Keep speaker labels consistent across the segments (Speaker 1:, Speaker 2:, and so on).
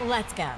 Speaker 1: Let's go.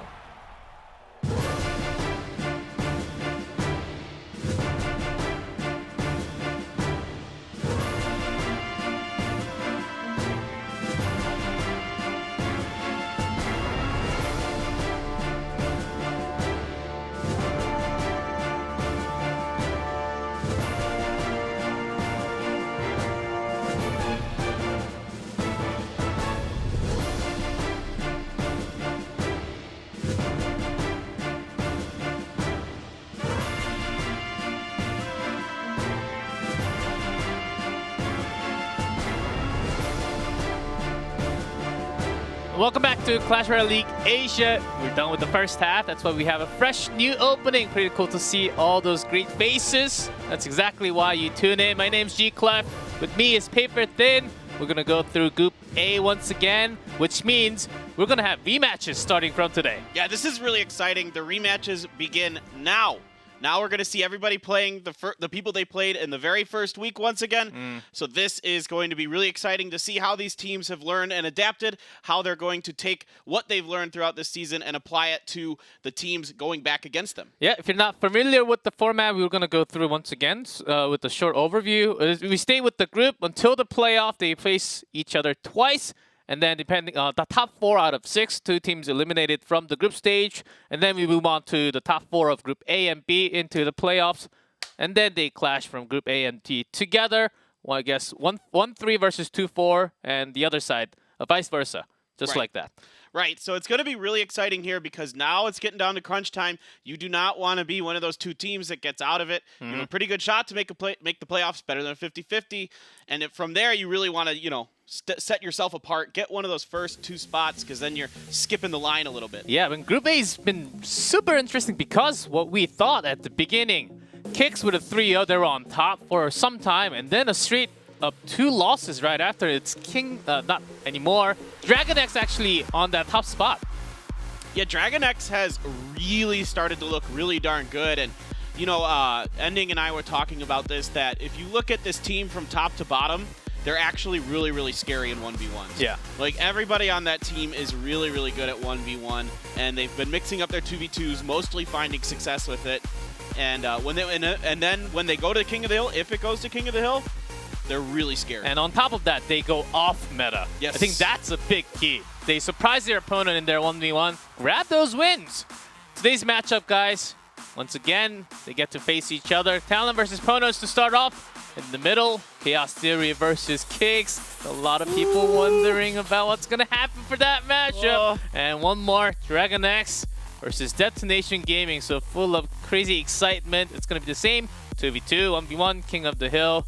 Speaker 2: Welcome back to Clash Royale League Asia. We're done with the first half. That's why we have a fresh new opening. Pretty cool to see all those great faces. That's exactly why you tune in. My name's G Clef. With me is Paper Thin. We're gonna go through Group A once again, which means we're gonna have rematches starting from today.
Speaker 3: Yeah, this is really exciting. The rematches begin now. Now we're going to see everybody playing the people they played in the very first week once again. So this is going to be really exciting to see how these teams have learned and adapted, how they're going to take what they've learned throughout this season and apply it to the teams going back against them.
Speaker 2: Yeah, if you're not familiar with the format, we're going to go through once again with a short overview. We stay with the group until the playoff. They face each other twice. And then depending on the top 4 out of 6, 2 teams eliminated from the group stage. And then we move on to the top 4 of Group A and B into the playoffs. And then they clash from Group A and T together. Well, I guess 1-3 versus 2-4, and the other side, vice versa. Just like that.
Speaker 3: Right, so it's going to be really exciting here because now it's getting down to crunch time. You do not want to be one of those two teams that gets out of it. You have a pretty good shot to make the playoffs, better than a 50-50. And from there, you really want to, set yourself apart, get one of those first two spots, because then you're skipping the line a little bit.
Speaker 2: Yeah, but Group A's been super interesting because what we thought at the beginning, Kicks with a 3-0, they were on top for some time, and then a straight up 2 losses right after. It's not anymore. DragonX actually on that top spot.
Speaker 3: Yeah, DragonX has really started to look really darn good. And, Ending and I were talking about this, that if you look at this team from top to bottom, they're actually really, really scary in 1v1s.
Speaker 2: Yeah.
Speaker 3: Like, everybody on that team is really, really good at 1v1, and they've been mixing up their 2v2s, mostly finding success with it. And then when they go to King of the Hill, if it goes to King of the Hill, they're really scary.
Speaker 2: And on top of that, they go off meta.
Speaker 3: Yes.
Speaker 2: I think that's a big key. They surprise their opponent in their 1v1, grab those wins. Today's matchup, guys, once again, they get to face each other. Talon versus PONOS to start off. In the middle, Chaos Theory versus Kicks. A lot of people wondering about what's going to happen for that matchup. And one more, DragonX versus Detonation Gaming. So full of crazy excitement. It's going to be the same. 2v2, 1v1, King of the Hill.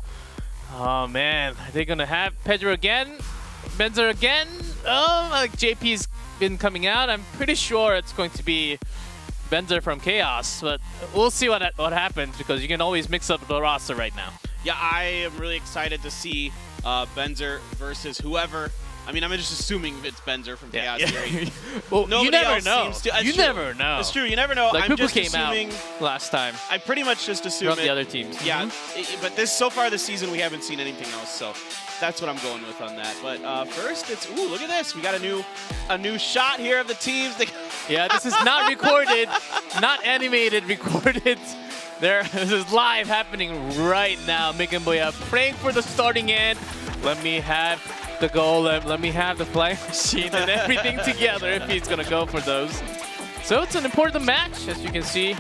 Speaker 2: Oh man, are they gonna have Pedro again? Benzer again? Oh, like JP's been coming out. I'm pretty sure it's going to be Benzer from Chaos, but we'll see what happens because you can always mix up the roster right now.
Speaker 3: Yeah, I am really excited to see Benzer versus whoever. I mean, I'm just assuming it's Benzer from Chaos Theory.
Speaker 2: Well, you never know. You
Speaker 3: true.
Speaker 2: never know.
Speaker 3: It's true. You never know.
Speaker 2: Like
Speaker 3: I'm
Speaker 2: Pupu
Speaker 3: just
Speaker 2: came
Speaker 3: assuming.
Speaker 2: out last time.
Speaker 3: I pretty much just assume
Speaker 2: From the other teams.
Speaker 3: Yeah, but so far this season we haven't seen anything else, so that's what I'm going with on that. But first, it's look at this. We got a new shot here of the teams.
Speaker 2: Yeah, this is not recorded, not animated, recorded. This is live happening right now. Mikanboya praying for the starting end. Let me have the golem, let me have the flying machine and everything together if he's gonna go for those. So it's an important match, as you can see.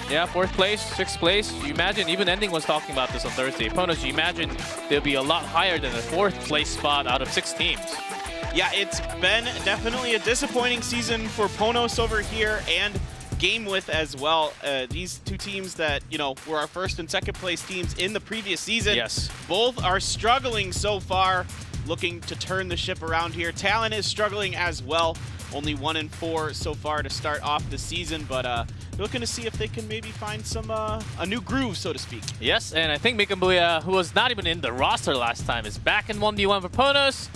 Speaker 2: Yeah, 4th place, 6th place. You imagine, even Ending was talking about this on Thursday. PONOS, you imagine they'll be a lot higher than the 4th place spot out of 6 teams.
Speaker 3: Yeah, it's been definitely a disappointing season for PONOS over here and GameWith as well. These two teams that, were our 1st and 2nd place teams in the previous season.
Speaker 2: Yes.
Speaker 3: Both are struggling so far, looking to turn the ship around here. Talon is struggling as well. Only 1-4 so far to start off the season, but looking to see if they can maybe find some a new groove, so to speak.
Speaker 2: Yes, and I think Mikanboya, who was not even in the roster last time, is back in 1v1 for PONOS.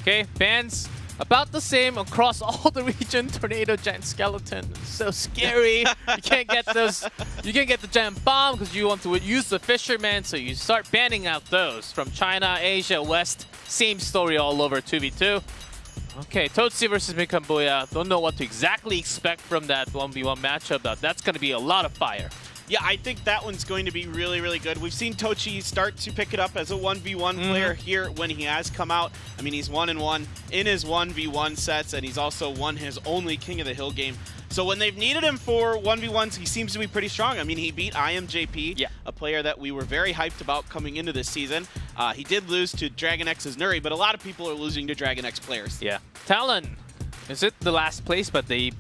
Speaker 2: Okay, fans, about the same across all the region. Tornado, giant skeleton, so scary. You can't get those. You can't get the giant bomb because you want to use the fisherman, so you start banning out those from China, Asia, West. Same story all over 2v2. Okay, Tochi versus Mikanboya. Don't know what to exactly expect from that 1v1 matchup, but that's going to be a lot of fire.
Speaker 3: Yeah, I think that one's going to be really, really good. We've seen Tochi start to pick it up as a 1v1 player here when he has come out. I mean, he's 1-1 in his 1v1 sets, and he's also won his only King of the Hill game. So when they've needed him for 1v1s, he seems to be pretty strong. I mean, he beat IMJP, a player that we were very hyped about coming into this season. He did lose to DragonX's Nuri, but a lot of people are losing to DragonX players.
Speaker 2: Yeah. Talon, is it the last place, but they're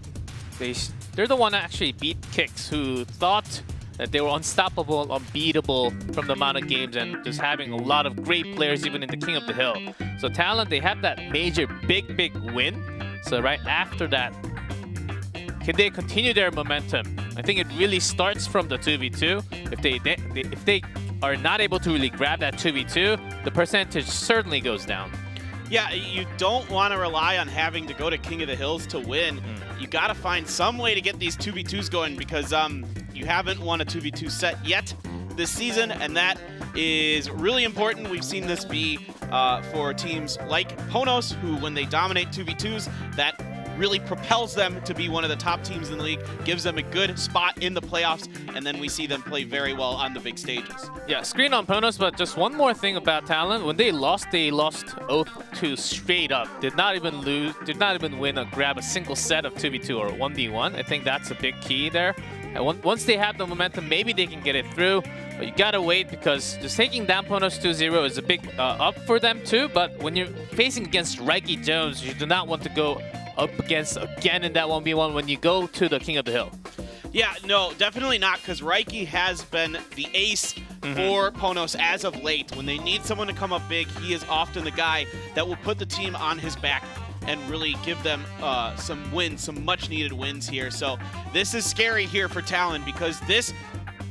Speaker 2: the one that actually beat Kicks, who thought that they were unstoppable, unbeatable from the amount of games and just having a lot of great players even in the King of the Hill. So Talon, they have that major big win. So right after that, can they continue their momentum? I think it really starts from the 2v2. If they are not able to really grab that 2v2, the percentage certainly goes down.
Speaker 3: Yeah, you don't want to rely on having to go to King of the Hills to win. You got to find some way to get these 2v2s going because you haven't won a 2v2 set yet this season, and that is really important. We've seen this be for teams like PONOS, who when they dominate 2v2s, that really propels them to be one of the top teams in the league, gives them a good spot in the playoffs, and then we see them play very well on the big stages.
Speaker 2: Yeah, screen on PONOS, but just one more thing about Talon. When they lost Oath 2 straight up. Did not even win or grab a single set of 2v2 or 1v1. I think that's a big key there. And once they have the momentum, maybe they can get it through. But you gotta wait because just taking down PONOS 2-0 is a big up for them too. But when you're facing against Reiki Jones, you do not want to go up against again in that 1v1 when you go to the King of the Hill.
Speaker 3: Yeah, no, definitely not, because Raiki has been the ace for PONOS as of late. When they need someone to come up big, he is often the guy that will put the team on his back and really give them some wins, some much-needed wins here. So this is scary here for Talon, because this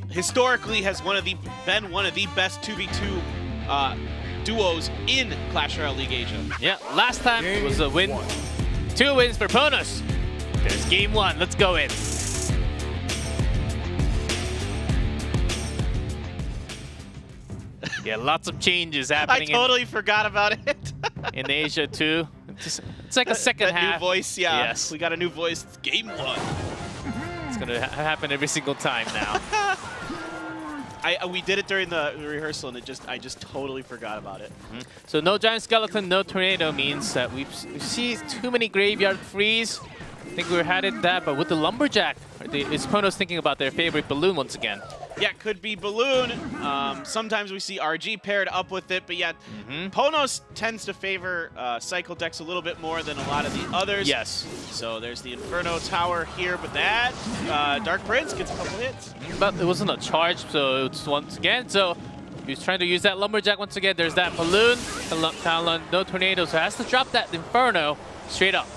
Speaker 3: historically has been one of the best 2v2 duos in Clash Royale League Asia.
Speaker 2: Yeah, last time it was a win. 2 wins for PONOS. There's game 1. Let's go in. Yeah, lots of changes happening.
Speaker 3: I totally forgot about it.
Speaker 2: In Asia too. It's like a second half.
Speaker 3: New voice, yeah.
Speaker 2: Yes.
Speaker 3: We got a new voice. It's game 1.
Speaker 2: It's gonna happen every single time now.
Speaker 3: We did it during the rehearsal, and I just totally forgot about it.
Speaker 2: So no giant skeleton, no tornado means that we see too many graveyard freeze. I think we were headed that, but with the lumberjack, is PONOS thinking about their favorite balloon once again?
Speaker 3: Yeah, could be balloon. Sometimes we see RG paired up with it, but yeah, PONOS tends to favor cycle decks a little bit more than a lot of the others.
Speaker 2: Yes.
Speaker 3: So there's the Inferno Tower here, but that Dark Prince gets a couple hits.
Speaker 2: But it wasn't a charge, so it's once again. So he's trying to use that lumberjack once again. There's that balloon. Talon, no tornado, so has to drop that Inferno straight up.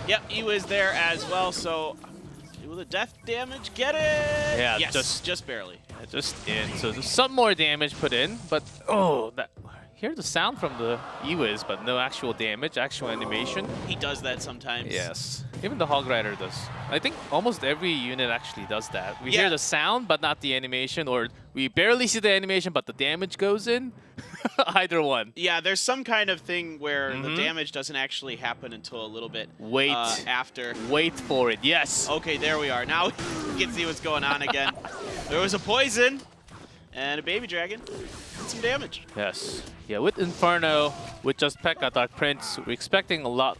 Speaker 3: Yep, he was there as well, so will the death damage get it?
Speaker 2: Yeah,
Speaker 3: yes, just barely.
Speaker 2: Yeah, just in. So there's some more damage put in, but hear the sound from the E-Wiz, but no actual damage, actual animation.
Speaker 3: He does that sometimes.
Speaker 2: Yes. Even the Hog Rider does. I think almost every unit actually does that. We hear the sound, but not the animation, or we barely see the animation, but the damage goes in. Either one.
Speaker 3: Yeah, there's some kind of thing where the damage doesn't actually happen until a little bit after.
Speaker 2: Wait for it, yes.
Speaker 3: Okay, there we are. Now we can see what's going on again. There was a poison and a baby dragon. And some damage.
Speaker 2: Yes. Yeah, with Inferno, with just P.E.K.K.A. Dark Prince, we're expecting a lot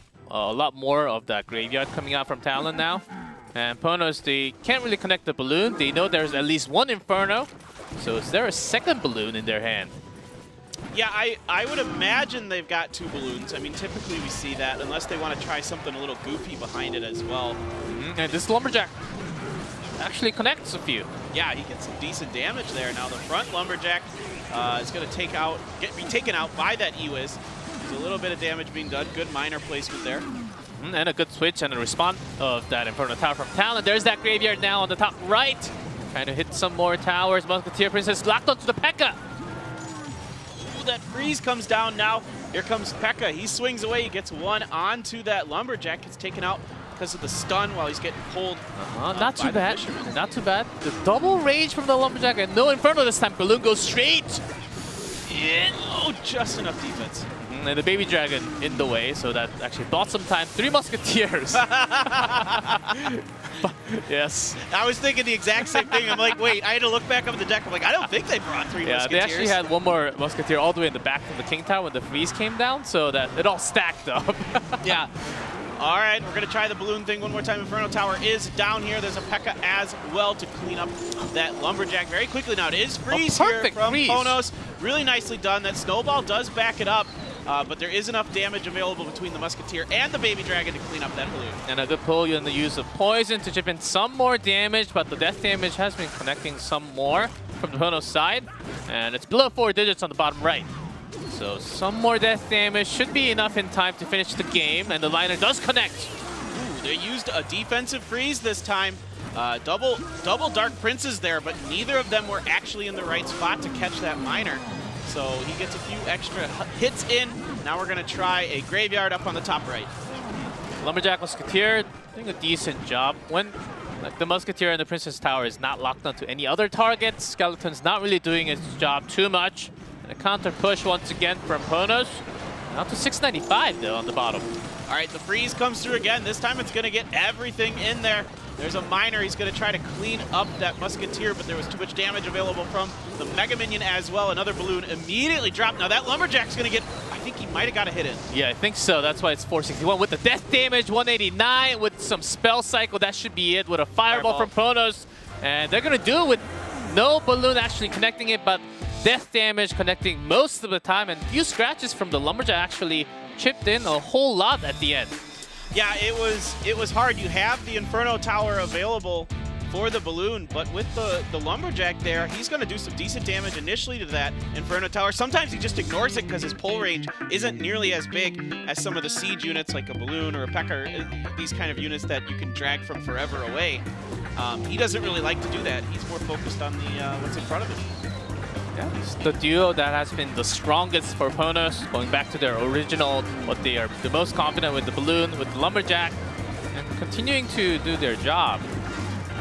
Speaker 2: more of that graveyard coming out from Talon now. And PONOS, they can't really connect the balloon. They know there's at least one Inferno. So is there a second balloon in their hand?
Speaker 3: Yeah, I would imagine they've got 2 balloons. I mean, typically we see that, unless they want to try something a little goofy behind it as well.
Speaker 2: And this Lumberjack actually connects a few.
Speaker 3: Yeah, he gets some decent damage there. Now the front Lumberjack is going to be taken out by that E-Wiz. There's a little bit of damage being done. Good minor placement there.
Speaker 2: And a good switch and a response of that Inferno Tower from Talon. There's that graveyard now on the top right. Trying to hit some more towers. Musketeer Princess locked onto the P.E.K.K.A.
Speaker 3: That freeze comes down now. Here comes P.E.K.K.A. He swings away. He gets one onto that Lumberjack. Gets taken out because of the stun while he's getting pulled.
Speaker 2: Not too bad. Not too bad. The double rage from the Lumberjack and no Inferno this time. Balloon goes straight in.
Speaker 3: Oh, just enough defense.
Speaker 2: And the baby dragon in the way, so that actually bought some time. 3 Musketeers. Yes.
Speaker 3: I was thinking the exact same thing. I'm like, wait, I had to look back up at the deck. I'm like, I don't think they brought 3 Musketeers.
Speaker 2: Yeah, they actually had one more Musketeer all the way in the back from the King Tower when the freeze came down, so that it all stacked up.
Speaker 3: Yeah. All right, we're going to try the balloon thing one more time. Inferno Tower is down here. There's a P.E.K.K.A. as well to clean up that Lumberjack very quickly. Now it is freeze here from PONOS. Really nicely done. That Snowball does back it up. But there is enough damage available between the Musketeer and the Baby Dragon to clean up that balloon.
Speaker 2: And a good pull in the use of Poison to chip in some more damage, but the death damage has been connecting some more from the PONOS side. And it's below 4 digits on the bottom right. So some more death damage should be enough in time to finish the game, and the liner does connect.
Speaker 3: Ooh, they used a defensive freeze this time. Double Dark Princes there, but neither of them were actually in the right spot to catch that miner. So he gets a few extra hits in. Now we're going to try a graveyard up on the top right.
Speaker 2: Lumberjack Musketeer doing a decent job. When the Musketeer and the Princess Tower is not locked onto any other targets, Skeleton's not really doing its job too much. And a counter push once again from PONOS. Now to 695 though on the bottom.
Speaker 3: All right, the freeze comes through again. This time it's going to get everything in there. There's a miner. He's going to try to clean up that Musketeer, but there was too much damage available from the Mega Minion as well. Another balloon immediately dropped. Now that Lumberjack's going to get, I think he might have got a hit in.
Speaker 2: Yeah, I think so. That's why it's 461. With the death damage, 189. With some spell cycle, that should be it. With a fireball from PONOS. And they're going to do it with no balloon actually connecting it, but death damage connecting most of the time. And few scratches from the Lumberjack actually chipped in a whole lot at the end.
Speaker 3: Yeah, it was hard. You have the Inferno Tower available for the balloon, but with the Lumberjack there, he's going to do some decent damage initially to that Inferno Tower. Sometimes he just ignores it because his pull range isn't nearly as big as some of the siege units like a balloon or a Pecker, these kind of units that you can drag from forever away. He doesn't really like to do that. He's more focused on the what's in front of him.
Speaker 2: Yeah, it's the duo that has been the strongest for PONOS, going back to their original, what they are the most confident with the balloon, with the Lumberjack, and continuing to do their job.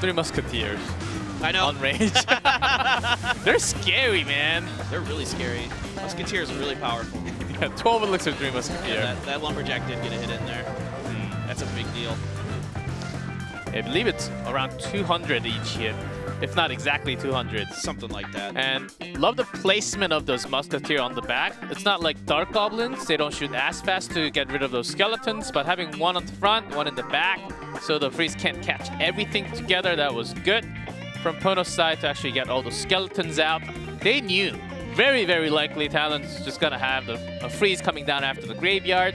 Speaker 2: 3 Musketeers.
Speaker 3: I know.
Speaker 2: On range. They're scary, man.
Speaker 3: They're really scary. Musketeers are really powerful.
Speaker 2: Yeah, 12 elixir 3 Musketeer.
Speaker 3: Yeah, that Lumberjack did get a hit in there. That's a big deal.
Speaker 2: I believe it's around 200 each hit, if not exactly 200.
Speaker 3: Something like that.
Speaker 2: And love the placement of those Musketeer on the back. It's not like Dark Goblins. They don't shoot as fast to get rid of those skeletons, but having one on the front, one in the back, so the freeze can't catch everything together, that was good. From PONOS' side to actually get all the skeletons out. They knew, very, very likely Talon's just gonna have a freeze coming down after the graveyard.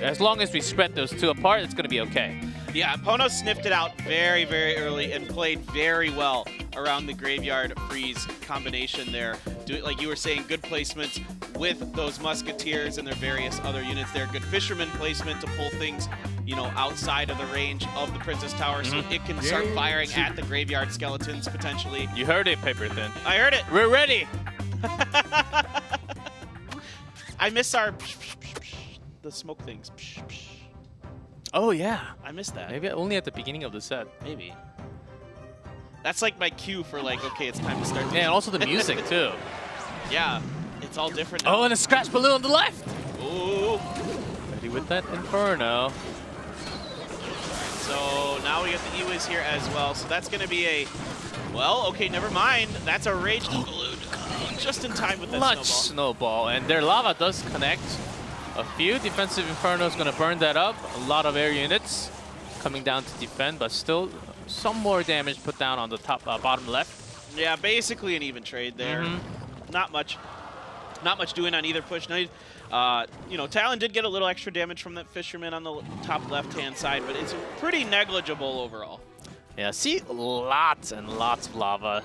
Speaker 2: As long as we spread those two apart, it's gonna be okay.
Speaker 3: Yeah, PONOS sniffed it out very, very early and played very well around the graveyard freeze combination there. Like you were saying, good placements with those Musketeers and their various other units there. Good Fisherman placement to pull things, you know, outside of the range of the Princess Tower, so it can start firing at the graveyard skeletons potentially.
Speaker 2: You heard it, Paper Thin.
Speaker 3: I heard it.
Speaker 2: We're ready.
Speaker 3: I miss our the smoke things.
Speaker 2: Oh yeah,
Speaker 3: I missed that.
Speaker 2: maybe only at the beginning of the set.
Speaker 3: Maybe. That's like my cue for like, okay, it's time to start.
Speaker 2: Yeah, and also the music too.
Speaker 3: Yeah, it's all different now.
Speaker 2: Oh, and a scratch balloon on the left.
Speaker 3: Ooh.
Speaker 2: Ready with that Inferno.
Speaker 3: So now we get the E-Wiz here as well. So that's going to be a, well, okay, never mind. That's a raged balloon just in time with that
Speaker 2: Clutch
Speaker 3: snowball.
Speaker 2: snowball, and their lava does connect. A few defensive Infernos going to burn that up. A lot of air units coming down to defend, but still some more damage put down on the top, bottom left.
Speaker 3: Yeah, basically an even trade there. Not much doing on either push. You know, Talon did get a little extra damage from that Fisherman on the top left-hand side, but it's pretty negligible overall.
Speaker 2: Yeah, see lots and lots of lava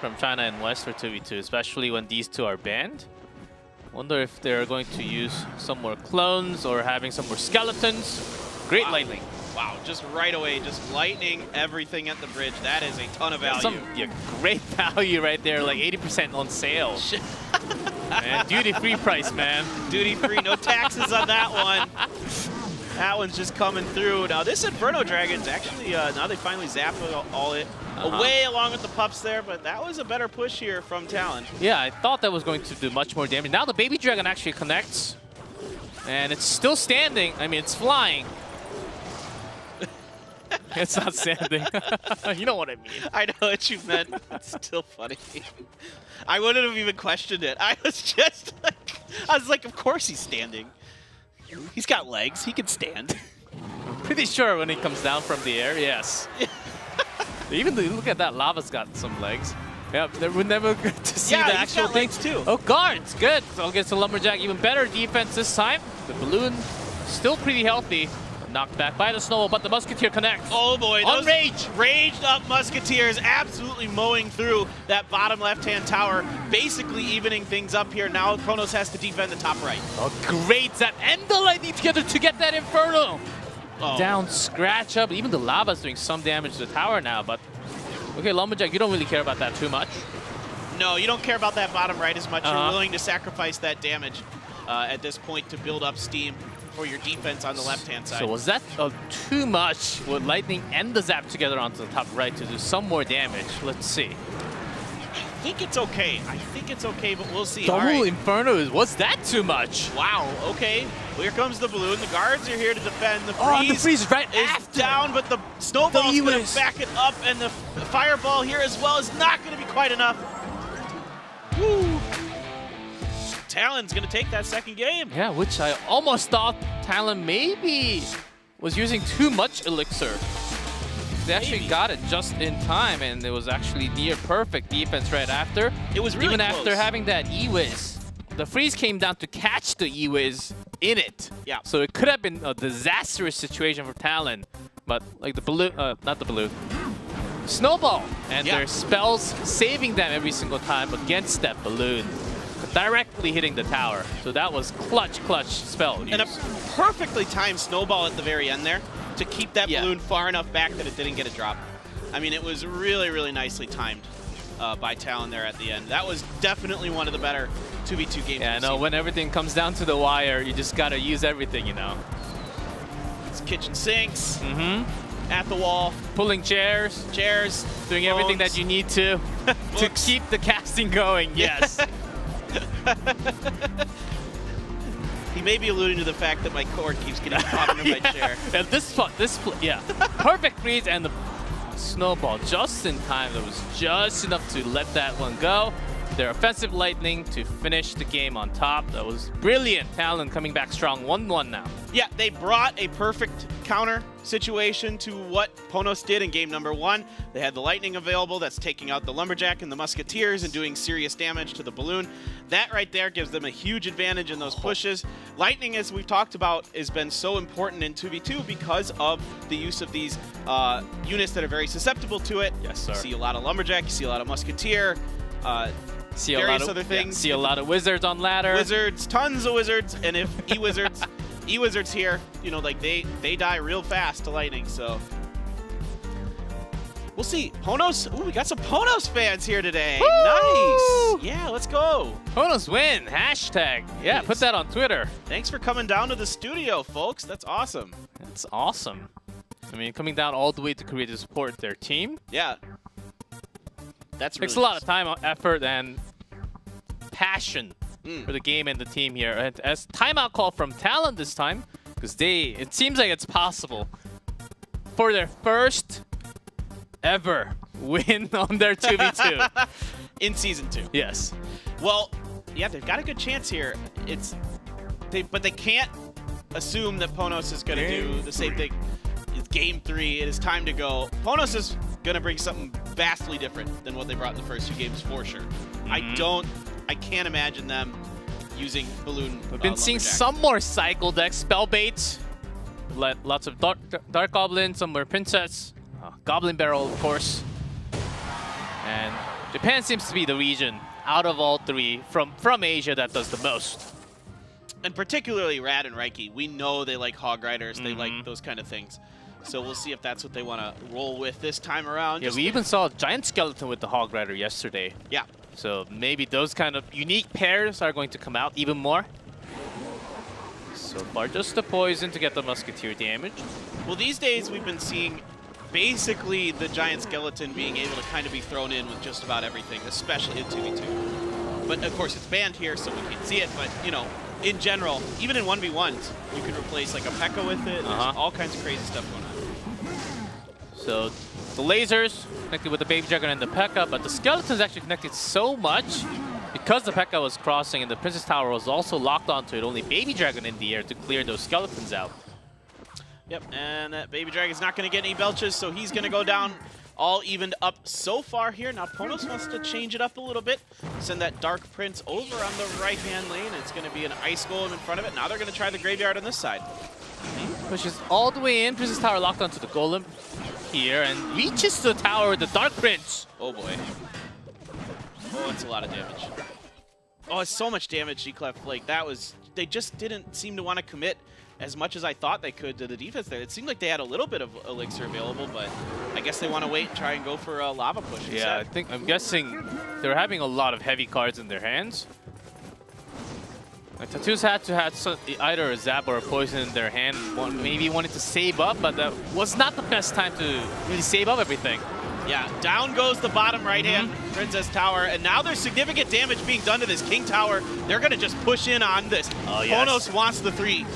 Speaker 2: from China and West for 2v2, especially when these two are banned. Wonder if they're going to use some more clones or having some more skeletons. Great lightning.
Speaker 3: Wow, just right away, just lightning everything at the bridge. That is a ton of value.
Speaker 2: Great value right there, like 80% on sale. Man, duty-free price, man. Duty-free,
Speaker 3: no taxes on that one. That one's just coming through. Now this Inferno Dragon's actually, now they finally zap all it away along with the pups there, but that was a better push here from Talon.
Speaker 2: Yeah, I thought that was going to do much more damage. Now the Baby Dragon actually connects, and it's still standing. I mean, it's flying. It's not standing. You know what I mean.
Speaker 3: I know what you meant. It's still funny. I wouldn't have even questioned it. I was like, of course he's standing. He's got legs. He can stand.
Speaker 2: I'm pretty sure when he comes down from the air, yes. Even look at that, lava's got some legs. Yeah, we're never good to see the actual things
Speaker 3: too.
Speaker 2: Oh, guards, good. So I'll get the Lumberjack, even better defense this time. The balloon still pretty healthy. Knocked back by the snowball, but the Musketeer connects.
Speaker 3: Oh boy,
Speaker 2: on rage.
Speaker 3: Raged up Musketeers absolutely mowing through that bottom left-hand tower, basically evening things up here. Now PONOS has to defend the top right.
Speaker 2: Oh, great zap and the lightning together to get that Inferno.
Speaker 3: Oh.
Speaker 2: Down, scratch up. Even the lava's doing some damage to the tower now, but okay, Lumberjack, you don't really care about that too much.
Speaker 3: No, you don't care about that bottom right as much. You're willing to sacrifice that damage at this point to build up steam for your defense on the left-hand side.
Speaker 2: So was that too much with lightning and the zap together onto the top right to do some more damage? Let's see.
Speaker 3: I think it's okay. I think it's okay, but we'll see.
Speaker 2: Double Inferno, was that too much?
Speaker 3: Wow, okay. Well, here comes the balloon. The guards are here to defend. The
Speaker 2: freeze
Speaker 3: is
Speaker 2: right after.
Speaker 3: Down, but the snowball is going to back it up, and the fireball here as well is not going to be quite enough. Woo! Talon's going to take that second game.
Speaker 2: Yeah, which I almost thought Talon maybe was using too much elixir. They actually got it just in time, and it was actually near perfect defense right after.
Speaker 3: It was really
Speaker 2: even
Speaker 3: close.
Speaker 2: After having that E-Wiz. The freeze came down to catch the E-Wiz. in it.
Speaker 3: Yeah.
Speaker 2: So it could have been a disastrous situation for Talon, but like the balloon, not the balloon, snowball, and their spells saving them every single time against that balloon, directly hitting the tower. So that was clutch spell use.
Speaker 3: And a perfectly timed snowball at the very end there to keep that balloon far enough back that it didn't get a drop. I mean, it was really nicely timed by Talon there at the end. That was definitely one of the better 2v2 games.
Speaker 2: Yeah, I know, when everything comes down to the wire, you just gotta use everything, you know.
Speaker 3: It's kitchen sinks, at the wall.
Speaker 2: Pulling chairs, doing everything that you need to keep the casting going, yes.
Speaker 3: He may be alluding to the fact that my cord keeps getting caught under my chair.
Speaker 2: And perfect freeze and the snowball just in time. That was just enough to let that one go. Their offensive lightning to finish the game on top. That was brilliant. Talon coming back strong, 1-1 now.
Speaker 3: Yeah, they brought a perfect counter situation to what PONOS did in game number 1. They had the lightning available that's taking out the lumberjack and the musketeers and doing serious damage to the balloon. That right there gives them a huge advantage in those pushes. Lightning, as we've talked about, has been so important in 2v2 because of the use of these units that are very susceptible to it.
Speaker 2: Yes, sir.
Speaker 3: You see a lot of lumberjack, you see a lot of musketeer,
Speaker 2: see
Speaker 3: various other things.
Speaker 2: See a lot of wizards on ladder.
Speaker 3: Wizards, tons of wizards, and if E-Wizards here, you know, like they die real fast to lightning, so we'll see. PONOS, ooh, we got some PONOS fans here today.
Speaker 2: Woo!
Speaker 3: Nice. Yeah, let's go.
Speaker 2: PONOS win, hashtag. Yeah, put that on Twitter.
Speaker 3: Thanks for coming down to the studio, folks. That's awesome.
Speaker 2: That's awesome. I mean, coming down all the way to Korea to support their team.
Speaker 3: Yeah. That's really
Speaker 2: takes a lot of time, effort, and passion for the game and the team here. And as timeout call from Talon this time, because it seems like it's possible for their first ever win on their 2v2
Speaker 3: in Season 2.
Speaker 2: Yes.
Speaker 3: Well, yeah, they've got a good chance here. But they can't assume that PONOS is going to do the same thing. It's game 3. It is time to go. PONOS is going to bring something vastly different than what they brought in the first 2 games for sure. I can't imagine them using balloon.
Speaker 2: We've been seeing some more cycle decks, spell baits, lots of dark goblin, some more princess, goblin barrel of course, and Japan seems to be the region out of all 3 from Asia that does the most.
Speaker 3: And particularly Rad and Reiki, we know they like hog riders, they like those kind of things. So we'll see if that's what they want to roll with this time around.
Speaker 2: Yeah, we even saw a giant skeleton with the hog rider yesterday.
Speaker 3: Yeah.
Speaker 2: So maybe those kind of unique pairs are going to come out even more. So far, just the poison to get the musketeer damage.
Speaker 3: Well, these days we've been seeing basically the giant skeleton being able to kind of be thrown in with just about everything, especially in 2v2. But of course, it's banned here, so we can't see it. But you know, in general, even in 1v1s, you can replace like a P.E.K.K.A with it. There's all kinds of crazy stuff going on.
Speaker 2: So the lasers connected with the Baby Dragon and the P.E.K.K.A, but the skeleton's actually connected so much because the P.E.K.K.A was crossing and the Princess Tower was also locked onto it. Only Baby Dragon in the air to clear those skeletons out.
Speaker 3: Yep, and that Baby Dragon's not going to get any belches, so he's going to go down all evened up so far here. Now PONOS wants to change it up a little bit. Send that Dark Prince over on the right-hand lane. It's going to be an Ice Golem in front of it. Now they're going to try the Graveyard on this side.
Speaker 2: Pushes all the way in. Princess Tower locked onto the Golem here and reaches the tower with the Dark Prince.
Speaker 3: Oh boy. Oh, it's a lot of damage. Oh, it's so much damage, G-Clef Flake. That was... They just didn't seem to want to commit as much as I thought they could to the defense there. It seemed like they had a little bit of elixir available, but I guess they want to wait and try and go for a lava push instead.
Speaker 2: Yeah, I'm guessing they're having a lot of heavy cards in their hands. Like, Tattoos had to have either a zap or a poison in their hand. Maybe wanted to save up, but that was not the best time to really save up everything.
Speaker 3: Yeah, down goes the bottom right-hand Princess Tower, and now there's significant damage being done to this King Tower. They're going to just push in on this.
Speaker 2: Oh, yes.
Speaker 3: PONOS wants the 3.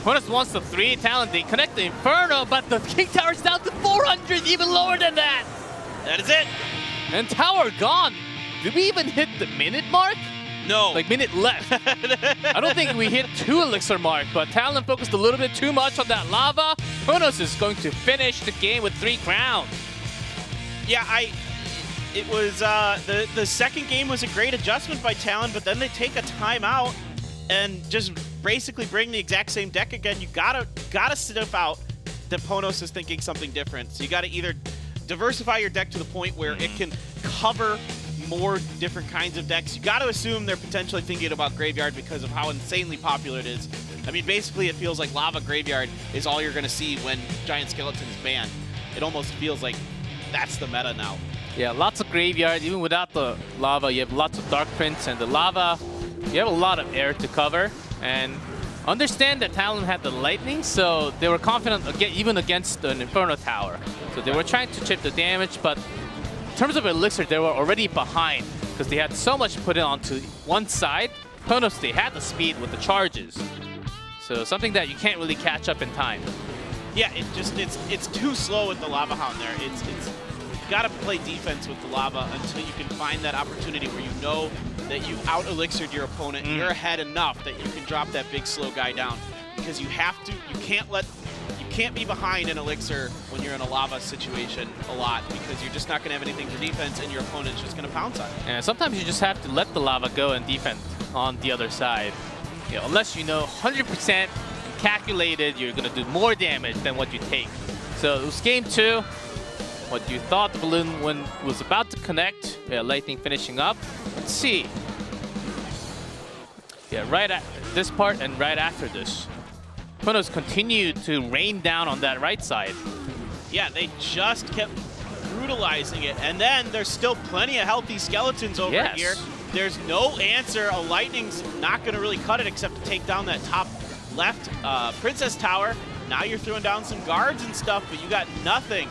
Speaker 2: PONOS wants the 3. Talon, they connect the Inferno, but the King Tower's down to 400, even lower than that.
Speaker 3: That is it.
Speaker 2: And Tower gone. Did we even hit the minute mark?
Speaker 3: No.
Speaker 2: Like minute left. I don't think we hit 2 elixir mark, but Talon focused a little bit too much on that lava. PONOS is going to finish the game with 3 crowns.
Speaker 3: Yeah, it was, the second game was a great adjustment by Talon, but then they take a timeout, and just basically bring the exact same deck again, you gotta sniff out that PONOS is thinking something different. So you gotta either diversify your deck to the point where it can cover more different kinds of decks. You gotta assume they're potentially thinking about Graveyard because of how insanely popular it is. I mean, basically it feels like Lava Graveyard is all you're gonna see when Giant Skeleton is banned. It almost feels like that's the meta now.
Speaker 2: Yeah, lots of Graveyard. Even without the Lava, you have lots of Dark Prince, and the Lava, you have a lot of air to cover. And understand that Talon had the Lightning, so they were confident even against an Inferno Tower. So they were trying to chip the damage, but in terms of Elixir, they were already behind because they had so much put in onto one side. PONOS, they had the speed with the charges. So something that you can't really catch up in time.
Speaker 3: Yeah, it's too slow with the Lava Hound there. You gotta play defense with the Lava until you can find that opportunity where you know that you've out-elixired your opponent, you're ahead enough that you can drop that big slow guy down. Because you can't be behind an Elixir when you're in a Lava situation a lot, because you're just not gonna have anything for defense and your opponent's just gonna pounce on it.
Speaker 2: And sometimes you just have to let the Lava go and defend on the other side. You know, unless you know 100% calculated you're gonna do more damage than what you take. So it was game 2. What you thought the balloon was about to connect. Yeah, Lightning finishing up. Let's see. Yeah, right at this part and right after this, PONOS continued to rain down on that right side.
Speaker 3: Yeah, they just kept brutalizing it. And then there's still plenty of healthy skeletons over here. There's no answer. A Lightning's not going to really cut it except to take down that top left Princess Tower. Now you're throwing down some guards and stuff, but you got nothing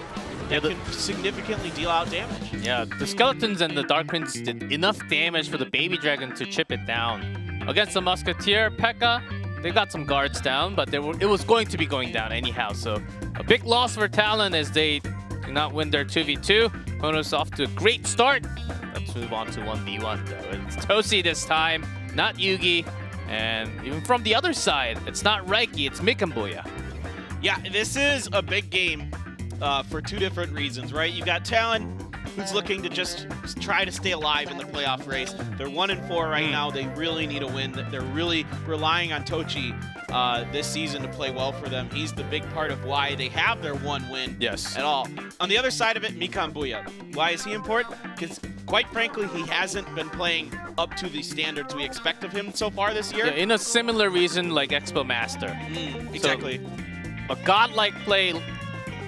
Speaker 3: that can significantly deal out damage.
Speaker 2: Yeah, the Skeletons and the Dark Prince did enough damage for the Baby Dragon to chip it down. Against the Musketeer, P.E.K.K.A., they got some guards down, but it was going to be going down anyhow. So a big loss for Talon as they do not win their 2v2. PONOS off to a great start. Let's move on to 1v1 though. It's Tochi this time, not Yugi. And even from the other side, it's not Reiki, it's Mikanboya.
Speaker 3: Yeah, this is a big game for two different reasons, right? You got Talon, who's looking to just try to stay alive in the playoff race. They're 1-4 right now. They really need a win. They're really relying on Tochi this season to play well for them. He's the big part of why they have their one win at all. On the other side of it, Mikanboya. Why is he important? Because quite frankly, he hasn't been playing up to the standards we expect of him so far this year.
Speaker 2: Yeah, in a similar reason like Expo Master.
Speaker 3: Exactly.
Speaker 2: So, a godlike play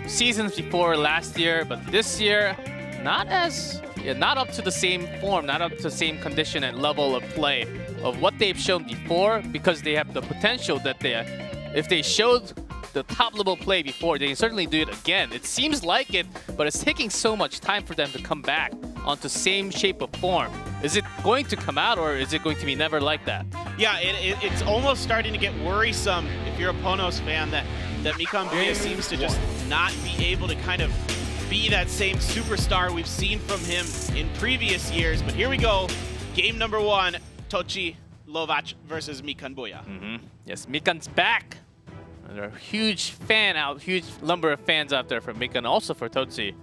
Speaker 2: seasons before last year, but this year, not up to the same form, not up to the same condition and level of play of what they've shown before, because they have the potential that if they showed the top level play before, they can certainly do it again. It seems like it, but it's taking so much time for them to come back onto same shape of form. Is it going to come out, or is it going to be never like that?
Speaker 3: Yeah, it's almost starting to get worrisome if you're a PONOS fan that Mikanboya seems to just not be able to kind of be that same superstar we've seen from him in previous years. But here we go. Game number 1, Tochi Lovac versus Mikanboya.
Speaker 2: Yes, Mikan's back. And there are huge number of fans out there for Mikan, also for Tochi.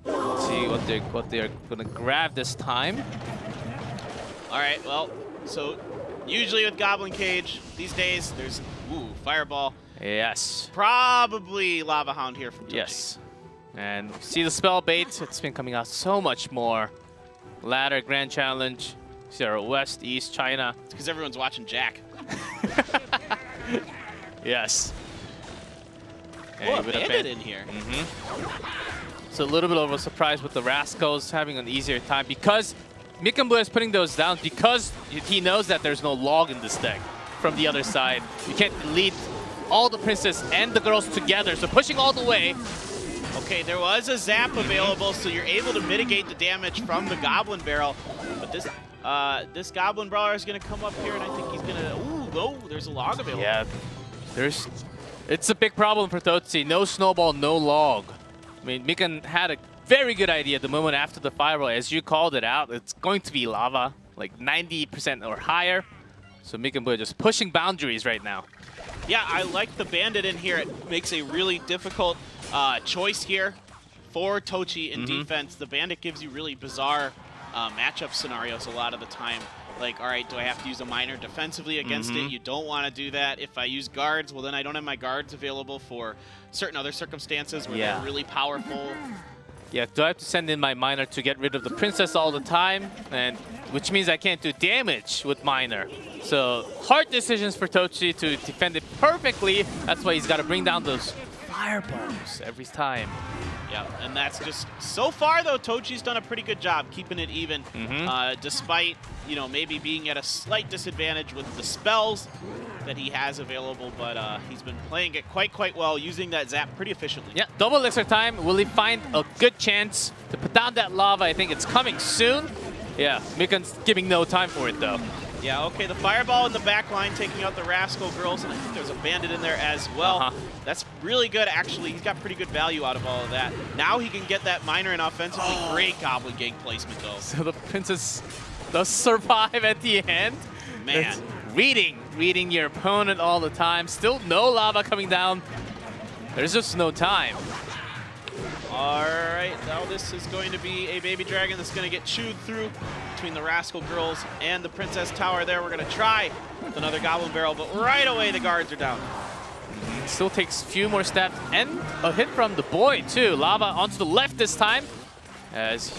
Speaker 2: Let's see what they're gonna grab this time.
Speaker 3: All right, well, so usually with Goblin Cage these days, there's Fireball.
Speaker 2: Yes.
Speaker 3: Probably Lava Hound here from Tochi.
Speaker 2: Yes. And see the spell bait, it's been coming out so much more. Ladder, Grand Challenge, see our West, East, China.
Speaker 3: It's because everyone's watching Jack.
Speaker 2: Yes.
Speaker 3: Oh, a bandit in here.
Speaker 2: So a little bit of a surprise with the Rascals having an easier time because Mikanboya is putting those down because he knows that there's no log in this deck from the other side. You can't lead all the princes and the girls together, so pushing all the way.
Speaker 3: Okay, there was a zap available, so you're able to mitigate the damage from the Goblin Barrel. But this Goblin Brawler is going to come up here, and I think he's going to... Ooh, no, there's a log available.
Speaker 2: Yeah, it's a big problem for Tochi. No snowball, no log. I mean, Mikan had a very good idea the moment after the fireball. As you called it out, it's going to be lava, like 90% or higher. So Mikanboya just pushing boundaries right now.
Speaker 3: Yeah, I like the bandit in here. It makes a really difficult choice here for Tochi in defense. The bandit gives you really bizarre matchup scenarios a lot of the time. Like, all right, do I have to use a miner defensively against it? You don't want to do that. If I use guards, well, then I don't have my guards available for certain other circumstances where they're really powerful.
Speaker 2: Yeah, do I have to send in my miner to get rid of the princess all the time? And which means I can't do damage with miner. So hard decisions for Tochi to defend it perfectly. That's why he's got to bring down those fireballs every time.
Speaker 3: Yeah, and that's just, so far though, Tochi's done a pretty good job keeping it even, despite, you know, maybe being at a slight disadvantage with the spells that he has available, but he's been playing it quite well, using that zap pretty efficiently.
Speaker 2: Yeah, double elixir time. Will he find a good chance to put down that lava? I think it's coming soon. Yeah, Mikan's giving no time for it though.
Speaker 3: Yeah, okay, the fireball in the back line taking out the Rascal girls, and I think there's a bandit in there as well. That's really good, actually. He's got pretty good value out of all of that. Now he can get that miner in offensively. Great Goblin Gang placement, though.
Speaker 2: So the princess does survive at the end.
Speaker 3: Man.
Speaker 2: It's reading your opponent all the time. Still no lava coming down. There's just no time.
Speaker 3: All right, now this is going to be a baby dragon that's going to get chewed through between the Rascal girls and the Princess Tower there. We're going to try with another Goblin Barrel, but right away the guards are down.
Speaker 2: Still takes a few more steps and a hit from the boy too. Lava onto the left this time as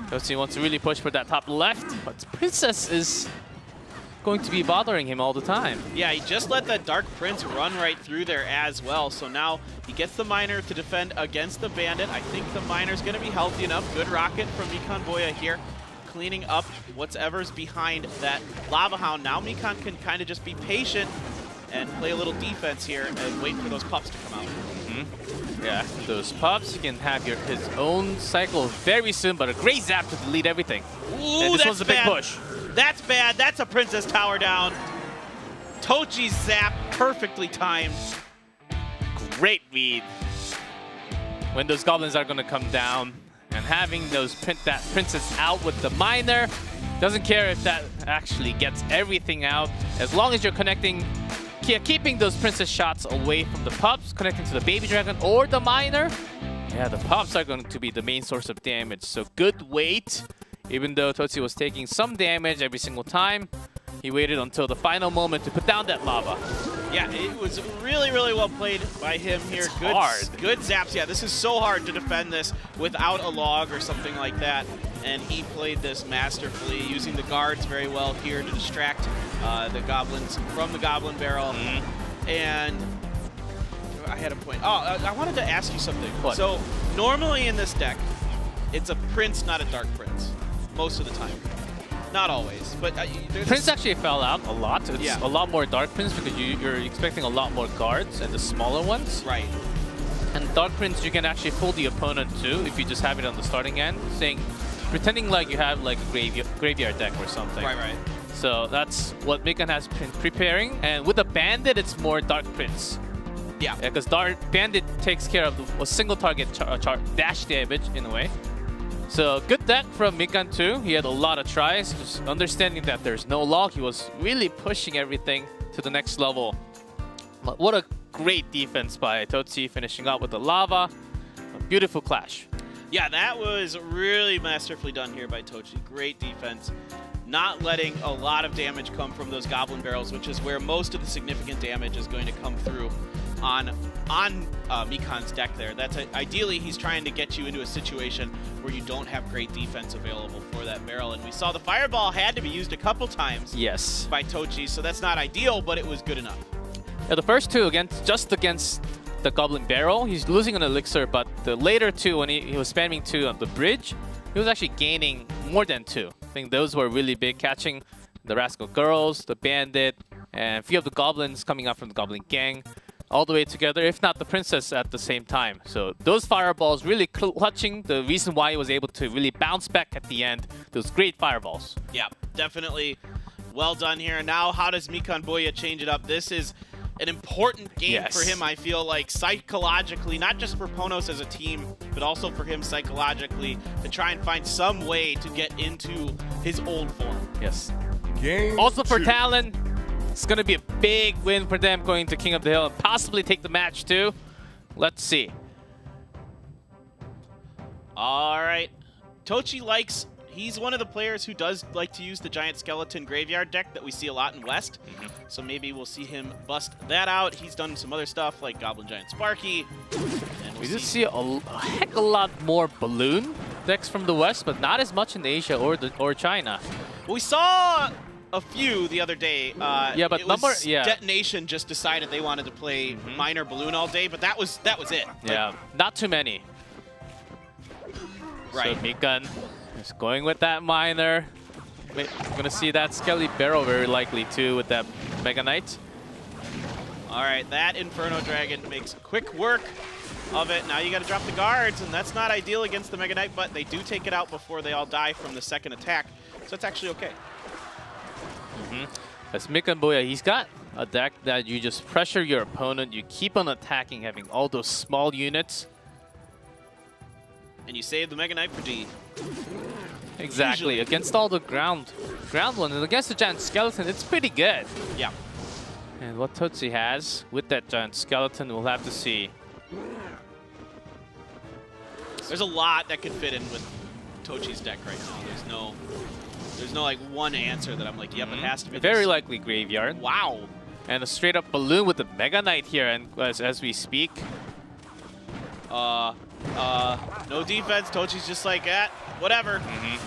Speaker 2: Tochi wants to really push for that top left, but Princess is going to be bothering him all the time.
Speaker 3: Yeah, he just let that Dark Prince run right through there as well. So now he gets the miner to defend against the bandit. I think the miner's going to be healthy enough. Good rocket from Mikanboya here, cleaning up whatever's behind that Lava Hound. Now Mikan can kind of just be patient and play a little defense here and wait for those pups to come out.
Speaker 2: Yeah, those pups, you can have his own cycle very soon, but a great zap to delete everything.
Speaker 3: Ooh,
Speaker 2: and this one's a big push.
Speaker 3: That's bad. That's a Princess Tower down. Tochi's zap perfectly timed.
Speaker 2: Great read. When those goblins are going to come down and having that princess out with the miner, doesn't care if that actually gets everything out. As long as you're keeping those princess shots away from the pups, connecting to the baby dragon or the miner. Yeah, the pups are going to be the main source of damage. So good wait. Even though Tochi was taking some damage every single time, he waited until the final moment to put down that lava.
Speaker 3: Yeah, it was really well played by him here.
Speaker 2: It's hard.
Speaker 3: Good zaps. Yeah, this is so hard to defend this without a log or something like that. And he played this masterfully, using the guards very well here to distract the goblins from the Goblin Barrel. And I had a point. Oh, I wanted to ask you something.
Speaker 2: What?
Speaker 3: So normally in this deck, it's a Prince, not a Dark Prince. Most of the time. Not always, but
Speaker 2: Prince actually fell out a lot. It's a lot more Dark Prince because you're expecting a lot more guards and the smaller ones.
Speaker 3: Right.
Speaker 2: And Dark Prince, you can actually fool the opponent too if you just have it on the starting end, pretending like you have like a graveyard deck or something.
Speaker 3: Right.
Speaker 2: So that's what Mikan has been preparing. And with a Bandit, it's more Dark Prince.
Speaker 3: Yeah.
Speaker 2: Because Bandit takes care of a single target dash damage in a way. So good deck from Mikan too. He had a lot of tries. Just understanding that there's no log, he was really pushing everything to the next level. But what a great defense by Tochi, finishing out with the lava. A beautiful clash.
Speaker 3: Yeah, that was really masterfully done here by Tochi. Great defense. Not letting a lot of damage come from those Goblin Barrels, which is where most of the significant damage is going to come through on Mikan's deck there. That's ideally, he's trying to get you into a situation where you don't have great defense available for that barrel. And we saw the fireball had to be used a couple times by Tochi, so that's not ideal, but it was good enough.
Speaker 2: Yeah, the first two just against the Goblin Barrel, he's losing an elixir, but the later two, when he was spamming 2 on the bridge, he was actually gaining more than 2. I think those were really big, catching the Rascal Girls, the Bandit, and a few of the Goblins coming out from the Goblin Gang, all the way together, if not the Princess at the same time. So those fireballs really clutching the reason why he was able to really bounce back at the end. Those great fireballs.
Speaker 3: Yeah, definitely well done here. Now, how does Mikanboya change it up? This is an important game for him, I feel like, psychologically, not just for PONOS as a team, but also for him psychologically, to try and find some way to get into his old form.
Speaker 2: Yes. Also for Talon, it's going to be a big win for them going to King of the Hill and possibly take the match too. Let's see.
Speaker 3: All right. Tochi likes he's one of the players who does like to use the giant skeleton graveyard deck that we see a lot in West. So maybe we'll see him bust that out. He's done some other stuff like Goblin Giant Sparky. And
Speaker 2: We did see a heck of a lot more balloon decks from the West, but not as much in Asia or China.
Speaker 3: We saw a few the other day.
Speaker 2: Yeah, but
Speaker 3: Detonation just decided they wanted to play minor balloon all day, but that was it.
Speaker 2: Yeah, not too many.
Speaker 3: Right.
Speaker 2: So Mikan is going with that minor. We're gonna see that Skelly Barrel very likely too with that Mega Knight.
Speaker 3: All right, that Inferno Dragon makes quick work of it. Now you got to drop the guards, and that's not ideal against the Mega Knight, but they do take it out before they all die from the second attack, so it's actually okay.
Speaker 2: As Mikanboya, he's got a deck that you just pressure your opponent, you keep on attacking, having all those small units.
Speaker 3: And you save the Mega Knight for D.
Speaker 2: Exactly, against all the ground ones, and against the Giant Skeleton, it's pretty good.
Speaker 3: Yeah.
Speaker 2: And what Tochi has with that Giant Skeleton, we'll have to see.
Speaker 3: There's a lot that could fit in with Tochi's deck right now. There's no like one answer that I'm like, yep, it has to be
Speaker 2: Very
Speaker 3: this.
Speaker 2: likely Graveyard.
Speaker 3: Wow.
Speaker 2: And a straight up balloon with the Mega Knight here, and as we speak.
Speaker 3: No defense. Tochi's just like, whatever.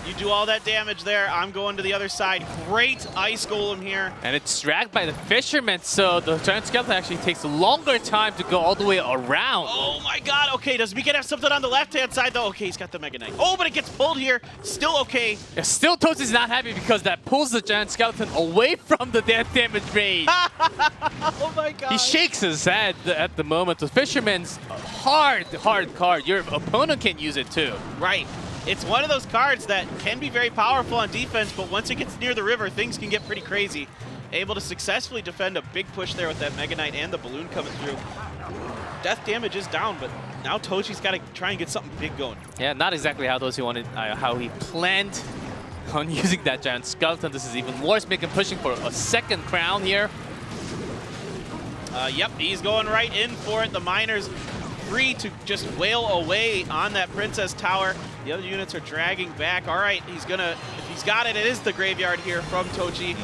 Speaker 3: You do all that damage there. I'm going to the other side. Great Ice Golem here.
Speaker 2: And it's dragged by the Fisherman, so the Giant Skeleton actually takes a longer time to go all the way around.
Speaker 3: Oh my god, okay, does Mikan have something on the left-hand side though? Okay, he's got the Mega Knight. Oh, but it gets pulled here. Still okay.
Speaker 2: Yeah, still Tochi's not happy because that pulls the Giant Skeleton away from the death damage range.
Speaker 3: Oh my god.
Speaker 2: He shakes his head at the moment. The Fisherman's a hard card. Your opponent can use it too.
Speaker 3: Right. It's one of those cards that can be very powerful on defense, but once it gets near the river, things can get pretty crazy. Able to successfully defend a big push there with that Mega Knight and the balloon coming through. Death damage is down, but now Tochi's got to try and get something big going.
Speaker 2: Yeah, not exactly how Tochi wanted, how he planned on using that Giant Skeleton. This is even worse. Mikan pushing for a second crown here.
Speaker 3: Yep, he's going right in for it. The Miner's free to just wail away on that Princess Tower. The other units are dragging back. All right, he's gonna, if he's got it, it is the graveyard here from Tochi.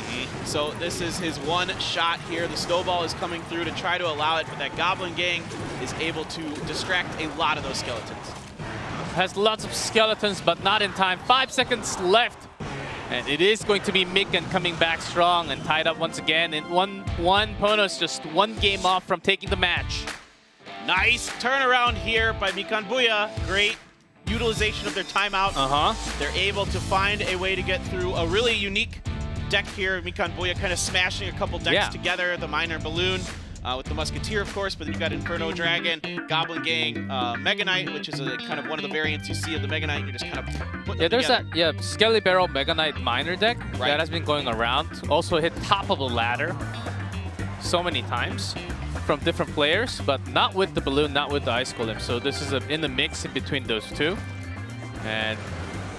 Speaker 3: So this is his one shot here. The snowball is coming through to try to allow it, but that Goblin Gang is able to distract a lot of those skeletons.
Speaker 2: Has lots of skeletons, but not in time. 5 seconds left. And it is going to be Mikan coming back strong and tied up once again. And one PONOS just one game off from taking the match.
Speaker 3: Nice turnaround here by Mikanboya. Great utilization of their timeout. They're able to find a way to get through a really unique deck here. Mikanboya kind of smashing a couple decks together. The Miner Balloon with the Musketeer, of course, but you've got Inferno Dragon, Goblin Gang, Mega Knight, which is a kind of one of the variants you see of the Mega Knight. You're just kind of putting them
Speaker 2: there's
Speaker 3: together.
Speaker 2: that Skelly Barrel Mega Knight Miner deck that has been going around. Also hit top of the ladder so many times from different players, but not with the balloon, not with the Ice Golem. So this is in the mix in between those two. And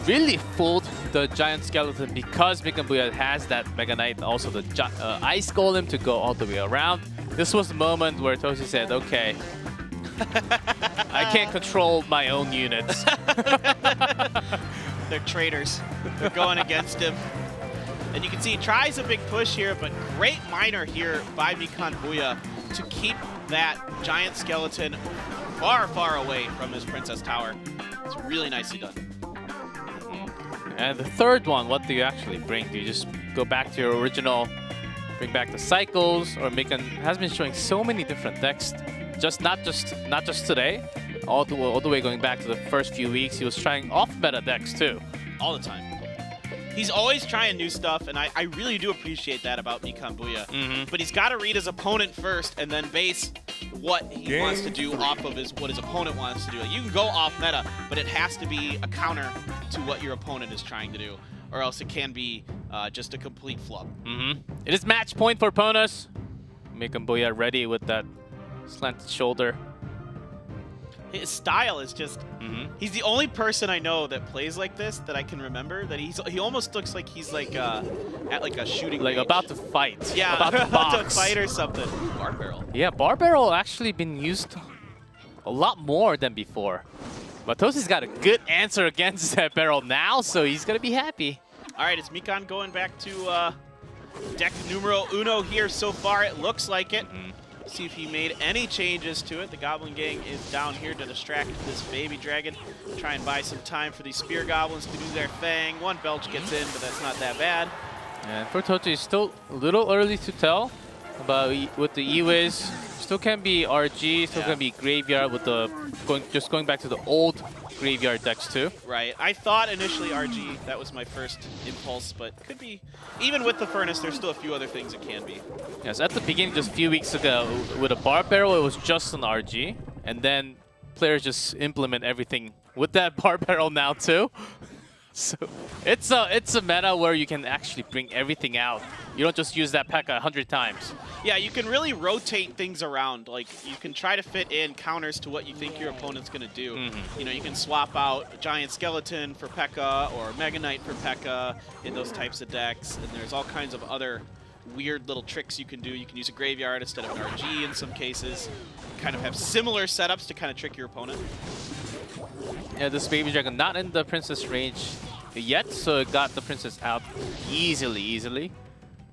Speaker 2: really fooled the Giant Skeleton because Mikanboya has that Mega Knight and also the Ice Golem to go all the way around. This was the moment where Tochi said, okay, I can't control my own units.
Speaker 3: They're traitors. They're going against him. And you can see he tries a big push here, but great Miner here by Mikanboya to keep that Giant Skeleton far, far away from his Princess Tower. It's really nicely done.
Speaker 2: And the third one, what do you actually bring? Do you just go back to your original, bring back the cycles, or Mikan has been showing so many different decks, not just today, all the way going back to the first few weeks. He was trying off-meta decks too.
Speaker 3: All the time. He's always trying new stuff, and I really do appreciate that about Mikanboya. But he's got to read his opponent first and then base what he wants to do off of what his opponent wants to do. You can go off meta, but it has to be a counter to what your opponent is trying to do, or else it can be just a complete flub.
Speaker 2: It is match point for PONOS. Mikanboya ready with that slanted shoulder.
Speaker 3: His style is just, he's the only person I know that plays like this that I can remember, that he almost looks like he's like at like a shooting range.
Speaker 2: About to fight.
Speaker 3: Yeah,
Speaker 2: about to box.
Speaker 3: to fight or something. Bar Barrel.
Speaker 2: Yeah, Bar Barrel actually been used a lot more than before. But Tosi's got a good answer against that barrel now, so he's going to be happy.
Speaker 3: All right, is Mikan going back to deck numero uno here so far? It looks like it. See if he made any changes to it. The Goblin Gang is down here to distract this baby dragon. Try and buy some time for these Spear Goblins to do their thing. One Belch gets in, but that's not that bad.
Speaker 2: And for Tochi, it's still a little early to tell about with the E-Wiz. Still can be RG, still can be Graveyard with the going back to the old Graveyard decks too.
Speaker 3: Right. I thought initially RG, that was my first impulse, but could be, even with the Furnace, there's still a few other things it can be.
Speaker 2: Yes, at the beginning, just a few weeks ago, with a Bar Barrel, it was just an RG. And then players just implement everything with that Bar Barrel now too. So it's a meta where you can actually bring everything out. You don't just use that pack 100 times.
Speaker 3: Yeah, you can really rotate things around. Like, you can try to fit in counters to what you think your opponent's going to do. You know, you can swap out a Giant Skeleton for P.E.K.K.A. or Mega Knight for P.E.K.K.A. in those types of decks. And there's all kinds of other weird little tricks you can do. You can use a Graveyard instead of an RG in some cases. Kind of have similar setups to kind of trick your opponent.
Speaker 2: Yeah, this Baby Dragon not in the Princess range yet, so it got the Princess out easily.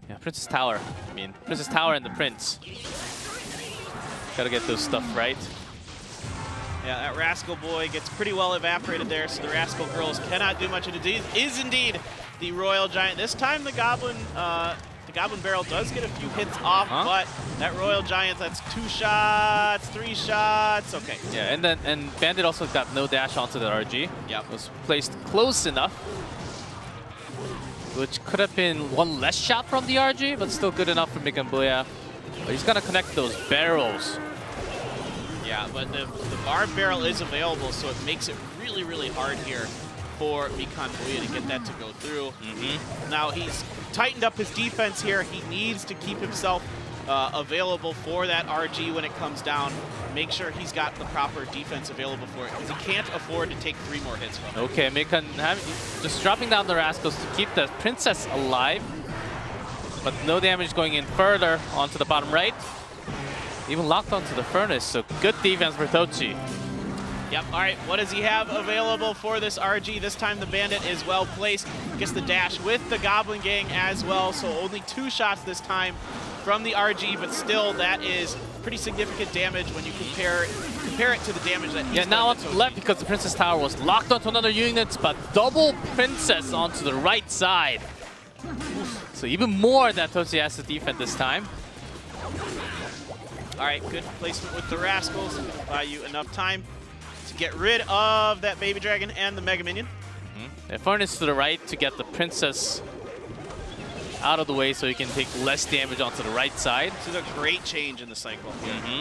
Speaker 2: Yeah, Princess Tower. I mean, Princess Tower and the Prince. Gotta get those stuff right.
Speaker 3: Yeah, that Rascal Boy gets pretty well evaporated there, so the Rascal Girls cannot do much. It is indeed the Royal Giant. This time the Goblin Barrel does get a few hits off, but that Royal Giant, that's 2 shots, 3 shots. Okay.
Speaker 2: Yeah, and Bandit also got no dash onto the RG.
Speaker 3: Yep.
Speaker 2: It was placed close enough, which could have been one less shot from the RG, but still good enough for Mikanboya. But he's gonna connect those barrels.
Speaker 3: Yeah, but the Barb Barrel is available, so it makes it really hard here for Mikanboya to get that to go through. Now he's tightened up his defense here. He needs to keep himself available for that RG when it comes down. Make sure he's got the proper defense available for it, because he can't afford to take 3 more hits from it.
Speaker 2: Okay, Mikan just dropping down the Rascals to keep the Princess alive, but no damage going in further onto the bottom right. Even locked onto the Furnace, so good defense for Tochi.
Speaker 3: Yep, all right, what does he have available for this RG? This time the Bandit is well placed. Gets the dash with the Goblin Gang as well, so only 2 shots this time from the RG, but still that is pretty significant damage when you compare it to the damage that he's done.
Speaker 2: Now onto the left because the Princess Tower was locked onto another unit, but double Princess onto the right side. So even more that Tochi has to defend this time.
Speaker 3: All right, good placement with the Rascals. Buy you enough time to get rid of that Baby Dragon and the Mega Minion.
Speaker 2: And Furnace to the right to get the Princess out of the way so he can take less damage onto the right side.
Speaker 3: This is a great change in the cycle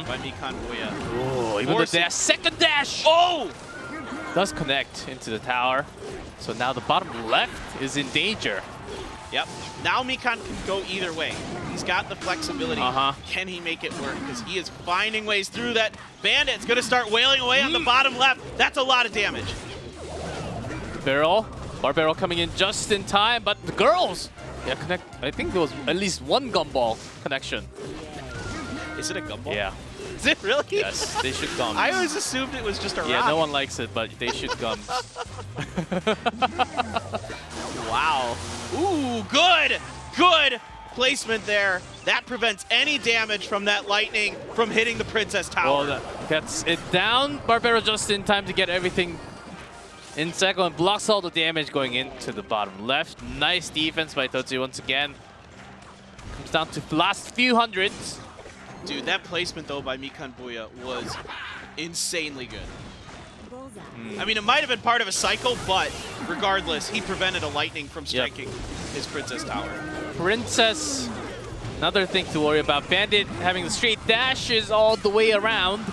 Speaker 3: by Mikanboya.
Speaker 2: Oh, even the dash, second dash!
Speaker 3: Oh!
Speaker 2: Does connect into the tower. So now the bottom left is in danger.
Speaker 3: Yep. Now Mikan can go either way. He's got the flexibility. Can he make it work? Because he is finding ways through that. Bandit's going to start wailing away on the bottom left. That's a lot of damage.
Speaker 2: Barrel. Bar Barrel coming in just in time, but the girls! Yeah, connect. I think there was at least one gumball connection.
Speaker 3: Is it a gumball?
Speaker 2: Yeah.
Speaker 3: Is it really?
Speaker 2: Yes, they shoot gums.
Speaker 3: I always assumed it was just a rock.
Speaker 2: Yeah, no one likes it, but they shoot gums.
Speaker 3: Wow. Ooh, good! Good placement there. That prevents any damage from that lightning from hitting the Princess Tower.
Speaker 2: Well, that gets it down. Barbero just in time to get everything in cycle and blocks all the damage going into the bottom left. Nice defense by Tochi once again. Comes down to the last few hundreds.
Speaker 3: Dude, that placement though by Mikanboya was insanely good. I mean, it might have been part of a cycle, but regardless, he prevented a lightning from striking his Princess Tower.
Speaker 2: Princess, another thing to worry about. Bandit having the straight dashes all the way around.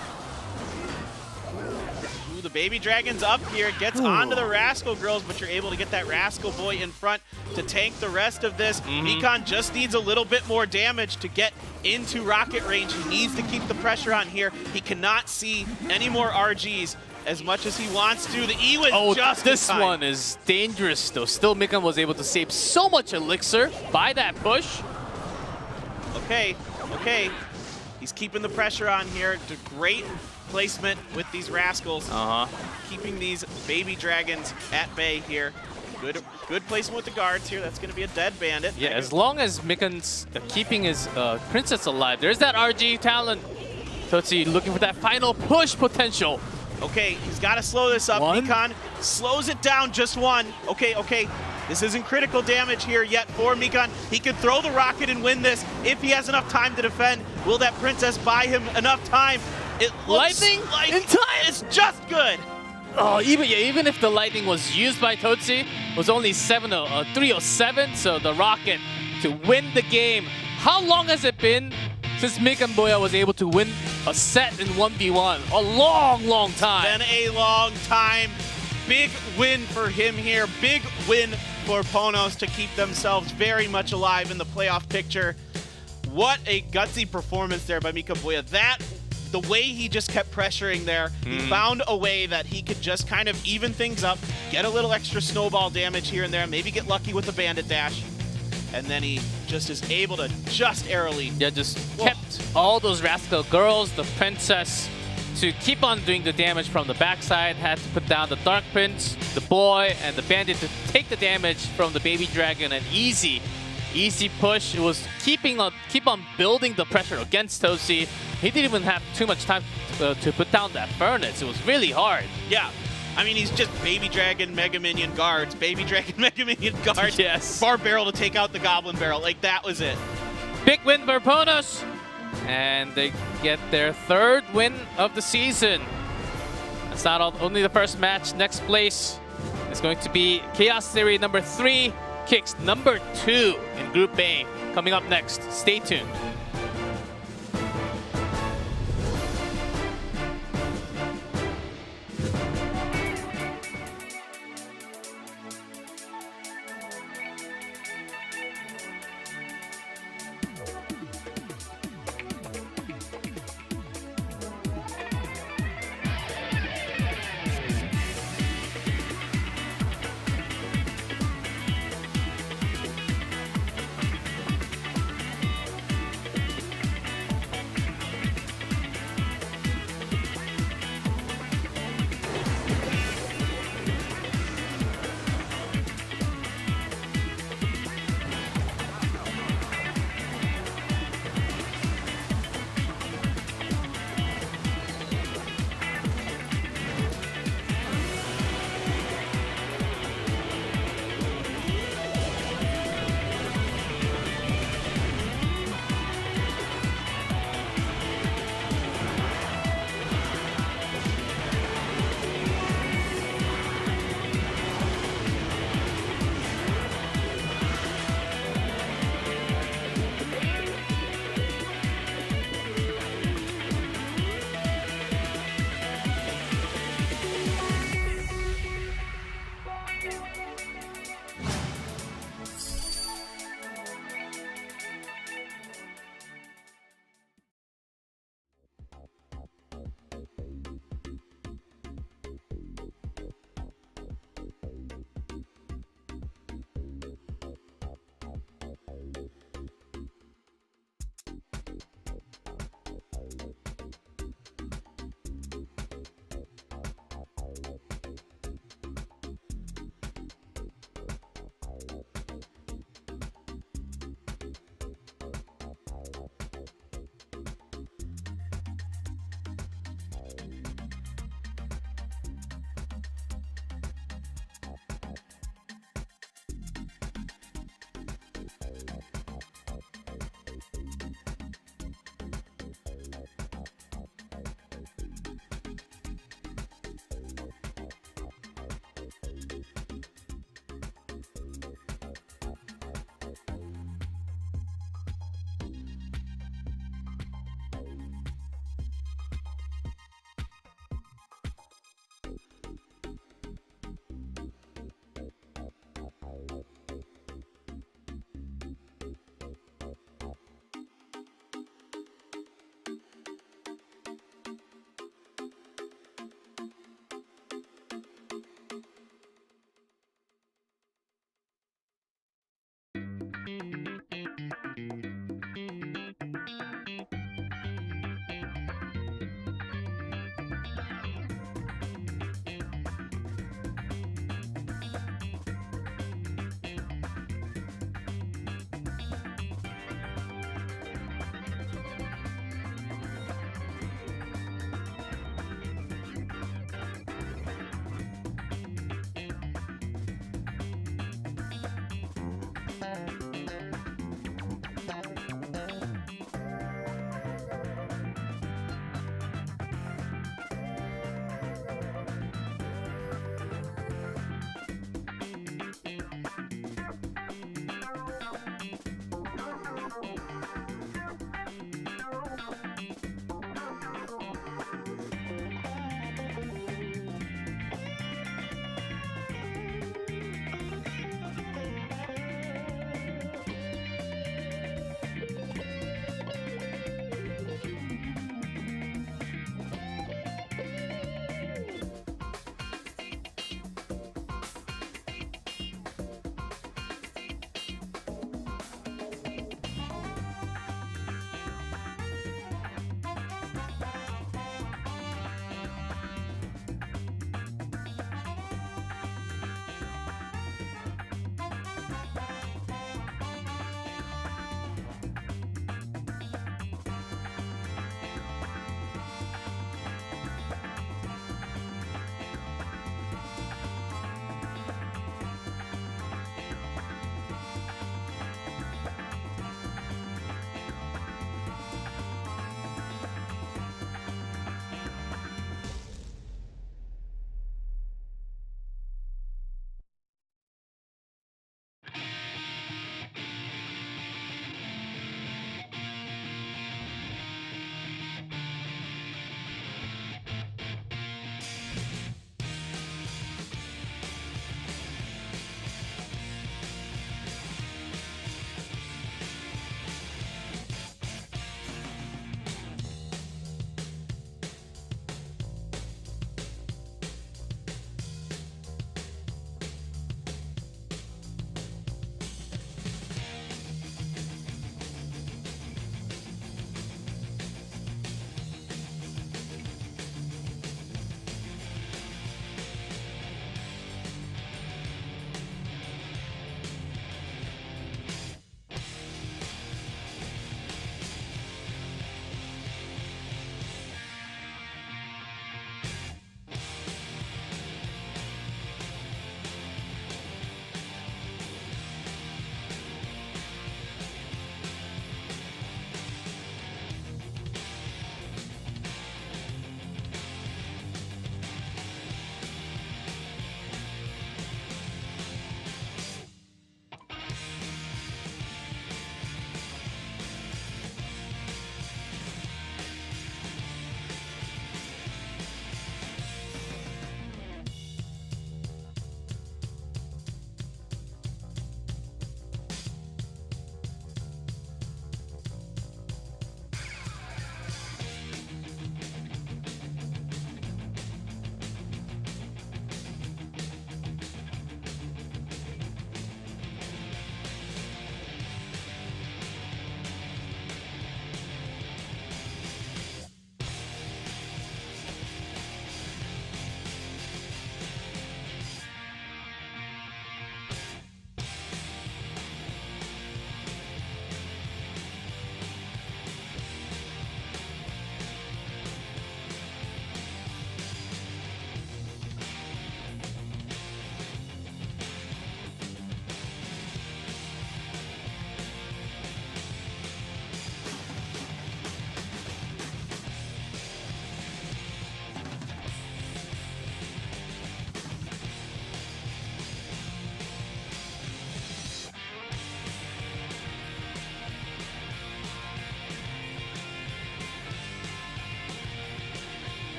Speaker 3: Ooh, the Baby Dragon's up here, gets onto the Rascal Girls, but you're able to get that Rascal Boy in front to tank the rest of this. Mikan just needs a little bit more damage to get into rocket range. He needs to keep the pressure on here. He cannot see any more RGs as much as he wants to. The E was just
Speaker 2: this one is dangerous though. Still, Mikan was able to save so much elixir by that push.
Speaker 3: Okay, okay. He's keeping the pressure on here. Great placement with these rascals. Keeping these baby dragons at bay here. Good placement with the guards here. That's going to be a dead bandit.
Speaker 2: Yeah, as long as Mikan's keeping his princess alive. There's that RG Talon. Tochi looking for that final push potential.
Speaker 3: Okay, he's got to slow this up. Mikan slows it down just one. Okay. This isn't critical damage here yet for Mikan. He can throw the rocket and win this if he has enough time to defend. Will that princess buy him enough time? It looks
Speaker 2: Lightning
Speaker 3: like
Speaker 2: in time.
Speaker 3: it's just good.
Speaker 2: Oh, even if the lightning was used by Tochi, it was only 307, so the rocket to win the game. How long has it been since Mikanboya was able to win a set in 1v1? A long time.
Speaker 3: Been a long time. Big win for him here. Big win for PONOS to keep themselves very much alive in the playoff picture. What a gutsy performance there by Mikanboya. The way he just kept pressuring there, he found a way that he could just kind of even things up, get a little extra snowball damage here and there, maybe get lucky with the bandit dash, and then he just is able to just airily.
Speaker 2: Yeah, just kept all those rascal girls, the princess, to keep on doing the damage from the backside. Had to put down the Dark Prince, the boy, and the bandit to take the damage from the baby dragon. An easy push. It was keep on building the pressure against Tochi. He didn't even have too much time to put down that furnace. It was really hard.
Speaker 3: Yeah. I mean, he's just baby dragon, mega minion guards, baby dragon, mega minion guards.
Speaker 2: Yes.
Speaker 3: Bar barrel to take out the goblin barrel. Like, that was it.
Speaker 2: Big win for PONOS. And they get their 3rd win of the season. That's not only the first match. Next place is going to be Chaos Theory number 3, Kicks number 2 in Group A. Coming up next. Stay tuned.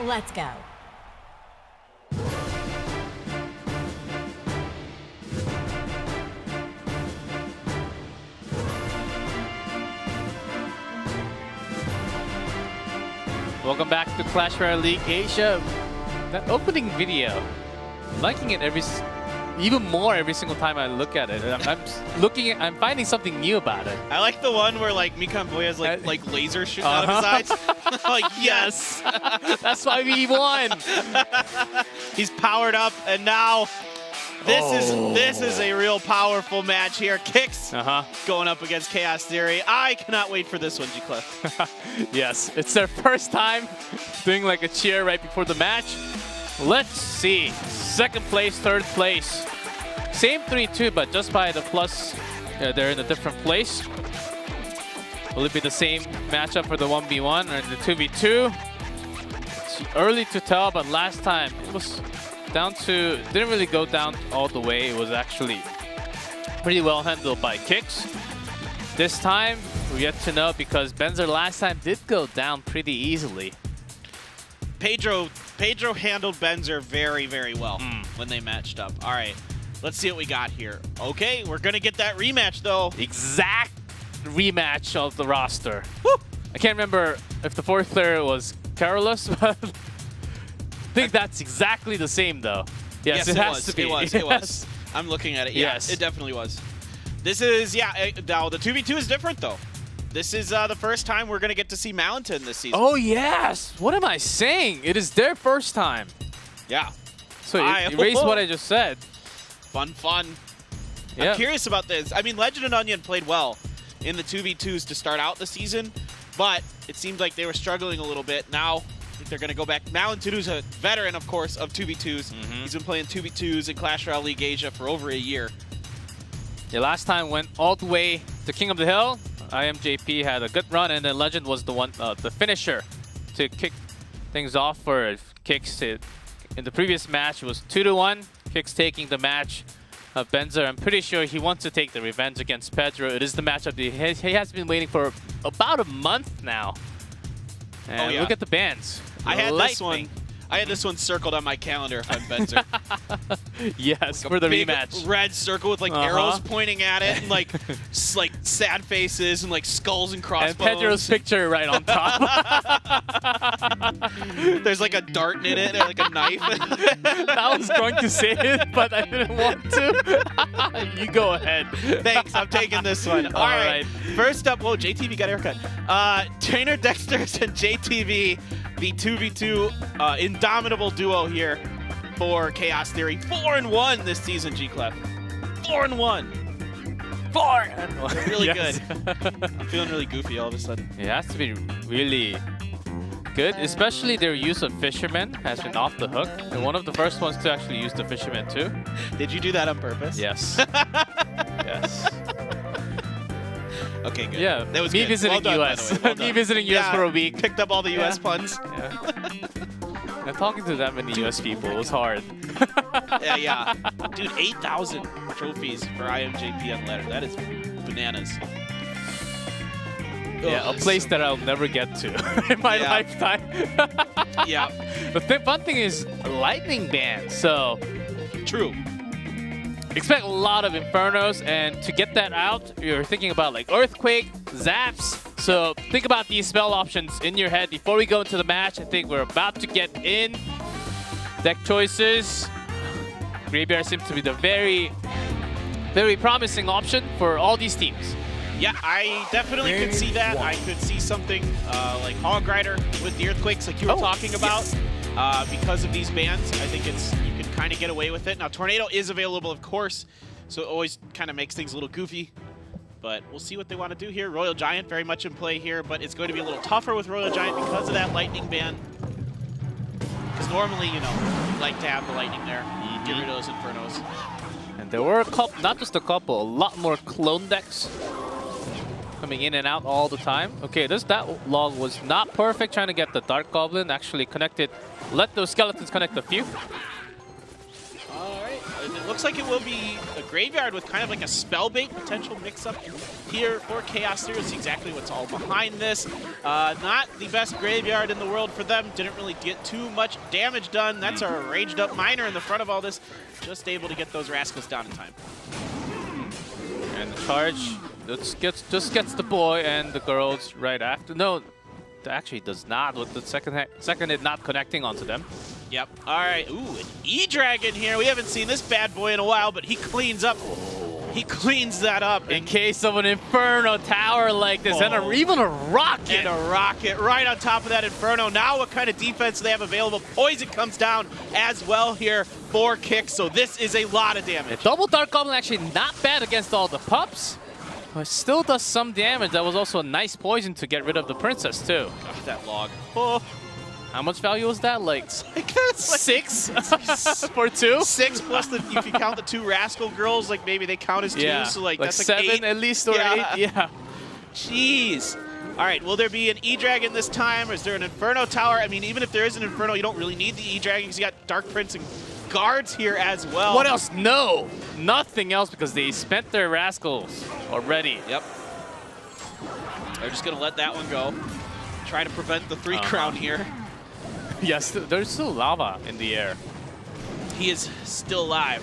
Speaker 1: Let's go.
Speaker 2: Welcome back to Clash Royale League Asia. That opening video, I'm liking it even more every single time I look at it. I'm finding something new about it.
Speaker 3: I like the one where like Mikanboya's like laser shooting out of his eyes. Like yes,
Speaker 2: that's why we won.
Speaker 3: He's powered up, and now this is a real powerful match here. Kicks going up against Chaos Theory. I cannot wait for this one, G-Cliff.
Speaker 2: Yes, it's their first time doing like a cheer right before the match. Let's see. Second place, third place. Same 3-2, but just by the plus, they're in a different place. Will it be the same matchup for the 1v1 or the 2v2? It's early to tell, but last time it was down to, didn't really go down all the way. It was actually pretty well handled by Kicks. This time, we're yet to know because Benzer last time did go down pretty easily.
Speaker 3: Pedro handled Benzer very, very well when they matched up. All right, let's see what we got here. Okay, we're going to get that rematch, though.
Speaker 2: Exact rematch of the roster.
Speaker 3: Woo!
Speaker 2: I can't remember if the fourth player was Carolus, but I think that's exactly the same, though. Yes, it has to be.
Speaker 3: It was. I'm looking at it. Yeah, yes. It definitely was. This is, now the 2v2 is different, though. This is the first time we're going to get to see Mountain this season.
Speaker 2: Oh, yes. What am I saying? It is their first time.
Speaker 3: Yeah.
Speaker 2: So erase what I just said.
Speaker 3: Fun. Yeah. I'm curious about this. I mean, Legend and Onion played well in the 2v2s to start out the season, but it seemed like they were struggling a little bit. Now, I think they're going to go back. Mountain is a veteran, of course, of 2v2s. He's been playing 2v2s in Clash Royale League Asia for over a year.
Speaker 2: Yeah, last time went all the way to King of the Hill. IMJP had a good run, and then Legend was the one, the finisher to kick things off for Kicks. In the previous match, it was 2-1. Kicks taking the match of Benzer. I'm pretty sure he wants to take the revenge against Pedro. It is the matchup that he has been waiting for about a month now. And look at the bands.
Speaker 3: I had this one circled on my calendar if I'm Benzer.
Speaker 2: Yes,
Speaker 3: like
Speaker 2: for the rematch.
Speaker 3: Red circle with like arrows pointing at it, and like sad faces and like skulls and crossbones.
Speaker 2: And Pedro's picture right on top.
Speaker 3: There's like a dart in it, and like a knife.
Speaker 2: I was going to say it, but I didn't want to. You go ahead.
Speaker 3: Thanks, I'm taking this one. All right. First up, whoa, JTV got a haircut. Trainer Dexter's and JTV, the 2v2 indomitable duo here for Chaos Theory. 4-1 this season, G-Clef. 4-1. 4-1. Really good. I'm feeling really goofy all of a sudden.
Speaker 2: It has to be really good, especially their use of Fisherman has been off the hook. And one of the first ones to actually use the Fisherman too.
Speaker 3: Did you do that on purpose?
Speaker 2: Yes. Yes.
Speaker 3: Okay, good.
Speaker 2: Yeah,
Speaker 3: that was
Speaker 2: me
Speaker 3: good.
Speaker 2: visiting US. Me visiting US for a week.
Speaker 3: Picked up all the US puns.
Speaker 2: Yeah. And talking to that many US people was hard.
Speaker 3: Yeah. Dude, 8,000 trophies for IMJP on ladder. That is bananas.
Speaker 2: Yeah, a place that I'll never get to in my lifetime.
Speaker 3: Yeah.
Speaker 2: The fun thing is lightning ban, so
Speaker 3: true.
Speaker 2: Expect a lot of Infernos, and to get that out, you're thinking about like Earthquake, Zaps. So think about these spell options in your head before we go into the match. I think we're about to get in. Deck choices. Graveyard seems to be the very, very promising option for all these teams.
Speaker 3: Yeah, I definitely could see that. I could see something like Hog Rider with the Earthquakes like you were talking about. Because of these bans, I think you can kind of get away with it. Now, Tornado is available, of course, so it always kind of makes things a little goofy. But we'll see what they want to do here. Royal Giant very much in play here, but it's going to be a little tougher with Royal Giant because of that lightning ban. Because normally, you know, you like to have the lightning there. Get rid of those Infernos.
Speaker 2: And there were a couple, not just a couple, a lot more clone decks coming in and out all the time. Okay, that log was not perfect, trying to get the Dark Goblin actually connected. Let those skeletons connect a few.
Speaker 3: All right, it looks like it will be a graveyard with kind of like a spellbait potential mix-up here for Chaos Theory. See exactly what's all behind this. Not the best graveyard in the world for them. Didn't really get too much damage done. That's a raged up miner in the front of all this. Just able to get those rascals down in time.
Speaker 2: And the charge just gets the boy and the girls right after. No, it actually does not, with the second hit not connecting onto them.
Speaker 3: Yep. All right. Ooh, an E-Dragon here. We haven't seen this bad boy in a while, but he cleans up. He cleans that up.
Speaker 2: In case of an Inferno tower like this, and even a rocket.
Speaker 3: And a rocket right on top of that Inferno. Now what kind of defense they have available? Poison comes down as well here for Kicks, so this is a lot of damage.
Speaker 2: Double Dark Goblin actually not bad against all the pups, but still does some damage. That was also a nice poison to get rid of the princess too.
Speaker 3: Gosh, that log. Oh.
Speaker 2: How much value was that? Like 6 for 2?
Speaker 3: 6 plus if you count the 2 rascal girls, like maybe they count as 2, so like that's
Speaker 2: 7
Speaker 3: like 8.
Speaker 2: at least, or 8. Yeah.
Speaker 3: Jeez. All right, will there be an E-Dragon this time, or is there an Inferno Tower? I mean, even if there is an Inferno, you don't really need the E-Dragon because you got Dark Prince and guards here as well.
Speaker 2: What else? No, nothing else, because they spent their rascals already.
Speaker 3: Yep. They're just gonna let that one go. Try to prevent the 3 crown here.
Speaker 2: Yes, there's still lava in the air.
Speaker 3: He is still alive.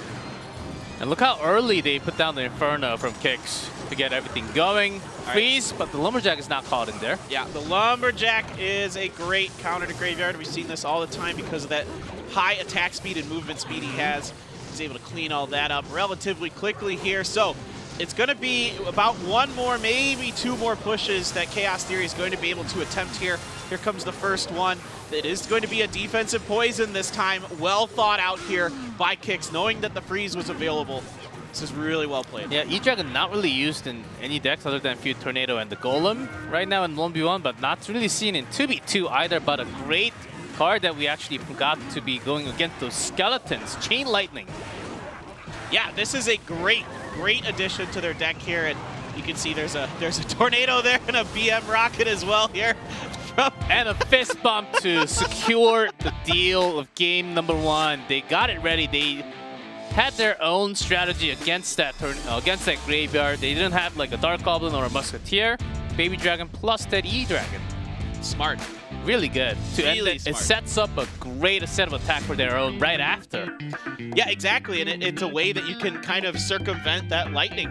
Speaker 2: And look how early they put down the Inferno from Kicks to get everything going. Freeze, but the Lumberjack is not caught in there.
Speaker 3: Yeah, the Lumberjack is a great counter to Graveyard. We've seen this all the time because of that high attack speed and movement speed he has. He's able to clean all that up relatively quickly here. So it's going to be about 1 more, maybe 2 more pushes that Chaos Theory is going to be able to attempt here. Here comes the first one. It is going to be a defensive poison this time. Well thought out here by Kicks, knowing that the freeze was available. This is really well played.
Speaker 2: Yeah, E-Dragon not really used in any decks other than Feud Tornado and the Golem right now in 1v1, but not really seen in 2v2 either, but a great card that we actually forgot to be going against those skeletons. Chain Lightning.
Speaker 3: Yeah, this is a great addition to their deck here, and you can see there's a tornado there and a BM rocket as well here.
Speaker 2: And a fist bump to secure the deal of game number 1. They got it ready. They had their own strategy against that graveyard. They didn't have like a Dark Goblin or a Musketeer. Baby Dragon plus that E-Dragon.
Speaker 3: Smart.
Speaker 2: Really good.
Speaker 3: Really
Speaker 2: it sets up a great set of attack for their own right after.
Speaker 3: Yeah, exactly. And it's a way that you can kind of circumvent that lightning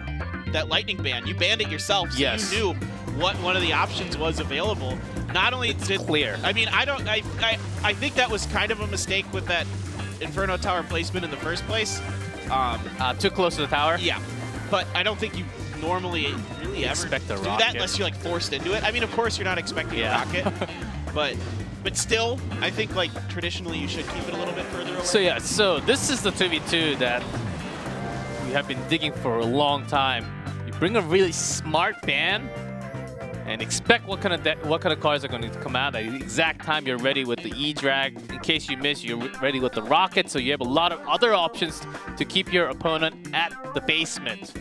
Speaker 3: ban. You banned it yourself, so
Speaker 2: yes.
Speaker 3: You knew what one of the options was available. Not only did
Speaker 2: clear.
Speaker 3: I mean, I think that was kind of a mistake with that Inferno Tower placement in the first place.
Speaker 2: Too close to the tower?
Speaker 3: Yeah. But I don't think you normally really ever
Speaker 2: expect a
Speaker 3: do
Speaker 2: rocket.
Speaker 3: that unless you're like forced into it. I mean, of course you're not expecting a rocket. But still, I think like traditionally you should keep it a little bit further away.
Speaker 2: So yeah, so this is the 2v2 that we have been digging for a long time. You bring a really smart ban and expect what kind of cards are going to come out at the exact time you're ready with the E-Drag. In case you miss, you're ready with the rocket, so you have a lot of other options to keep your opponent at the basement.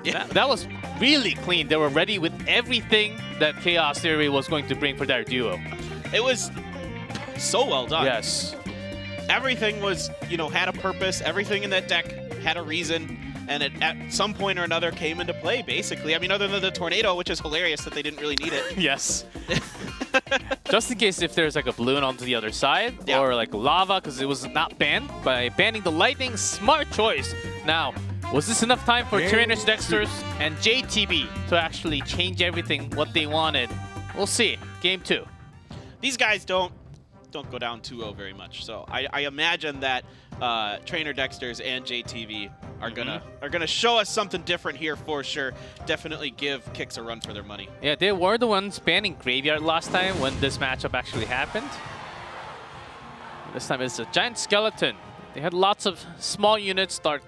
Speaker 2: Yeah. That was really clean. They were ready with everything that Chaos Theory was going to bring for their duo.
Speaker 3: It was so well done.
Speaker 2: Yes.
Speaker 3: Everything was, had a purpose. Everything in that deck had a reason. And it, at some point or another, came into play, basically. I mean, other than the tornado, which is hilarious that they didn't really need it.
Speaker 2: Yes. Just in case if there's like a balloon onto the other side,
Speaker 3: yeah.
Speaker 2: Or like lava, because it was not banned. By banning the lightning, smart choice. Now, was this enough time for Tyrannus Dexters and JTB to actually change everything what they wanted? We'll see. Game 2.
Speaker 3: These guys don't go down 2-0 very much, so I imagine that Trainer Dexters and JTV are gonna show us something different here for sure. Definitely give Kicks a run for their money.
Speaker 2: Yeah, they were the ones banning Graveyard last time when this matchup actually happened. This time it's a giant skeleton. They had lots of small units, Dark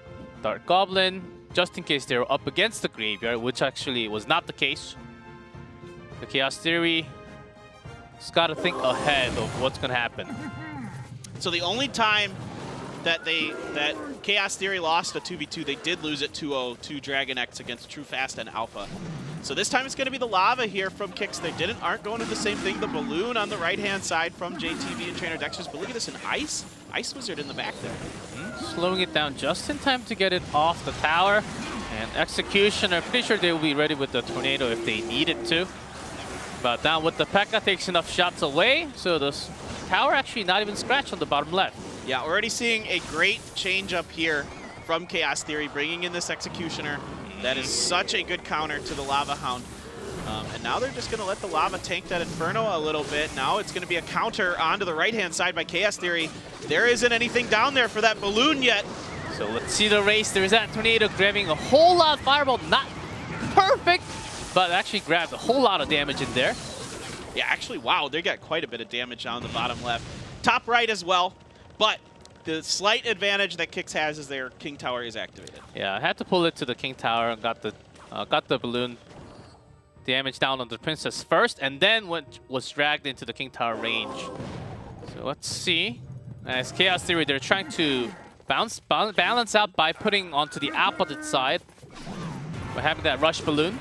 Speaker 2: Goblin, just in case they were up against the Graveyard, which actually was not the case. The Chaos Theory has got to think ahead of what's going to happen.
Speaker 3: So the only time that Chaos Theory lost a 2v2, they did lose it 2-0 to DragonX against True Fast and Alpha. So this time it's going to be the lava here from Kicks. They aren't going to the same thing. The balloon on the right-hand side from JTV and Trainer Dexter's. But look at this, an Ice Wizard in the back there.
Speaker 2: Slowing it down just in time to get it off the tower. And Executioner, pretty sure they will be ready with the Tornado if they needed to. But now with the P.E.K.K.A takes enough shots away, so the tower actually not even scratched on the bottom left. Yeah,
Speaker 3: already seeing a great change up here from Chaos Theory, bringing in this Executioner. That is such a good counter to the Lava Hound. And now they're just going to let the Lava tank that Inferno a little bit. Now it's going to be a counter onto the right-hand side by Chaos Theory. There isn't anything down there for that balloon yet.
Speaker 2: So let's see the race. There's that Tornado grabbing a whole lot of Fireball. Not perfect, but actually grabbed a whole lot of damage in there.
Speaker 3: Yeah, actually, wow, they got quite a bit of damage down the bottom left. Top right as well, but the slight advantage that Kicks has is their King Tower is activated.
Speaker 2: Yeah, I had to pull it to the King Tower and got the balloon damage down on the Princess first, and then was dragged into the King Tower range. So let's see. As Chaos Theory, they're trying to balance out by putting onto the opposite side by having that rush balloon.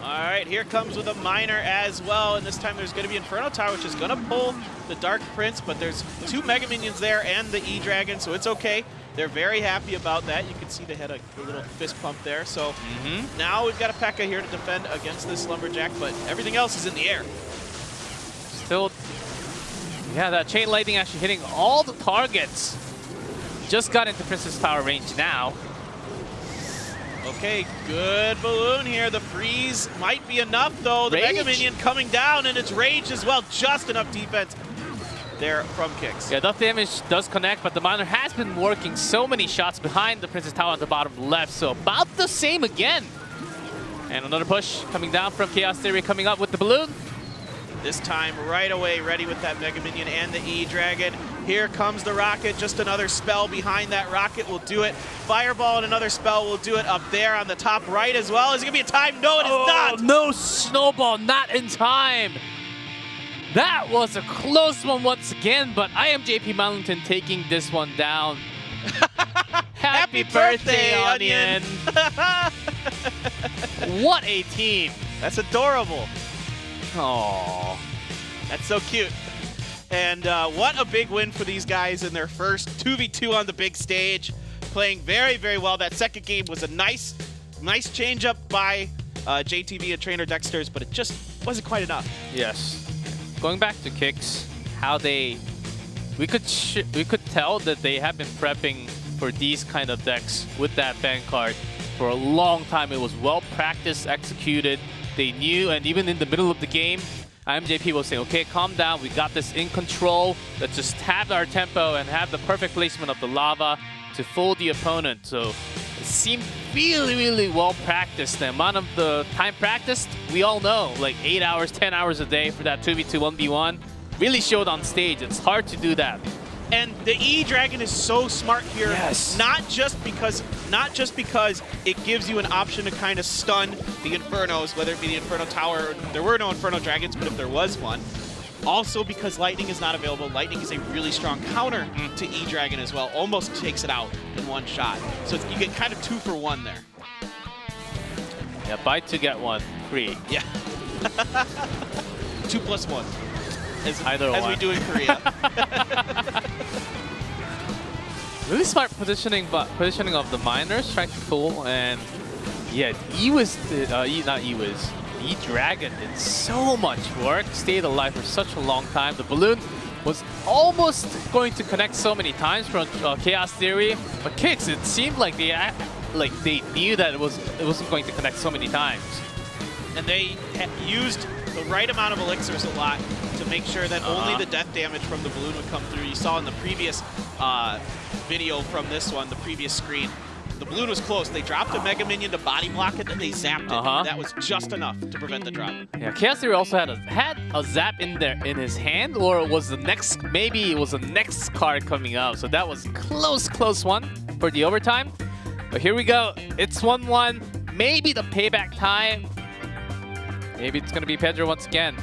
Speaker 3: All right, here comes with a Miner as well, and this time there's going to be Inferno Tower, which is going to pull the Dark Prince, but there's 2 Mega Minions there and the E-Dragon, so it's okay. They're very happy about that. You can see they had a little fist pump there. So now we've got a P.E.K.K.A here to defend against this Lumberjack, but everything else is in the air.
Speaker 2: Still, yeah, that Chain Lightning actually hitting all the targets. Just got into Princess Tower range now.
Speaker 3: Okay, good balloon here. The freeze might be enough, though. The Mega Minion coming down, and it's Rage as well. Just enough defense there from Kicks.
Speaker 2: Yeah, enough damage does connect, but the Miner has been working so many shots behind the Princess Tower on the bottom left, so about the same again. And another push coming down from Chaos Theory, coming up with the balloon.
Speaker 3: This time right away, ready with that Mega Minion and the E-Dragon. Here comes the Rocket, just another spell behind that Rocket will do it. Fireball and another spell will do it up there on the top right as well. Is it gonna be a time? No, it is not!
Speaker 2: No Snowball, not in time. That was a close one once again, but I am JP Mellington taking this one down. Happy birthday, Onion! What a team!
Speaker 3: That's adorable.
Speaker 2: Aww.
Speaker 3: That's so cute. And what a big win for these guys in their first 2v2 on the big stage. Playing very, very well. That second game was a nice change up by JTV and Trainer Dexter's, but it just wasn't quite enough.
Speaker 2: Yes. Going back to Kicks, how we could tell that they have been prepping for these kind of decks with that bank card for a long time. It was well practiced, executed. They knew, and even in the middle of the game, IMJP was saying, okay, calm down, we got this in control. Let's just have our tempo and have the perfect placement of the lava to fool the opponent. So it seemed really, really well practiced. The amount of the time practiced, we all know, like 8 hours, 10 hours a day for that 2v2, 1v1, really showed on stage. It's hard to do that.
Speaker 3: And the E-Dragon is so smart here,
Speaker 2: yes.
Speaker 3: not just because it gives you an option to kind of stun the Infernos, whether it be the Inferno Tower. There were no Inferno Dragons, but if there was one. Also because Lightning is not available. Lightning is a really strong counter to E-Dragon as well. Almost takes it out in one shot. So you get kind of 2 for 1 there.
Speaker 2: Yeah, buy 2 get 1 free.
Speaker 3: Yeah. 2 plus 1.
Speaker 2: As
Speaker 3: we do in Korea.
Speaker 2: Really smart positioning of the Miners, trying to pull, and yeah, E-Dragon did so much work, stayed alive for such a long time. The balloon was almost going to connect so many times from Chaos Theory, but Kicks, it seemed like they knew that it wasn't going to connect so many times.
Speaker 3: And they used the right amount of elixirs a lot to make sure that only the death damage from the balloon would come through. You saw in the previous video from this one, the previous screen, the balloon was close. They dropped a Mega Minion to body block it, and they zapped it. That was just enough to prevent the drop.
Speaker 2: Yeah, Chaos Theory also had a zap in his hand, or was maybe it was the next card coming out. So that was close one for the overtime. But here we go. It's 1-1. Maybe the payback time. Maybe it's gonna be Pedro once again.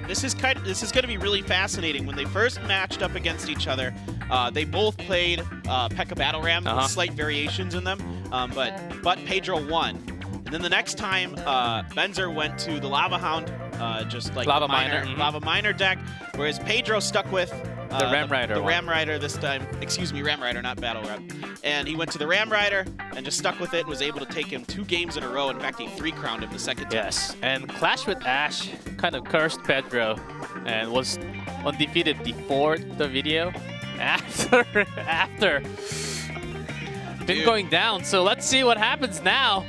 Speaker 3: This is going to be really fascinating. When they first matched up against each other, they both played P.E.K.K.A Battle Ram with slight variations in them, but Pedro won. And then the next time, Benzer went to the Lava Hound, just like
Speaker 2: Lava
Speaker 3: the
Speaker 2: Miner.
Speaker 3: Lava Miner deck, whereas Pedro stuck with
Speaker 2: the Ram Rider.
Speaker 3: The
Speaker 2: one.
Speaker 3: Ram Rider this time. Excuse me, Ram Rider, not Battle Rap. And he went to the Ram Rider and just stuck with it and was able to take him 2 games in a row. In fact, he 3-crowned him the second time.
Speaker 2: Yes, and Clash with Ash kind of cursed Pedro and was undefeated before the video. After. Been going down, so let's see what happens now.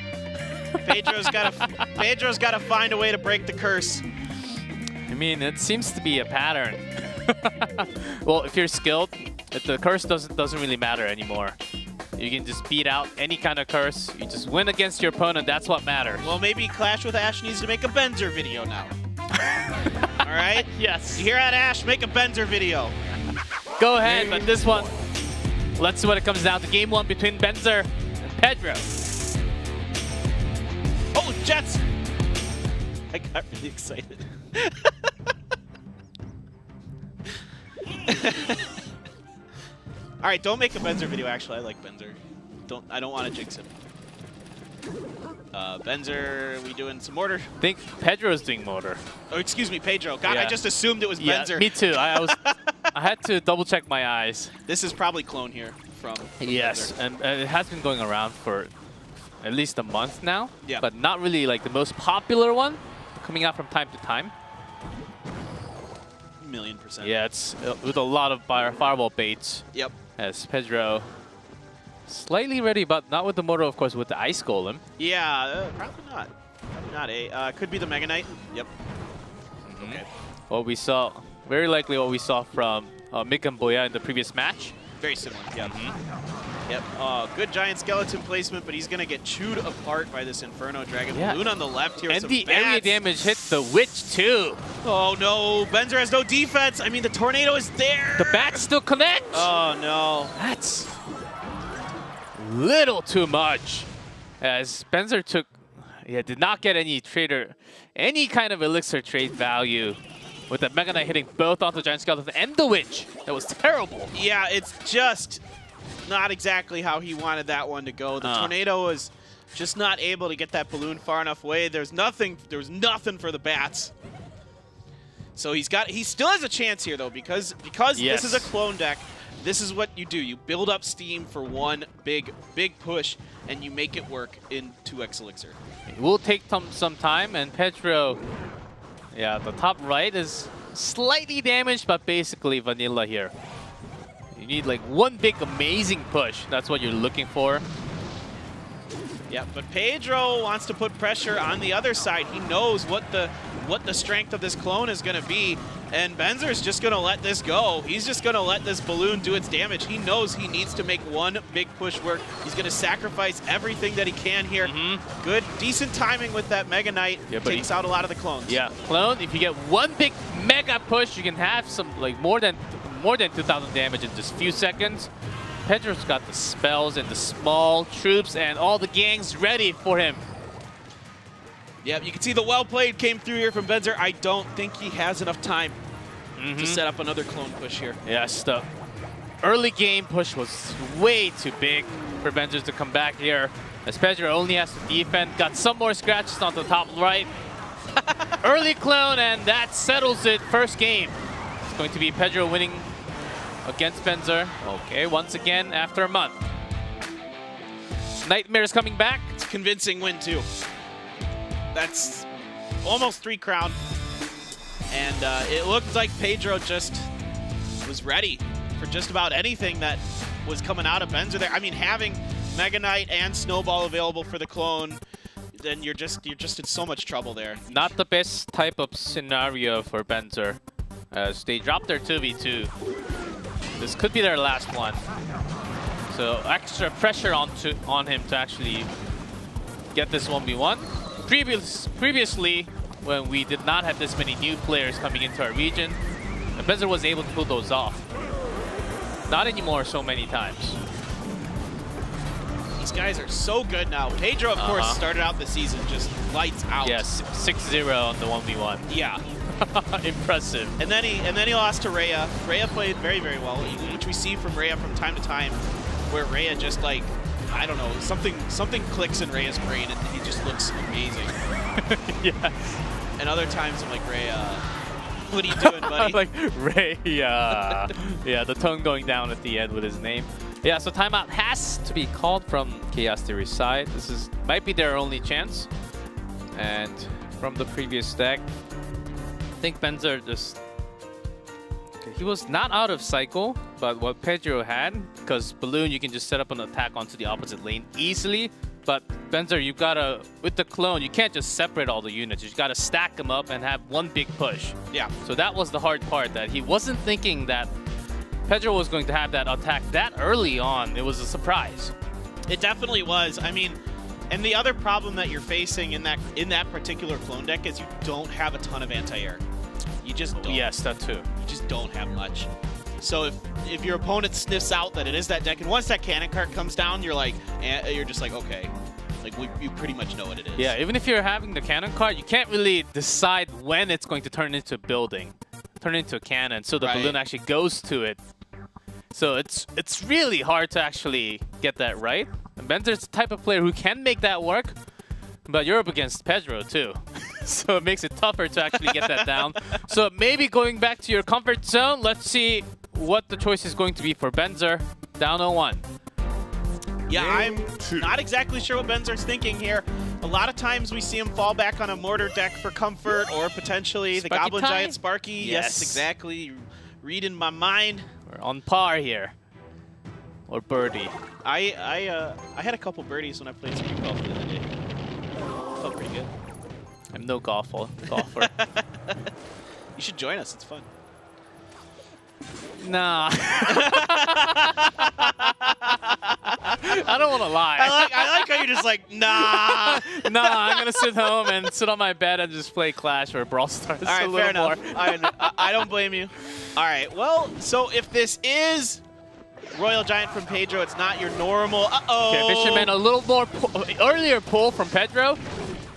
Speaker 3: Pedro's got to find a way to break the curse.
Speaker 2: I mean, it seems to be a pattern. Well, if you're skilled, the curse doesn't really matter anymore. You can just beat out any kind of curse. You just win against your opponent. That's what matters.
Speaker 3: Well, maybe Clash with Ash needs to make a Benzer video now. All right?
Speaker 2: Yes.
Speaker 3: You hear that, Ash? Make a Benzer video.
Speaker 2: Go ahead, but this one, let's see what it comes down to. Game 1 between Benzer and Pedro.
Speaker 3: Oh, Jets! I got really excited. All right, don't make a Benzer video. Actually, I like Benzer. I don't want to jinx him. Benzer, we doing some mortar?
Speaker 2: I think Pedro's doing mortar.
Speaker 3: Oh, excuse me, Pedro. God,
Speaker 2: Yeah.
Speaker 3: I just assumed it was Benzer.
Speaker 2: Me too. I had to double check my eyes.
Speaker 3: This is probably clone here from
Speaker 2: Yes,
Speaker 3: Benzer.
Speaker 2: and it has been going around for at least a month now.
Speaker 3: Yeah.
Speaker 2: But not really like the most popular one, coming out from time to time.
Speaker 3: 1,000,000%.
Speaker 2: Yeah, it's with a lot of fireball baits.
Speaker 3: Yep.
Speaker 2: As Pedro slightly ready, but not with the mortar, of course, with the Ice Golem.
Speaker 3: Yeah, probably not. Probably not. Could be the Mega Knight. Yep. Okay.
Speaker 2: What we saw, very likely what we saw from Mikanboya in the previous match.
Speaker 3: Very similar. Yep. Yep. Good giant skeleton placement, but he's gonna get chewed apart by this Inferno Dragon.
Speaker 2: Yeah.
Speaker 3: Balloon on the left here.
Speaker 2: And
Speaker 3: some
Speaker 2: the
Speaker 3: bad
Speaker 2: area damage hit the Witch too.
Speaker 3: Oh no, Benzer has no defense. I mean, the tornado is there.
Speaker 2: The bats still connect.
Speaker 3: Oh no.
Speaker 2: That's little too much. As Benzer did not get any kind of elixir trade value with the Mega Knight hitting both onto the Giant Skeleton and the Witch. That was terrible.
Speaker 3: Yeah, it's just not exactly how he wanted that one to go. The tornado was just not able to get that balloon far enough away. There was nothing for the bats. So he still has a chance here though, because
Speaker 2: Yes.
Speaker 3: this is a clone deck. This is what you do. You build up steam for one big push, and you make it work in 2x elixir.
Speaker 2: It will take some time, and Pedro, yeah, the top right is slightly damaged, but basically vanilla here. You need like one big amazing push. That's what you're looking for.
Speaker 3: Yeah, but Pedro wants to put pressure on the other side. He knows what the strength of this clone is going to be, and Benzer's just going to let this go. He's just going to let this balloon do its damage. He knows he needs to make one big push work. He's going to sacrifice everything that he can here. Good, decent timing with that Mega Knight.
Speaker 2: Yeah, but
Speaker 3: takes out a lot of the clones.
Speaker 2: Yeah, clone. If you get one big mega push, you can have some like more than 2,000 damage in just a few seconds. Pedro's got the spells and the small troops and all the gangs ready for him.
Speaker 3: Yep, you can see the well played came through here from Benzer. I don't think he has enough time to set up another clone push here.
Speaker 2: Yes, the early game push was way too big for Benzer to come back here. As Pedro only has to defend, got some more scratches on the top right. Early clone, and that settles it. First game. It's going to be Pedro winning against Benzer. Okay, once again after a month. Nightmare's coming back.
Speaker 3: It's a convincing win too. That's almost 3 crown. And it looked like Pedro just was ready for just about anything that was coming out of Benzer there. I mean, having Mega Knight and Snowball available for the clone, then you're just in so much trouble there.
Speaker 2: Not the best type of scenario for Benzer, as they dropped their 2v2. This could be their last one. So extra pressure on him to actually get this 1v1. Previously, when we did not have this many new players coming into our region, Benzer was able to pull those off. Not anymore so many times.
Speaker 3: These guys are so good now. Pedro, of course, started out the season just lights out.
Speaker 2: Yes, 6-0 on the 1v1.
Speaker 3: Yeah.
Speaker 2: Impressive.
Speaker 3: And then he lost to Rhea. Rhea played very, very well, which we see from Rhea from time to time, where Rhea just like I don't know, something clicks in Ray's brain and he just looks amazing.
Speaker 2: Yeah.
Speaker 3: And other times I'm like, Ray, what are you doing, buddy?
Speaker 2: Like Ray, yeah, the tone going down at the end with his name. Yeah, so timeout has to be called from Chaos Theory's side. This might be their only chance. And from the previous deck, I think Benzer just... He was not out of cycle, but what Pedro had, because Balloon, you can just set up an attack onto the opposite lane easily. But Benzer, you gotta, with the clone, you can't just separate all the units. You gotta stack them up and have one big push.
Speaker 3: Yeah.
Speaker 2: So that was the hard part, that he wasn't thinking that Pedro was going to have that attack that early on. It was a surprise.
Speaker 3: It definitely was. I mean, and the other problem that you're facing in that particular clone deck is you don't have a ton of anti-air. You just don't.
Speaker 2: Yes, that too.
Speaker 3: You just don't have much. So if your opponent sniffs out that it is that deck, and once that cannon cart comes down, you're just like, okay, like you pretty much know what it is.
Speaker 2: Yeah, even if you're having the cannon cart, you can't really decide when it's going to turn into a building, turn into a cannon, so the balloon actually goes to it. So it's really hard to actually get that right. And Benzer's the type of player who can make that work, but you're up against Pedro too. So it makes it tougher to actually get that down. So maybe going back to your comfort zone, let's see what the choice is going to be for Benzer. Down 0-1.
Speaker 3: Yeah, I'm not exactly sure what Benzer's thinking here. A lot of times we see him fall back on a mortar deck for comfort, or potentially the Goblin Giant Sparky. Yes, exactly. Reading my mind.
Speaker 2: We're on par here. Or birdie.
Speaker 3: I had a couple birdies when I played street golf the other day. Felt pretty good.
Speaker 2: I'm no golfer.
Speaker 3: You should join us. It's fun.
Speaker 2: Nah. I don't want to lie.
Speaker 3: I like how you're just like, nah.
Speaker 2: Nah, I'm going to sit home and sit on my bed and just play Clash or Brawl Stars.
Speaker 3: All right, fair enough. I don't blame you. All right, well, so if this is Royal Giant from Pedro, it's not your normal. Uh-oh.
Speaker 2: Okay, Fisherman, a little more earlier pull from Pedro,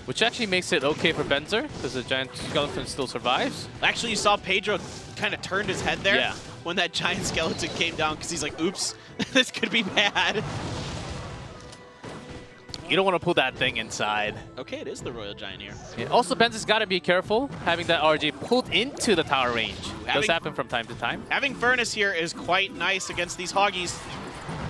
Speaker 2: which actually makes it okay for Benzer, because the Giant Skeleton still survives.
Speaker 3: Actually, you saw Pedro kind of turned his head there.
Speaker 2: Yeah.
Speaker 3: When that Giant Skeleton came down, because he's like, oops, this could be bad.
Speaker 2: You don't want to pull that thing inside.
Speaker 3: Okay, it is the Royal Giant here.
Speaker 2: Yeah. Also, Benzer's got to be careful having that RG pulled into the tower range. Does happen from time to time.
Speaker 3: Having Furnace here is quite nice against these Hoggies.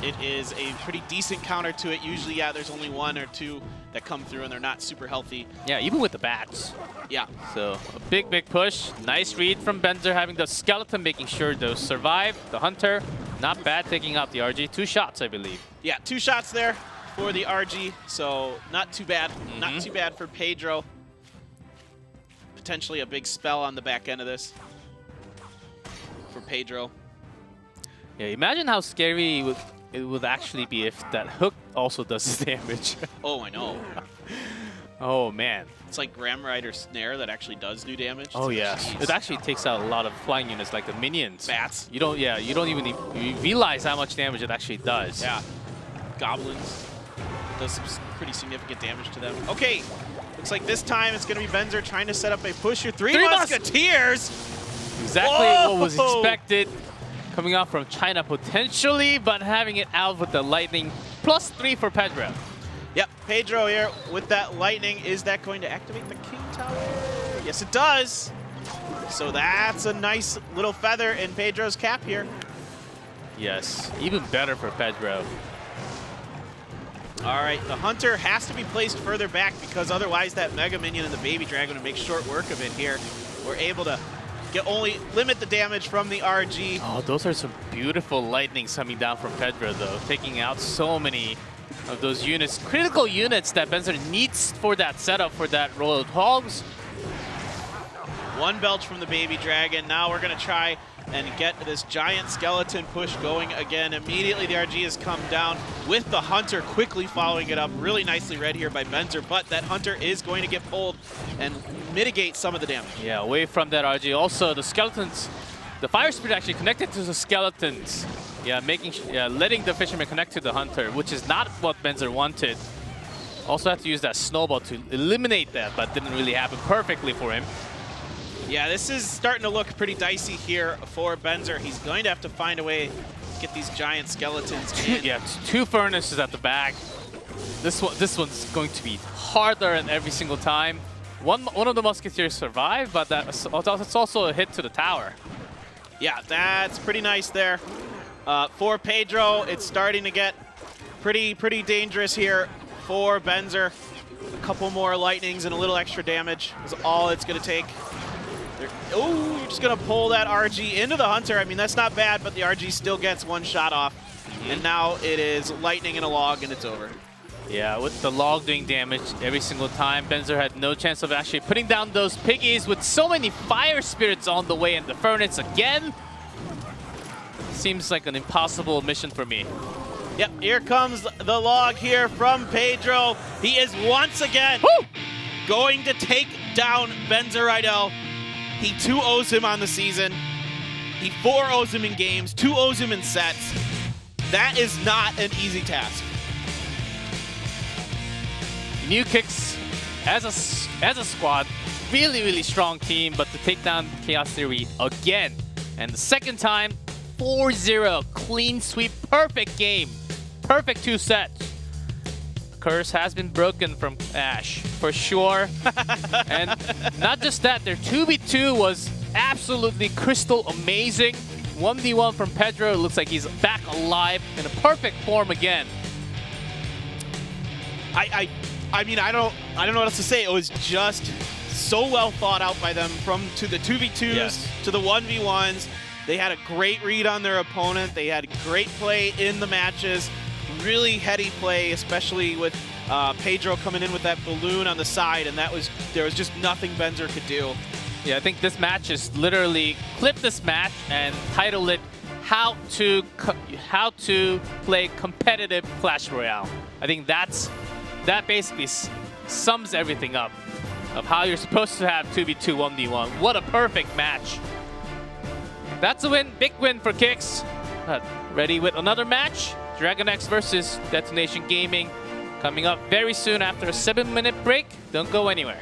Speaker 3: It is a pretty decent counter to it. Usually, yeah, there's only one or two that come through and they're not super healthy.
Speaker 2: Yeah, even with the bats.
Speaker 3: Yeah.
Speaker 2: So a big push. Nice read from Benzer, having the Skeleton, making sure those survive. The Hunter, not bad, taking out the RG. 2 shots, I believe.
Speaker 3: Yeah, 2 shots there for the RG, so not too bad. Not too bad for Pedro. Potentially a big spell on the back end of this for Pedro.
Speaker 2: Yeah, imagine how scary it would actually be if that hook also does damage.
Speaker 3: Oh, I know.
Speaker 2: Oh, man.
Speaker 3: It's like Ram Rider Snare that actually does do damage.
Speaker 2: Oh, yeah. It actually takes out a lot of flying units, like the minions.
Speaker 3: Bats.
Speaker 2: You don't even realize how much damage it actually does.
Speaker 3: Yeah. Goblins. Does some pretty significant damage to them. Okay. Looks like this time it's going to be Benzer trying to set up a push. Your 3 Musketeers!
Speaker 2: Exactly what was expected. Coming out from China potentially, but having it out with the lightning. +3 for Pedro.
Speaker 3: Yep, Pedro here with that lightning. Is that going to activate the King Tower? Yes, it does. So that's a nice little feather in Pedro's cap here.
Speaker 2: Yes, even better for Pedro.
Speaker 3: All right, the Hunter has to be placed further back because otherwise that Mega Minion and the Baby Dragon would make short work of it here. We're able to only limit the damage from the RG.
Speaker 2: Oh, those are some beautiful lightnings coming down from Pedro, though, taking out so many of those units, critical units that Benzer needs for that setup for that Royal Hogs.
Speaker 3: 1 belch from the Baby Dragon. Now we're going to try and get this Giant Skeleton push going again. Immediately the RG has come down with the Hunter quickly following it up. Really nicely read here by Benzer, but that Hunter is going to get pulled and mitigate some of the damage.
Speaker 2: Yeah, away from that RG. Also, the Skeletons, the Fire Spirit actually connected to the Skeletons. Yeah, letting the Fisherman connect to the Hunter, which is not what Benzer wanted. Also had to use that Snowball to eliminate that, but didn't really happen perfectly for him.
Speaker 3: Yeah, this is starting to look pretty dicey here for Benzer. He's going to have to find a way to get these giant skeletons in.
Speaker 2: Yeah, 2 furnaces at the back. This one's going to be harder than every single time. One of the Musketeers survived, but it's also a hit to the tower.
Speaker 3: Yeah, that's pretty nice there. For Pedro, it's starting to get pretty dangerous here for Benzer. A couple more lightnings and a little extra damage is all it's going to take. Oh, you're just going to pull that RG into the Hunter. I mean, that's not bad, but the RG still gets 1 shot off. And now it is lightning and a log, and it's over.
Speaker 2: Yeah, with the log doing damage every single time, Benzer had no chance of actually putting down those piggies with so many fire spirits on the way in the furnace again. Seems like an impossible mission for me.
Speaker 3: Yep, here comes the log here from Pedro. He is once again going to take down Benzer Royale. He 2-0s him on the season. He 4-0s him in games, 2-0s him in sets. That is not an easy task.
Speaker 2: New Kicks, as a squad, really strong team, but to take down Chaos Theory again. And the second time, 4-0, clean sweep, perfect game. Perfect 2 sets. Curse has been broken from Ash, for sure. And not just that, their 2v2 was absolutely crystal amazing. 1v1 from Pedro, it looks like he's back alive in a perfect form again.
Speaker 3: I mean, I don't know what else to say. It was just so well thought out by them to the 2v2s to the 1v1s. They had a great read on their opponent. They had great play in the matches. Really heady play, especially with Pedro coming in with that balloon on the side, and there was just nothing Benzer could do.
Speaker 2: Yeah, I think this match is literally clip this match and title it how to play competitive Clash Royale. I think that basically sums everything up of how you're supposed to have 2v2 1v1. What a perfect match. That's a win, big win for Kicks. Ready with another match? DragonX versus Detonation Gaming coming up very soon after a 7-minute break. Don't go anywhere.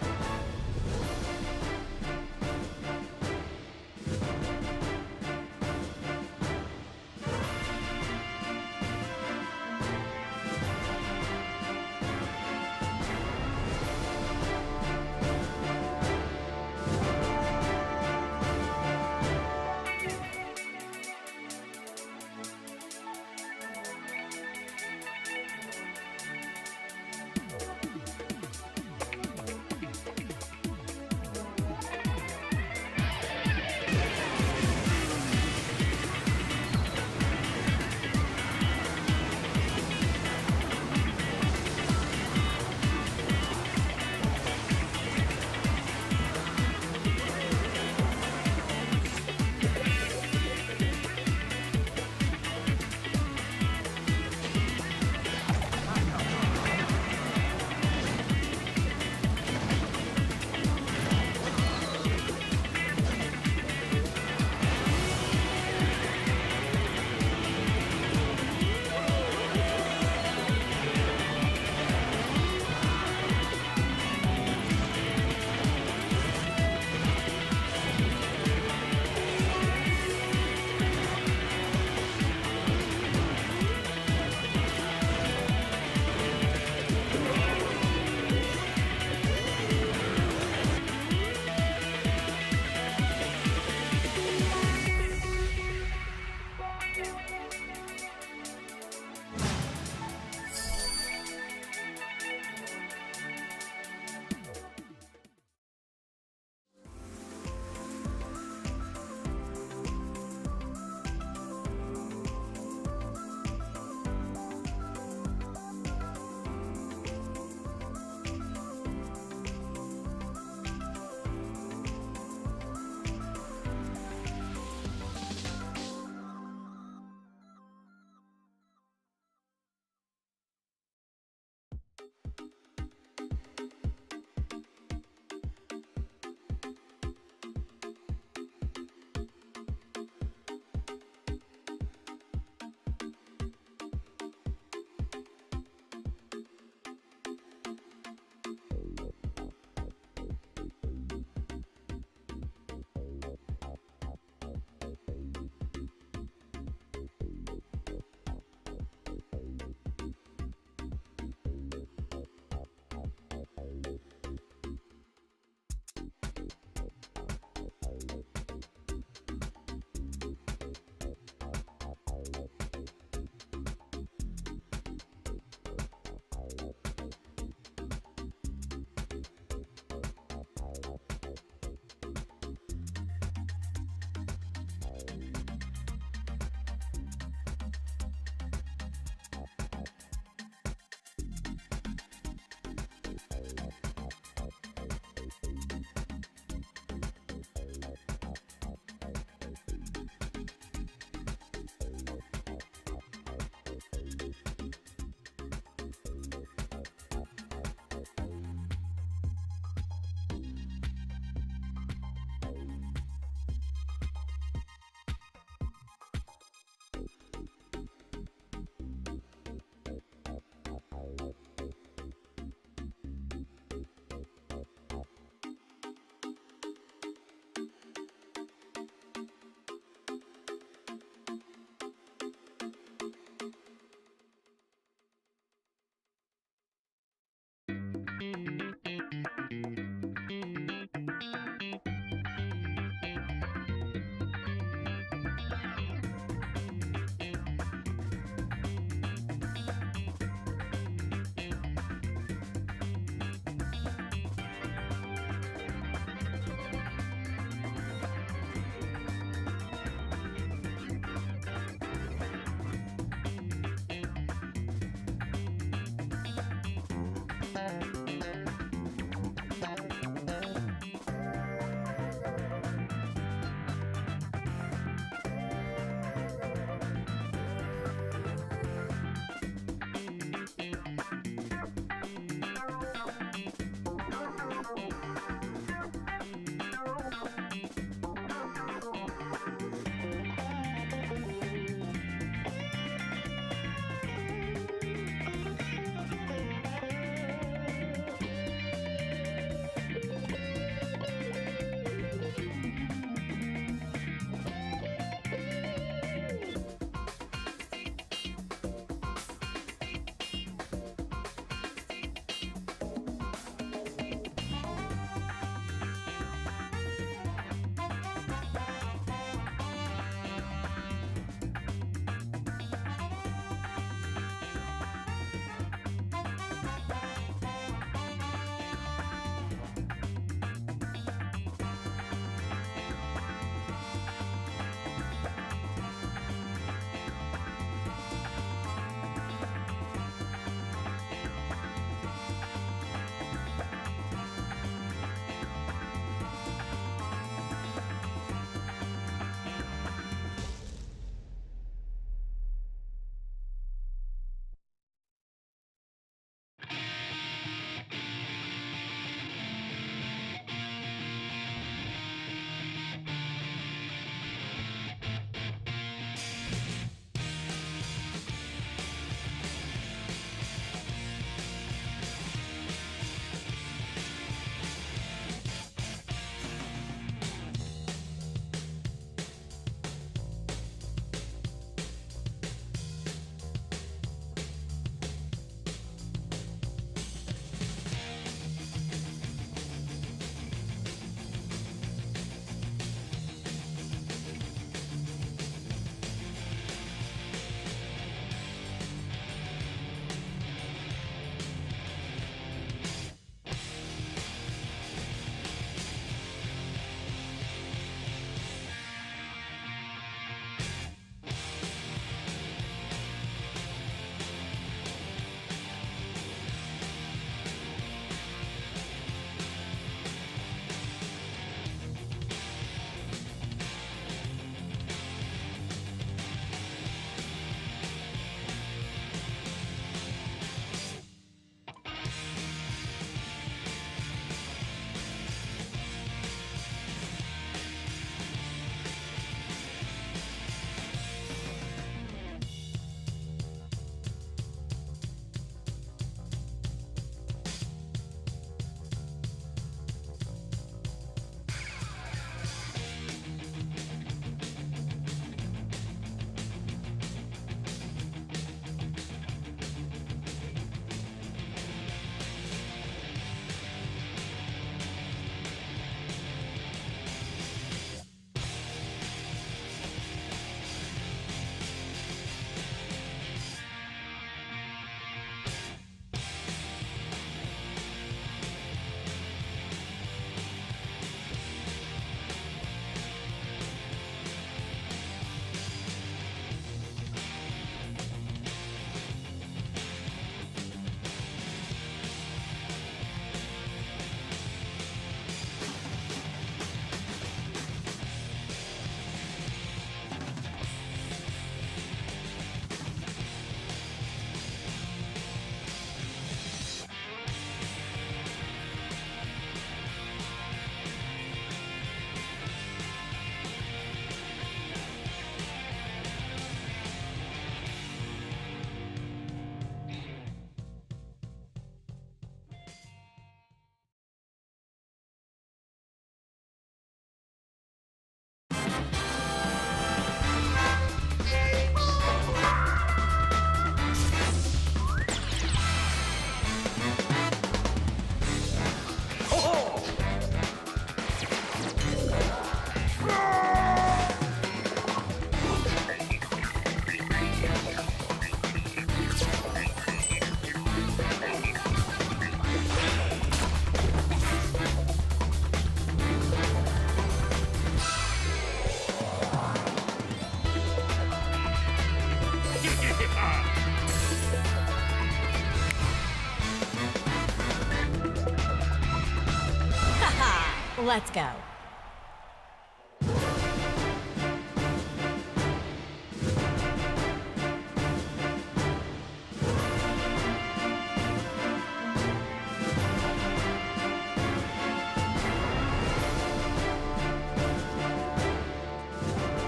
Speaker 1: Let's go.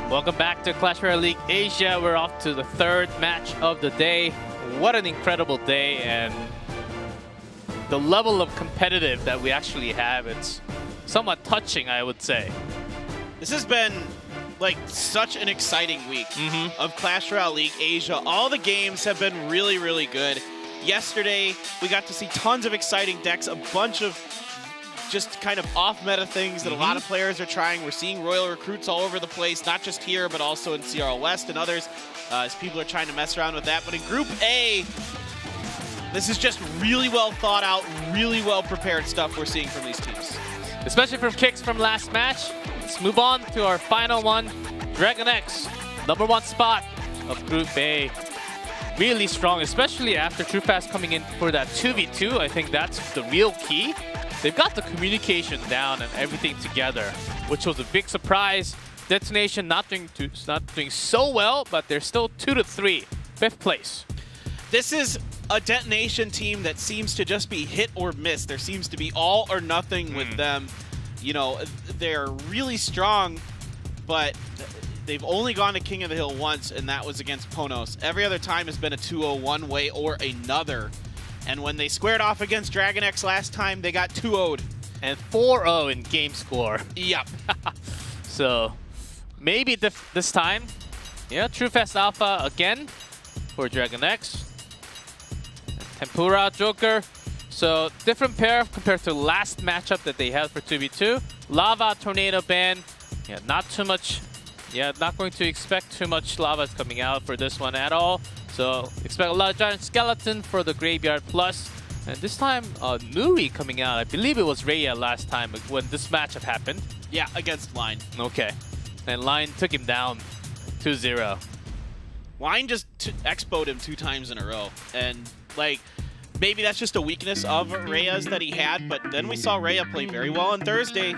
Speaker 2: Welcome back to Clash Royale League Asia. We're off to the third match of the day. What an incredible day, and the level of competitive that we actually have, it's somewhat touching, I would say.
Speaker 3: This has been like such an exciting week of Clash Royale League Asia. All the games have been really, really good. Yesterday, we got to see tons of exciting decks, a bunch of just kind of off-meta things that a lot of players are trying. We're seeing Royal recruits all over the place, not just here, but also in CRL West and others, as people are trying to mess around with that. But in Group A, this is just really well thought out, really well prepared stuff we're seeing from these teams.
Speaker 2: Especially from kicks from last match. Let's move on to our final one. DragonX, #1 spot of Group A. Really strong, especially after TrueFast coming in for that 2v2. I think that's the real key. They've got the communication down and everything together, which was a big surprise. Detonation not doing so well, but they're still 2-3, 5th place.
Speaker 3: This is a Detonation team that seems to just be hit or miss. There seems to be all or nothing with them. You know, they're really strong, but they've only gone to King of the Hill once, and that was against PONOS. Every other time has been a 2-0 one way or another. And when they squared off against DragonX last time, they got 2-0'd.
Speaker 2: And 4-0 in game score.
Speaker 3: Yep.
Speaker 2: So maybe this time, yeah, TrueFast Alpha again for DragonX. Tempura Joker. So different pair compared to last matchup that they had for 2v2. Lava Tornado Ban. Yeah, not too much. Yeah, not going to expect too much lavas coming out for this one at all. So expect a lot of Giant Skeleton for the Graveyard Plus. And this time, Nui coming out. I believe it was Raya last time when this matchup happened.
Speaker 3: Yeah, against Line.
Speaker 2: Okay. And Line took him down 2-0.
Speaker 3: Line just expoed him 2 times in a row. And, like, maybe that's just a weakness of Raya's that he had. But then we saw Raya play very well on Thursday.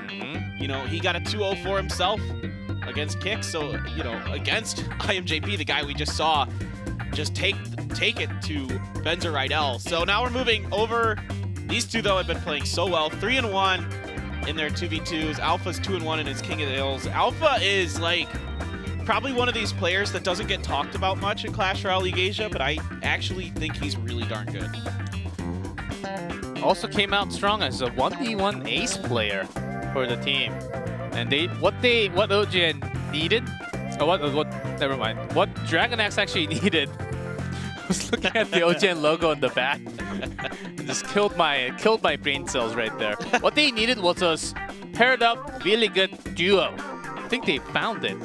Speaker 3: You know, he got a 2-0 for himself against Kicks. So, you know, against IMJP, the guy we just saw, just take it to Benzer Royale. So now we're moving over. These two, though, have been playing so well. 3-1 in their 2v2s. Alpha's 2-1 in his King of the Hills. Alpha is, like, probably one of these players that doesn't get talked about much in Clash Royale League Asia, but I actually think he's really darn good.
Speaker 2: Also came out strong as a 1v1 ace player for the team. And what OGN needed, never mind. What DragonX actually needed was looking at the OGN logo in the back. It just killed my brain cells right there. What they needed was a paired up, really good duo. I think they found it.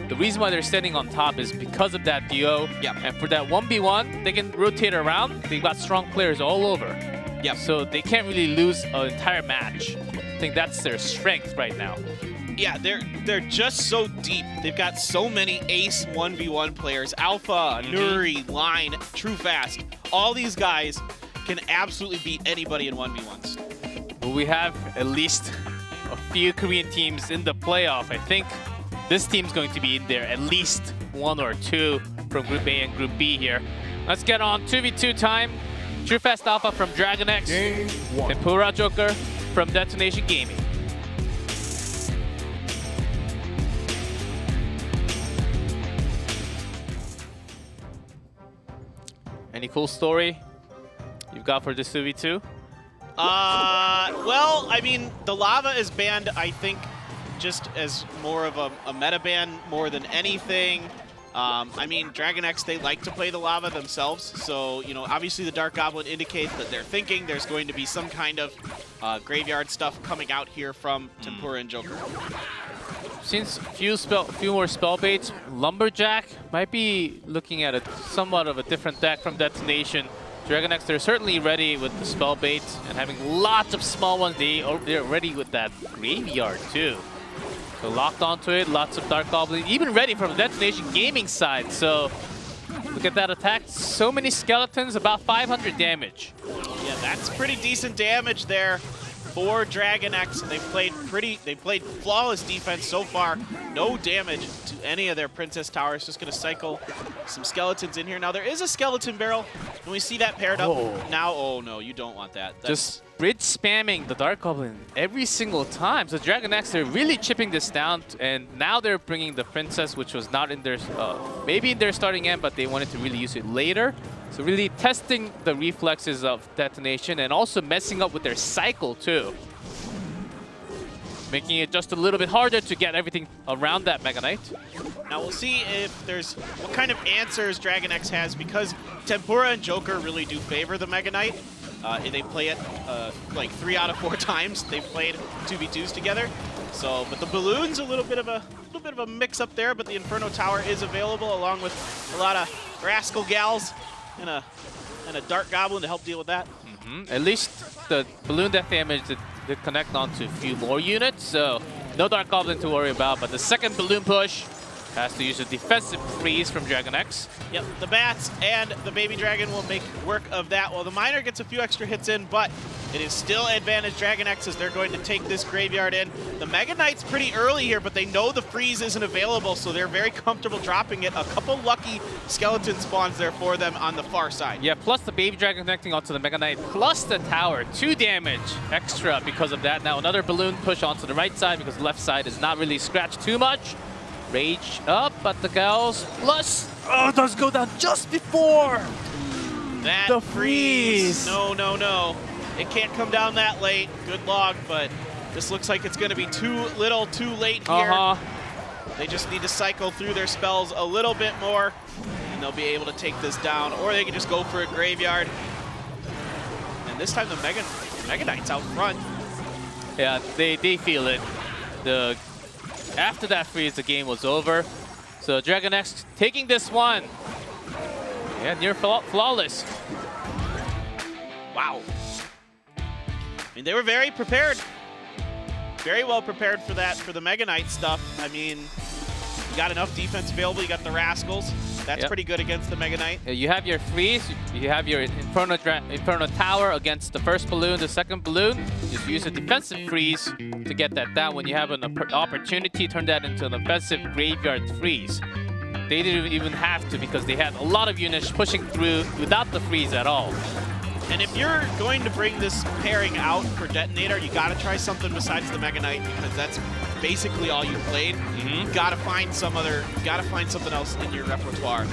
Speaker 2: The reason why they're standing on top is because of that duo.
Speaker 3: Yep.
Speaker 2: And for that 1v1, they can rotate around. They've got strong players all over.
Speaker 3: Yep.
Speaker 2: So they can't really lose an entire match. I think that's their strength right now.
Speaker 3: Yeah, they're just so deep. They've got so many ace 1v1 players. Alpha, Nuri, Line, TrueFast. All these guys can absolutely beat anybody in 1v1s.
Speaker 2: Well, we have at least a few Korean teams in the playoff. I think this team's going to be in there, at least 1 or 2 from Group A and Group B here. Let's get on 2v2 time. TrueFast Alpha from DragonX. And Pura Joker from Detonation Gaming. Any cool story you've got for this 2v2?
Speaker 3: Well, I mean, the lava is banned, I think, just as more of a meta ban more than anything. I mean, DragonX, they like to play the lava themselves, so, you know, obviously the Dark Goblin indicates that they're thinking there's going to be some kind of graveyard stuff coming out here from Tempura and Joker.
Speaker 2: Since few more spell baits, Lumberjack might be looking at somewhat of a different deck from Detonation. DragonX, they're certainly ready with the spell baits and having lots of small ones. They're ready with that graveyard too. So locked onto it, lots of Dark Goblin, even ready from the Detonation Gaming side. So look at that attack. So many skeletons, about 500 damage.
Speaker 3: Yeah, that's pretty decent damage there for DragonX. They played flawless defense so far. No damage to any of their Princess Towers. Just going to cycle some skeletons in here. Now there is a skeleton barrel, and we see that paired up. Now, oh no, you don't want that.
Speaker 2: Just bridge spamming the Dark Goblin every single time. So DragonX, they're really chipping this down, and now they're bringing the Princess, which was not in their, maybe in their starting end, but they wanted to really use it later. So really testing the reflexes of Detonation and also messing up with their cycle too. Making it just a little bit harder to get everything around that Mega Knight.
Speaker 3: Now we'll see if there's what kind of answers DragonX has, because Tempura and Joker really do favor the Mega Knight. They play it like 3 out of 4 times they've played 2v2s together. So, but the balloon's a little bit of a mix up there, but the Inferno Tower is available along with a lot of rascal gals and a Dark Goblin to help deal with that.
Speaker 2: At least the balloon death damage to connect onto a few more units, so no Dark Goblin to worry about. But the second balloon push has to use a defensive freeze from DragonX.
Speaker 3: Yep, the bats and the baby dragon will make work of that. Well, the miner gets a few extra hits in, but it is still advantage DragonX as they're going to take this graveyard in. The Mega Knight's pretty early here, but they know the freeze isn't available, so they're very comfortable dropping it. A couple lucky skeleton spawns there for them on the far side.
Speaker 2: Yeah, plus the baby dragon connecting onto the Mega Knight, plus the tower. 2 damage extra because of that. Now another balloon push onto the right side because the left side is not really scratched too much. Rage up, but the gals plus does go down just before
Speaker 3: that
Speaker 2: the freeze.
Speaker 3: No, no, no. It can't come down that late. Good log, but this looks like it's going to be too little, too late here. They just need to cycle through their spells a little bit more, and they'll be able to take this down, or they can just go for a graveyard. And this time the Mega Knight's out front.
Speaker 2: Yeah, they feel it. After that freeze, the game was over. So DragonX taking this one. Yeah, near flawless.
Speaker 3: Wow. I mean, they were very prepared. Very well prepared for that, for the Mega Knight stuff. I mean, you got enough defense available. You got the Rascals. That's pretty good against the Mega Knight.
Speaker 2: You have your freeze. You have your Inferno Tower against the first balloon, the second balloon. Just use a defensive freeze to get that down. When you have an opportunity, turn that into an offensive graveyard freeze. They didn't even have to because they had a lot of units pushing through without the freeze at all.
Speaker 3: And if you're going to bring this pairing out for Detonator, you got to try something besides the Mega Knight, because that's basically all you played. You got to find something else in your repertoire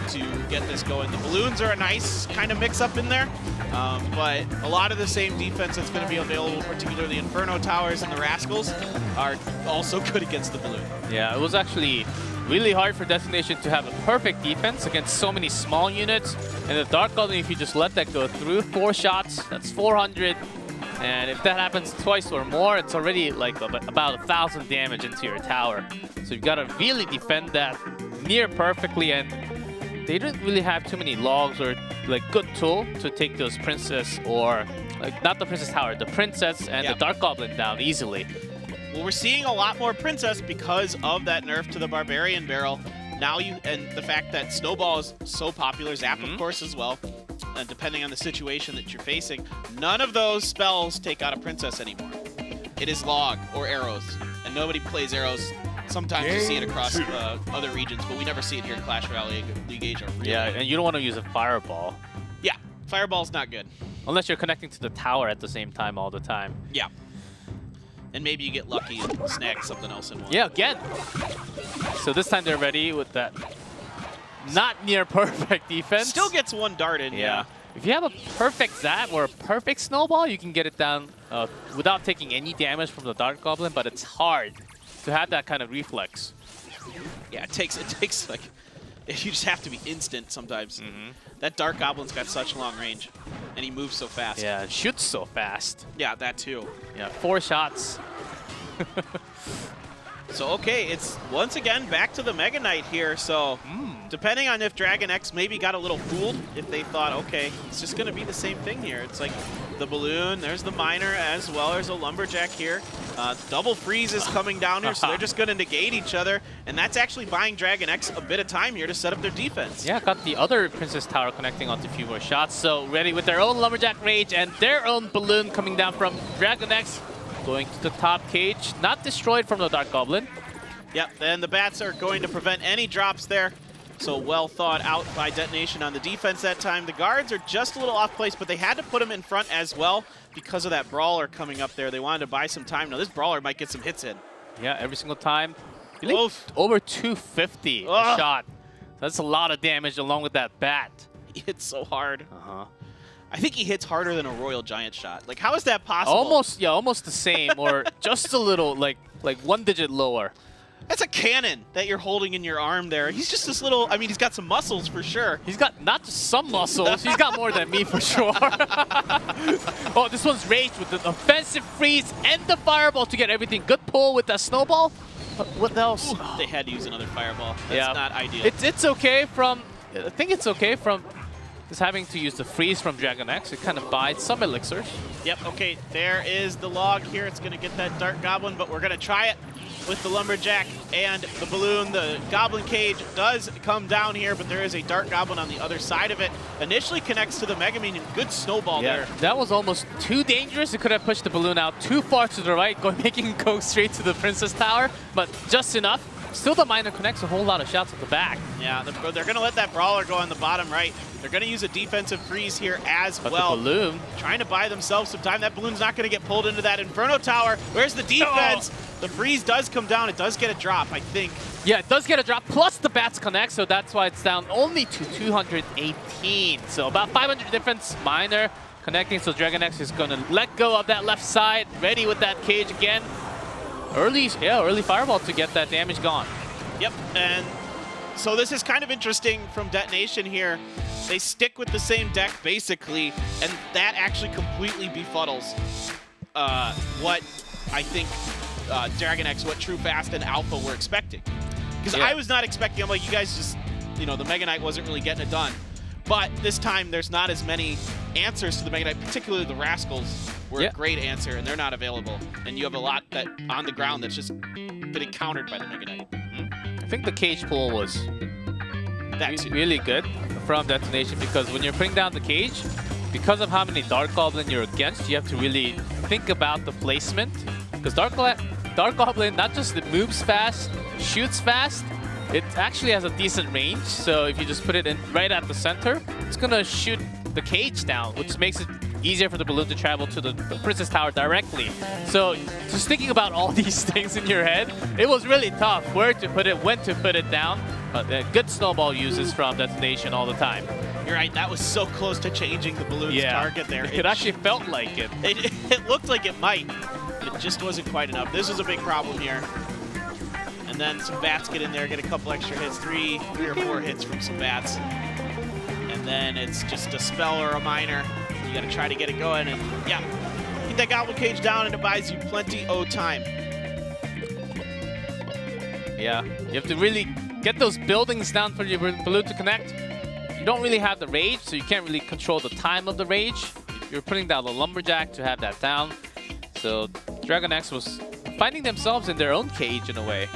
Speaker 3: to get this going. The balloons are a nice kind of mix-up in there, but a lot of the same defense that's going to be available, particularly the Inferno Towers and the Rascals, are also good against the balloon.
Speaker 2: Yeah, it was actually really hard for Detonation to have a perfect defense against so many small units. And the Dark Goblin, if you just let that go through, 4 shots, that's 400. And if that happens twice or more, it's already like about 1,000 damage into your tower. So you've got to really defend that near perfectly. And they didn't really have too many logs or like good tool to take those Princess, or like not the Princess Tower, the Princess and the Dark Goblin down easily.
Speaker 3: Well, we're seeing a lot more Princess because of that nerf to the Barbarian Barrel. Now and the fact that Snowball is so popular, Zap of course as well, and depending on the situation that you're facing, none of those spells take out a Princess anymore. It is Log or Arrows, and nobody plays Arrows. Sometimes you see it across other regions, but we never see it here in Clash Royale League Asia. Really.
Speaker 2: Yeah, and you don't want to use a Fireball.
Speaker 3: Yeah, Fireball's not good.
Speaker 2: Unless you're connecting to the tower at the same time all the time.
Speaker 3: Yeah. And maybe you get lucky and snag something else in one.
Speaker 2: Yeah, again. So this time they're ready with that not near perfect defense.
Speaker 3: Still gets one dart in, yeah.
Speaker 2: If you have a perfect Zap or a perfect Snowball, you can get it down without taking any damage from the Dark Goblin, but it's hard to have that kind of reflex.
Speaker 3: Yeah, it takes like, you just have to be instant sometimes. That Dark Goblin's got such long range, and he moves so fast.
Speaker 2: Yeah, and shoots so fast.
Speaker 3: Yeah, that too.
Speaker 2: Yeah, 4 shots.
Speaker 3: So, okay, it's once again back to the Mega Knight here. So, depending on if DragonX maybe got a little fooled, if they thought, okay, it's just going to be the same thing here. It's like the balloon, there's the miner as well. There's a lumberjack here. Double freeze is coming down here, so they're just going to negate each other, and that's actually buying DragonX a bit of time here to set up their defense.
Speaker 2: Yeah, got the other Princess Tower connecting onto a few more shots, so ready with their own Lumberjack Rage and their own balloon coming down from DragonX, going to the top cage, not destroyed from the Dark Goblin.
Speaker 3: Yep, and the bats are going to prevent any drops there. So well thought out by Detonation on the defense that time. The guards are just a little off place, but they had to put them in front as well because of that brawler coming up there. They wanted to buy some time. Now this brawler might get some hits in.
Speaker 2: Yeah, every single time. Over 250 a shot. That's a lot of damage along with that bat.
Speaker 3: He hits so hard. I think he hits harder than a Royal Giant shot. Like, how is that possible?
Speaker 2: Almost the same, or just a little, like 1 digit lower.
Speaker 3: That's a cannon that you're holding in your arm there. He's just this little, I mean, he's got some muscles for sure.
Speaker 2: He's got not just some muscles, he's got more than me for sure. Oh, this one's raged with the offensive freeze and the fireball to get everything. Good pull with that snowball. What else?
Speaker 3: Ooh, they had to use another fireball. That's not ideal.
Speaker 2: It's okay from, I think it's okay from just having to use the freeze from DragonX. It kind of buys some elixirs.
Speaker 3: Yep, okay, there is the log here. It's going to get that Dark Goblin, but we're going to try it with the Lumberjack and the balloon. The Goblin cage does come down here, but there is a Dark Goblin on the other side of it. Initially connects to the Mega Minion. Good snowball there.
Speaker 2: That was almost too dangerous. It could have pushed the balloon out too far to the right, making it go straight to the Princess Tower, but just enough. Still, the miner connects a whole lot of shots at the back.
Speaker 3: Yeah, they're going to let that brawler go on the bottom right. They're going to use a defensive freeze here as well.
Speaker 2: But the balloon,
Speaker 3: trying to buy themselves some time. That balloon's not going to get pulled into that Inferno Tower. Where's the defense? The freeze does come down. It does get a drop, I think.
Speaker 2: Yeah, it does get a drop, plus the bats connect, so that's why it's down only to 218. So about 500 difference, miner connecting, so DragonX is going to let go of that left side, ready with that cage again. Early fireball to get that damage gone.
Speaker 3: Yep, and so this is kind of interesting from Detonation here. They stick with the same deck, basically, and that actually completely befuddles what I think DragonX, what True Fast and Alpha were expecting. Because I was not expecting, I'm like, you guys just, you know, the Mega Knight wasn't really getting it done. But this time, there's not as many answers to the Mega Knight, particularly the Rascals were a great answer, and they're not available. And you have a lot that on the ground that's just getting countered by the Mega Knight.
Speaker 2: I think the cage pull was really good from Detonation, because when you're putting down the cage, because of how many Dark Goblin you're against, you have to really think about the placement. Because Dark Goblin, not just it moves fast, shoots fast, it actually has a decent range. So if you just put it in right at the center, it's gonna shoot the cage down, which makes it easier for the balloon to travel to the Princess Tower directly. So just thinking about all these things in your head, it was really tough. Where to put it, when to put it down. But good snowball uses from Detonation all the time.
Speaker 3: You're right, that was so close to changing the balloon's target there.
Speaker 2: It actually felt like it.
Speaker 3: It looked like it might, but it just wasn't quite enough. This was a big problem here. And then some bats get in there, get a couple extra hits, three or four hits from some bats. And then it's just a spell or a miner. You gotta try to get it going, and yeah, get that Goblin Cage down, and it buys you plenty of time.
Speaker 2: Yeah, you have to really get those buildings down for your balloon to connect. You don't really have the rage, so you can't really control the time of the rage. You're putting down the Lumberjack to have that down. So DragonX was finding themselves in their own cage in a way,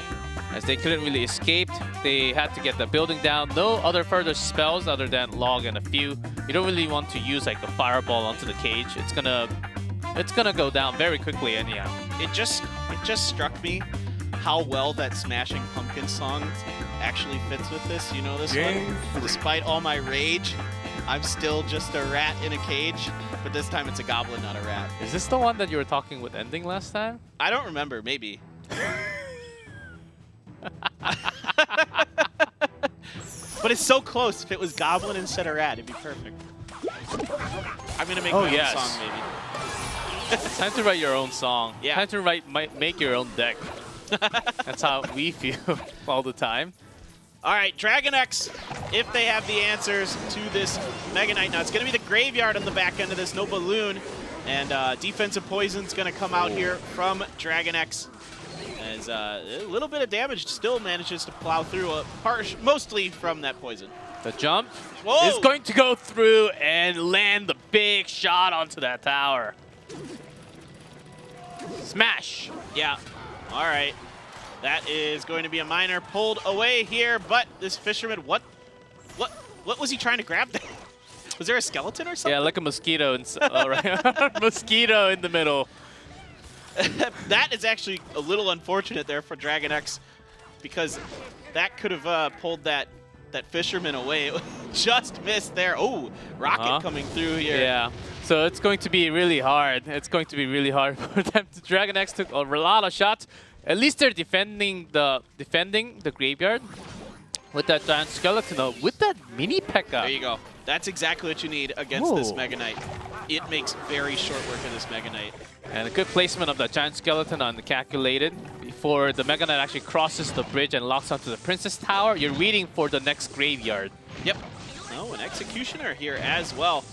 Speaker 2: as they couldn't really escape. They had to get the building down. No other further spells other than log and a few. You don't really want to use like a fireball onto the cage. It's gonna go down very quickly anyhow.
Speaker 3: It just struck me how well that Smashing Pumpkins song actually fits with this. You know this one? Despite all my rage, I'm still just a rat in a cage, but this time it's a goblin, not a rat.
Speaker 2: Is this the one that you were talking with ending last time?
Speaker 3: I don't remember, maybe. But it's so close. If it was goblin instead of rat, it'd be perfect. I'm gonna make my own song, maybe.
Speaker 2: It's time to write your own song.
Speaker 3: Yeah.
Speaker 2: Time to make your own deck. That's how we feel all the time.
Speaker 3: All right, DragonX, if they have the answers to this Mega Knight. Now, it's going to be the graveyard on the back end of this, no balloon. And defensive poison's going to come out here from DragonX. As a little bit of damage still manages to plow through, mostly from that poison.
Speaker 2: The jump is going to go through and land the big shot onto that tower. Smash!
Speaker 3: Yeah. All right. That is going to be a miner pulled away here, but this fisherman, what was he trying to grab there? Was there a skeleton or something?
Speaker 2: Yeah, like a mosquito. Right. Mosquito in the middle.
Speaker 3: That is actually a little unfortunate there for DragonX, because that could have pulled that fisherman away. It just missed there. Oh, rocket coming through here.
Speaker 2: Yeah. So it's going to be really hard. It's going to be really hard for them. DragonX took a lot of shots. At least they're defending the graveyard with that giant skeleton. With that mini P.E.K.K.A.
Speaker 3: There you go. That's exactly what you need against this Mega Knight. It makes very short work of this Mega Knight.
Speaker 2: And a good placement of the giant skeleton on the calculated before the Mega Knight actually crosses the bridge and locks onto the Princess Tower. You're waiting for the next graveyard.
Speaker 3: Yep. Oh, an Executioner here as well.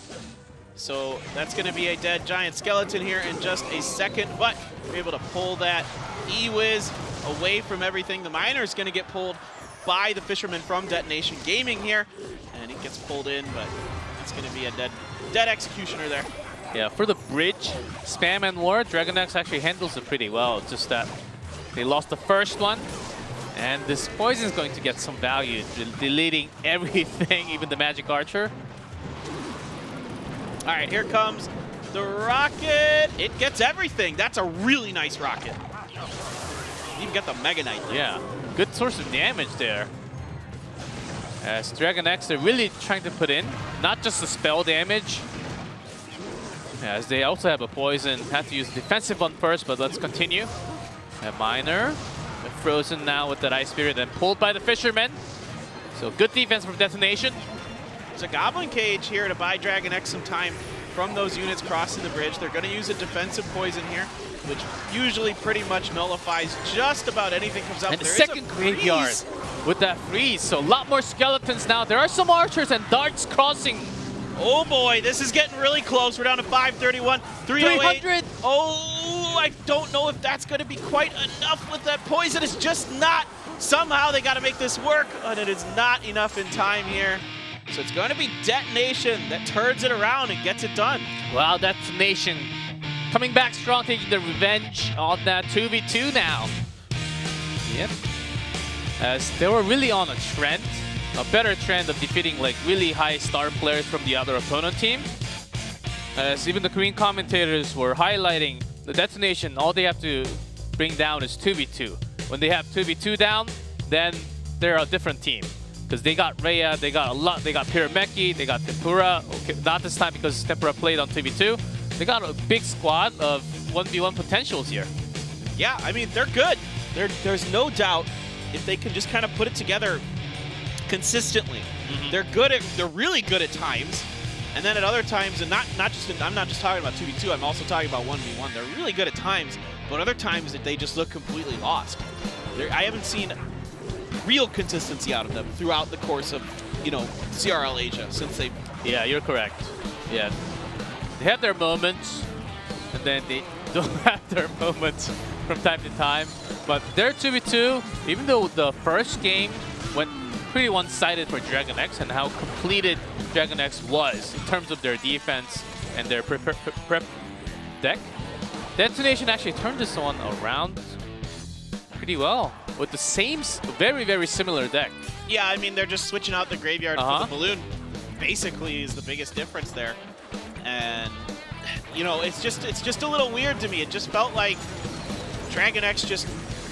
Speaker 3: So that's going to be a dead giant skeleton here in just a second, but we're able to pull that E-Wiz away from everything. The miner's going to get pulled by the fisherman from Detonation Gaming here, and he gets pulled in, but it's going to be a dead Executioner there.
Speaker 2: Yeah, for the bridge, spam and war, DragonX actually handles it pretty well. It's just that they lost the first one, and this poison is going to get some value, deleting everything, even the Magic Archer.
Speaker 3: All right, here comes the rocket. It gets everything. That's a really nice rocket. You even got the Mega Knight there.
Speaker 2: Yeah, good source of damage there. As DragonX, they're really trying to put in not just the spell damage, as they also have a poison. Have to use the defensive one first, but let's continue. A miner, frozen now with that Ice Spirit, and pulled by the fisherman. So good defense from Detonation.
Speaker 3: There's a Goblin Cage here to buy DragonX some time from those units crossing the bridge. They're going to use a defensive poison here, which usually pretty much nullifies just about anything comes up.
Speaker 2: And the second graveyard with that freeze. So a lot more skeletons now. There are some archers and darts crossing.
Speaker 3: Oh boy, this is getting really close. We're down to 531, 308.
Speaker 2: 300.
Speaker 3: Oh, I don't know if that's going to be quite enough with that poison. It's just not. Somehow they got to make this work, and it is not enough in time here. So it's going to be Detonation that turns it around and gets it done.
Speaker 2: Wow, Detonation coming back strong, taking the revenge on that 2v2 now. Yep. As they were really on a trend, a better trend of defeating like really high star players from the other opponent team. As even the Korean commentators were highlighting the Detonation, all they have to bring down is 2v2. When they have 2v2 down, then they're a different team. Because they got Rhea, they got a lot, they got Pyrameki, they got Tempura. Okay, not this time because Tempura played on 2v2. They got a big squad of 1v1 potentials here.
Speaker 3: Yeah, I mean, they're good. There's no doubt if they can just kind of put it together consistently. They're really good at times. And then at other times, and I'm not just talking about 2v2, I'm also talking about 1v1. They're really good at times, but other times that they just look completely lost. I haven't seen real consistency out of them throughout the course of, CRL Asia since they...
Speaker 2: Yeah, you're correct. Yeah. They have their moments, and then they don't have their moments from time to time. But their 2v2, even though the first game went pretty one-sided for DragonX and how completed DragonX was in terms of their defense and their prep deck, Detonation actually turned this one around pretty well with the same, very, very similar deck.
Speaker 3: Yeah, I mean, they're just switching out the graveyard for the balloon. Basically is the biggest difference there. And, it's just a little weird to me. It just felt like DragonX just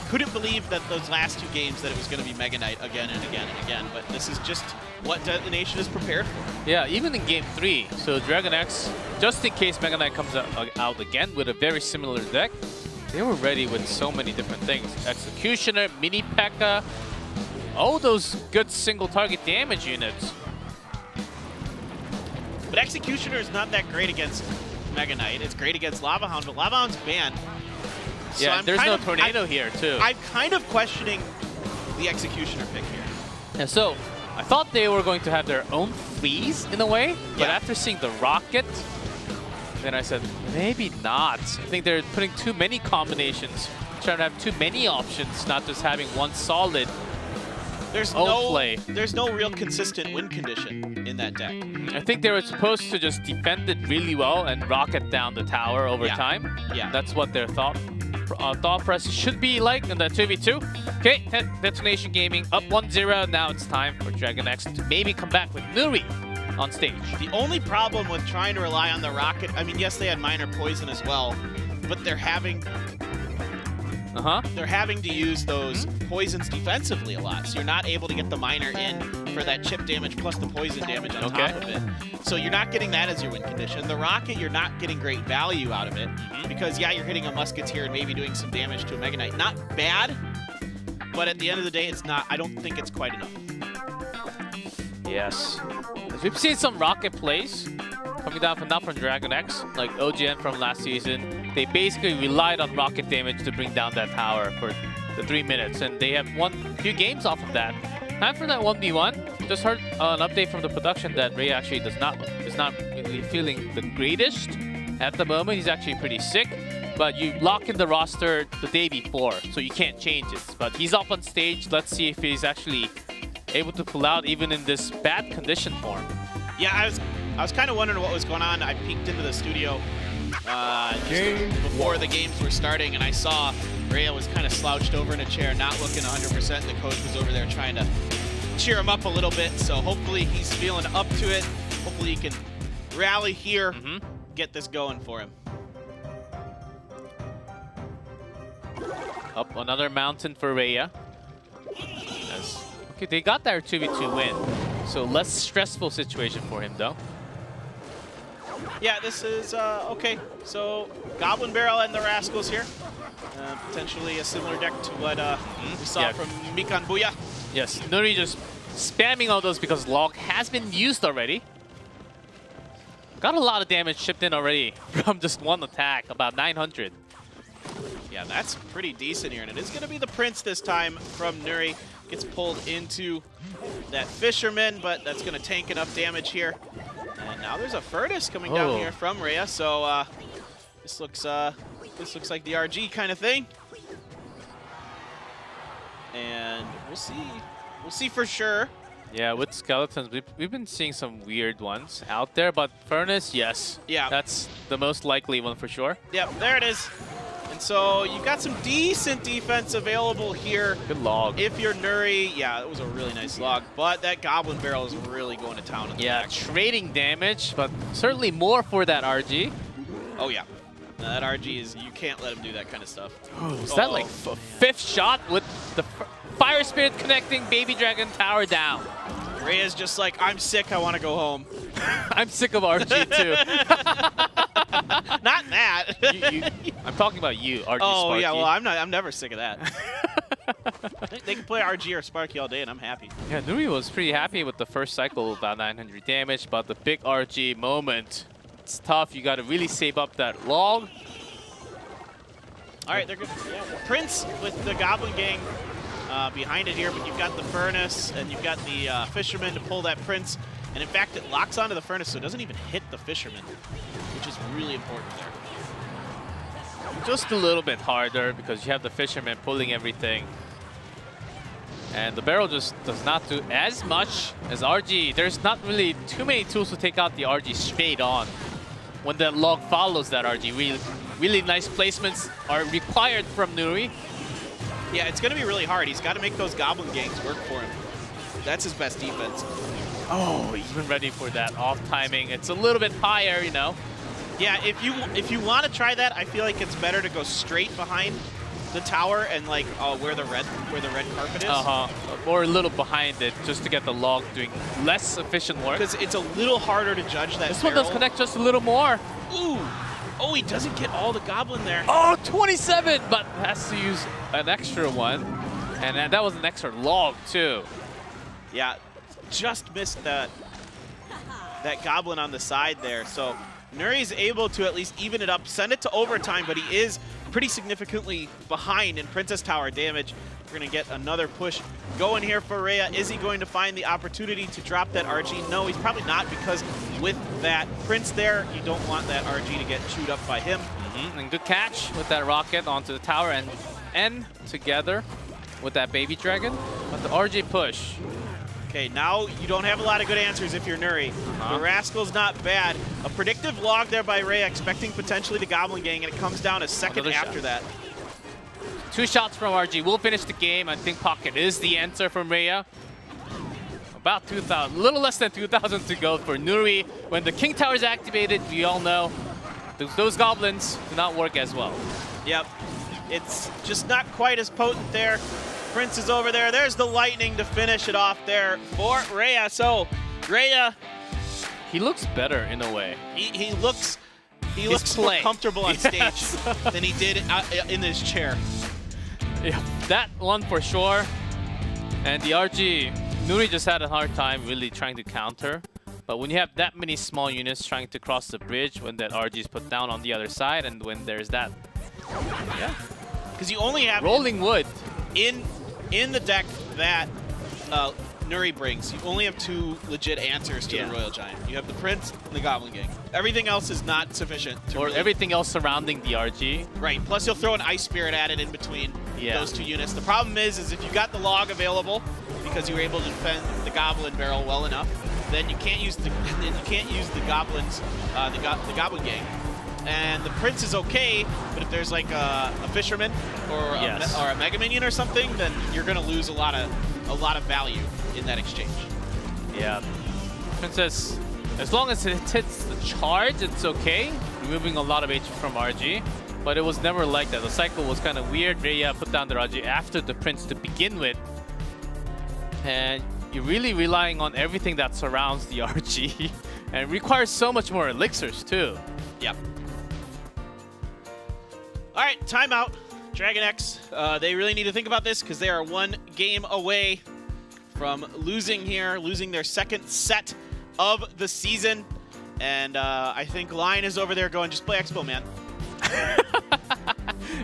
Speaker 3: couldn't believe that those last two games that it was going to be Mega Knight again and again and again. But this is just what Detonation is prepared for.
Speaker 2: Yeah, even in Game 3. So DragonX, just in case Mega Knight comes out again with a very similar deck, they were ready with so many different things. Executioner, mini P.E.K.K.A, all those good single target damage units.
Speaker 3: But Executioner is not that great against Mega Knight. It's great against Lava Hound, but Lava Hound's banned. So
Speaker 2: yeah, there's no Tornado here, too.
Speaker 3: I'm kind of questioning the Executioner pick here.
Speaker 2: Yeah, so I thought they were going to have their own freeze in a way, but after seeing the rocket, then I said, maybe not. I think they're putting too many combinations, trying to have too many options, not just having one solid
Speaker 3: There's no real consistent win condition in that deck.
Speaker 2: I think they were supposed to just defend it really well and rocket down the tower over time.
Speaker 3: Yeah.
Speaker 2: That's what their thought process should be like in the 2v2. Okay, Detonation Gaming up 1-0. Now it's time for DragonX to maybe come back with Nuri on stage.
Speaker 3: The only problem with trying to rely on the rocket, I mean, yes, they had minor poison as well, but they're having to use those poisons defensively a lot, so you're not able to get the minor in for that chip damage plus the poison damage on top of it. So you're not getting that as your win condition. The rocket, you're not getting great value out of it because, yeah, you're hitting a musketeer and maybe doing some damage to a Mega Knight. Not bad, but at the end of the day, it's not. I don't think it's quite enough.
Speaker 2: Yes. We've seen some rocket plays coming down from DragonX, like OGN from last season. They basically relied on rocket damage to bring down that tower for the 3 minutes, and they have won a few games off of that. Time for that 1v1. Just heard an update from the production that Ray actually is not really feeling the greatest at the moment. He's actually pretty sick, but you lock in the roster the day before, so you can't change it. But he's up on stage. Let's see if he's actually able to pull out even in this bad condition form.
Speaker 3: Yeah, I was kind of wondering what was going on. I peeked into the studio just before the games were starting, and I saw Royale was kind of slouched over in a chair, not looking 100%. The coach was over there trying to cheer him up a little bit, so hopefully he's feeling up to it. Hopefully he can rally here, get this going for him.
Speaker 2: Up another mountain for Rhea. Okay, they got their 2v2 win, so less stressful situation for him though.
Speaker 3: Yeah, this is okay. So Goblin Barrel and the Rascals here. Potentially a similar deck to what we saw from Mikanboya.
Speaker 2: Yes, Nuri just spamming all those because Log has been used already. Got a lot of damage shipped in already from just one attack, about 900.
Speaker 3: Yeah, that's pretty decent here, and it is going to be the Prince this time from Nuri. Gets pulled into that Fisherman, but that's going to tank enough damage here. And now there's a Furnace coming down here from Rhea, so this looks like the RG kind of thing. And we'll see for sure.
Speaker 2: Yeah, with skeletons, we've been seeing some weird ones out there, but Furnace, yes.
Speaker 3: Yeah.
Speaker 2: That's the most likely one for sure.
Speaker 3: Yep, there it is. And so you've got some decent defense available here.
Speaker 2: Good log.
Speaker 3: If you're Nuri, yeah, it was a really nice log, but that Goblin Barrel is really going to town in the back.
Speaker 2: Trading damage, but certainly more for that RG.
Speaker 3: Oh, yeah. That RG is, you can't let him do that kind of stuff.
Speaker 2: Is that like a 5th shot with the Fire Spirit connecting Baby Dragon Tower down?
Speaker 3: Rhea's just like, I'm sick, I want to go home.
Speaker 2: I'm sick of RG too.
Speaker 3: Not that.
Speaker 2: I'm talking about you, RG
Speaker 3: Oh,
Speaker 2: Sparky.
Speaker 3: yeah, well, I'm never sick of that. They can play RG or Sparky all day, and I'm happy.
Speaker 2: Yeah, Nuri was pretty happy with the first cycle, about 900 damage, but the big RG moment, it's tough. You got to really save up that log.
Speaker 3: All right, they're good. Yeah, Prince with the Goblin Gang behind it here, but you've got the Furnace, and you've got the Fisherman to pull that Prince. And in fact, it locks onto the Furnace, so it doesn't even hit the Fisherman, which is really important there.
Speaker 2: Just a little bit harder because you have the Fisherman pulling everything. And the barrel just does not do as much as RG. There's not really too many tools to take out the RG straight on. When that log follows that RG, really nice placements are required from Nuri.
Speaker 3: Yeah, it's going to be really hard. He's got to make those Goblin Gangs work for him. That's his best defense.
Speaker 2: Oh, he's been ready for that off timing. It's a little bit higher, you know.
Speaker 3: Yeah, if you want to try that, I feel like it's better to go straight behind the tower and like where the red carpet is.
Speaker 2: Or a little behind it, just to get the log doing less efficient work.
Speaker 3: Because it's a little harder to judge that.
Speaker 2: This one does connect just a little more.
Speaker 3: Ooh. Oh, he doesn't get all the Goblin there.
Speaker 2: Oh, 27, but has to use an extra one. And that was an extra log, too.
Speaker 3: Yeah, just missed that Goblin on the side there. So Nuri's able to at least even it up, send it to overtime, but he is pretty significantly behind in Princess Tower damage. We're going to get another push going here for Rhea. Is he going to find the opportunity to drop that RG? No, he's probably not, because with that Prince there, you don't want that RG to get chewed up by him.
Speaker 2: And good catch with that rocket onto the tower and end together with that Baby Dragon. But the RG push.
Speaker 3: Okay, now you don't have a lot of good answers if you're Nuri. The Rascal's not bad. A predictive log there by Rhea, expecting potentially the Goblin Gang, and it comes down a second after that.
Speaker 2: 2 shots from RG will finish the game. I think Pocket is the answer from Rhea. About 2,000, a little less than 2,000 to go for Nuri. When the King Tower is activated, we all know those goblins do not work as well.
Speaker 3: Yep, it's just not quite as potent there. Prince is over there. There's the lightning to finish it off there for Rhea. So Rhea,
Speaker 2: he looks better in a way.
Speaker 3: He looks more comfortable on stage than he did in his chair.
Speaker 2: Yeah, that one for sure. And the RG, Nuri just had a hard time really trying to counter. But when you have that many small units trying to cross the bridge, when that RG is put down on the other side, and when there's that, yeah,
Speaker 3: because you only have
Speaker 2: rolling wood
Speaker 3: in the deck that Nuri brings. You only have 2 legit answers to the Royal Giant. You have the Prince and the Goblin Gang. Everything else is not sufficient.
Speaker 2: Or everything else surrounding the RG.
Speaker 3: Right. Plus, you'll throw an Ice Spirit at it in between those 2 units. The problem is if you got the log available because you were able to defend the Goblin Barrel well enough, then you can't use the Goblins, the Goblin Gang. And the Prince is okay, but if there's like a Fisherman or a Mega Minion or something, then you're gonna lose a lot of value in that exchange. Yeah,
Speaker 2: Princess, as long as it hits the charge, it's okay, removing a lot of HP from RG. But it was never like that. The cycle was kind of weird. Rhea put down the RG after the Prince to begin with, and you're really relying on everything that surrounds the RG, and it requires so much more elixirs too.
Speaker 3: Yep. All right, timeout. DragonX, they really need to think about this because they are 1 game away from losing here, losing their 2nd set of the season. And I think Lion is over there going, just play Expo, man.